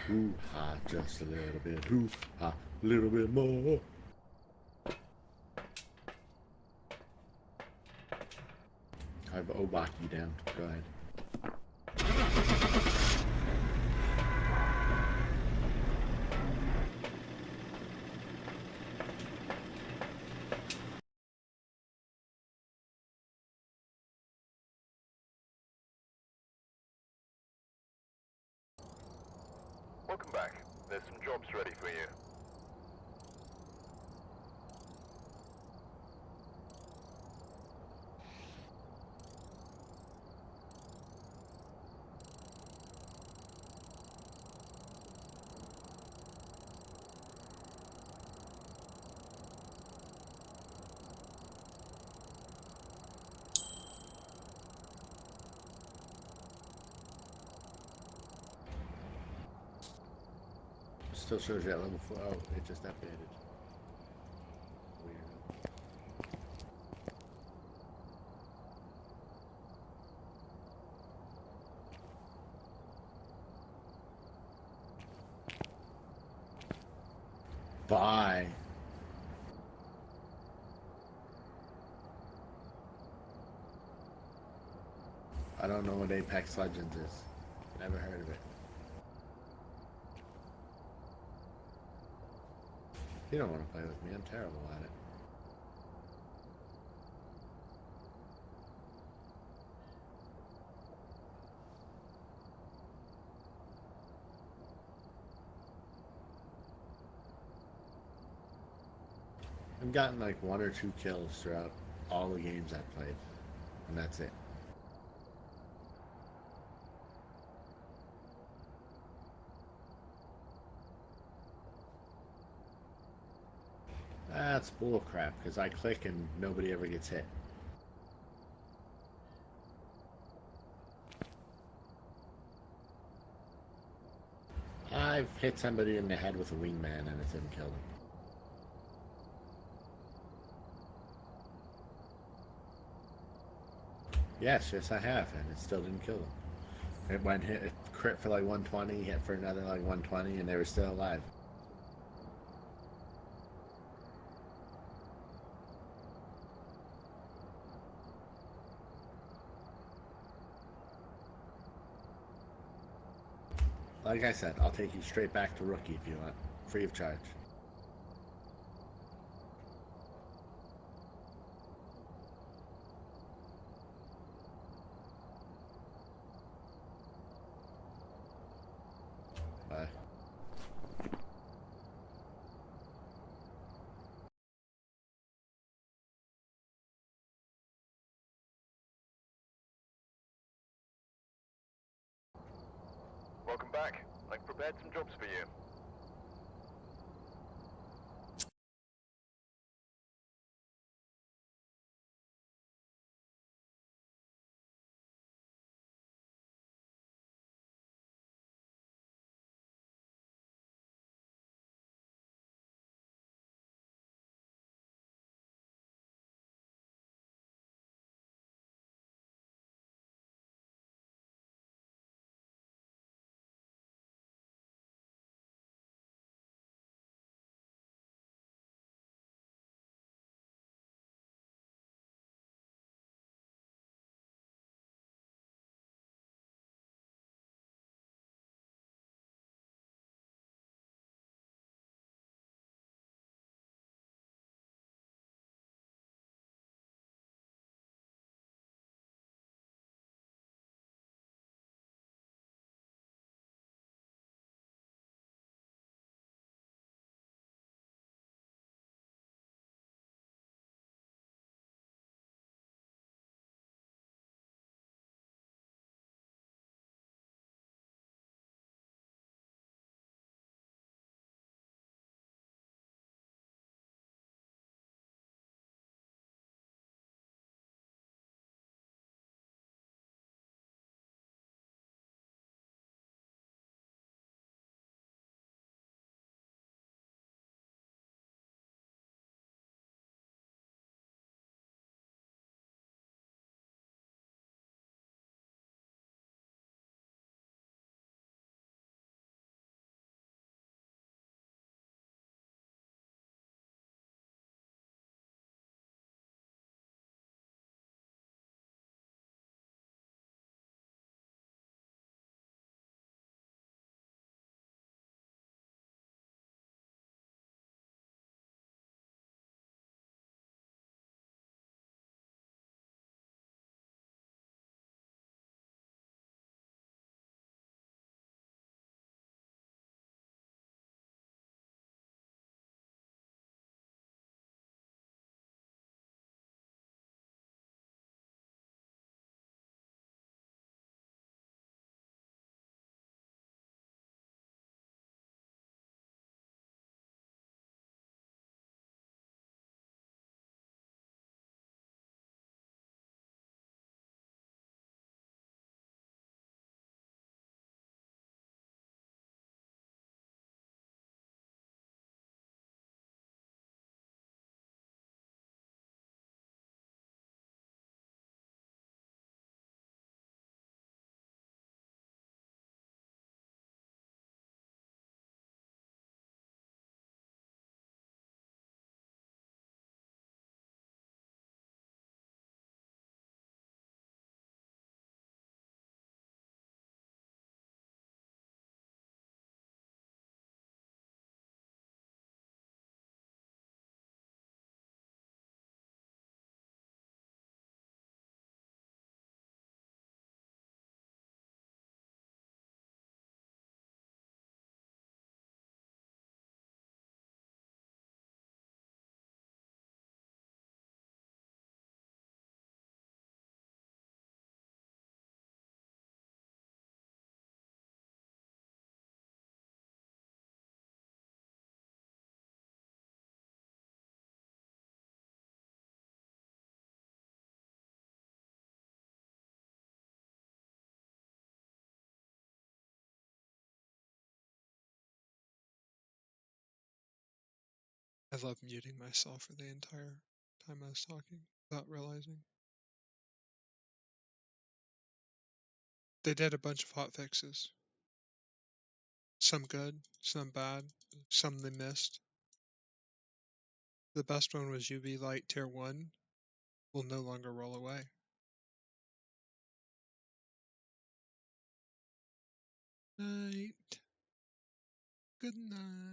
Hoo-ha, just a little bit. Hoo-ha, a little bit more. I have Obaki down. Go ahead. Welcome back. There's some jobs ready for you. Still shows you at level 4. Oh, it just updated. Weird. Bye. I don't know what Apex Legends is. Never heard of it. You don't want to play with me. I'm terrible at it. I've gotten like 1 or 2 kills throughout all the games I've played, and that's it. That's bullcrap, because I click and nobody ever gets hit. I've hit somebody in the head with a wingman and it didn't kill them. Yes, I have, and it still didn't kill them. It went hit, it crit for like 120, hit for another like 120, and they were still alive. Like I said, I'll take you straight back to rookie if you want, free of charge. Welcome back. I've prepared some jobs for you. I love muting myself for the entire time I was talking without realizing. They did a bunch of hot fixes. Some good, some bad, some they missed. The best one was UV light tier 1 will no longer roll away. Night. Good night.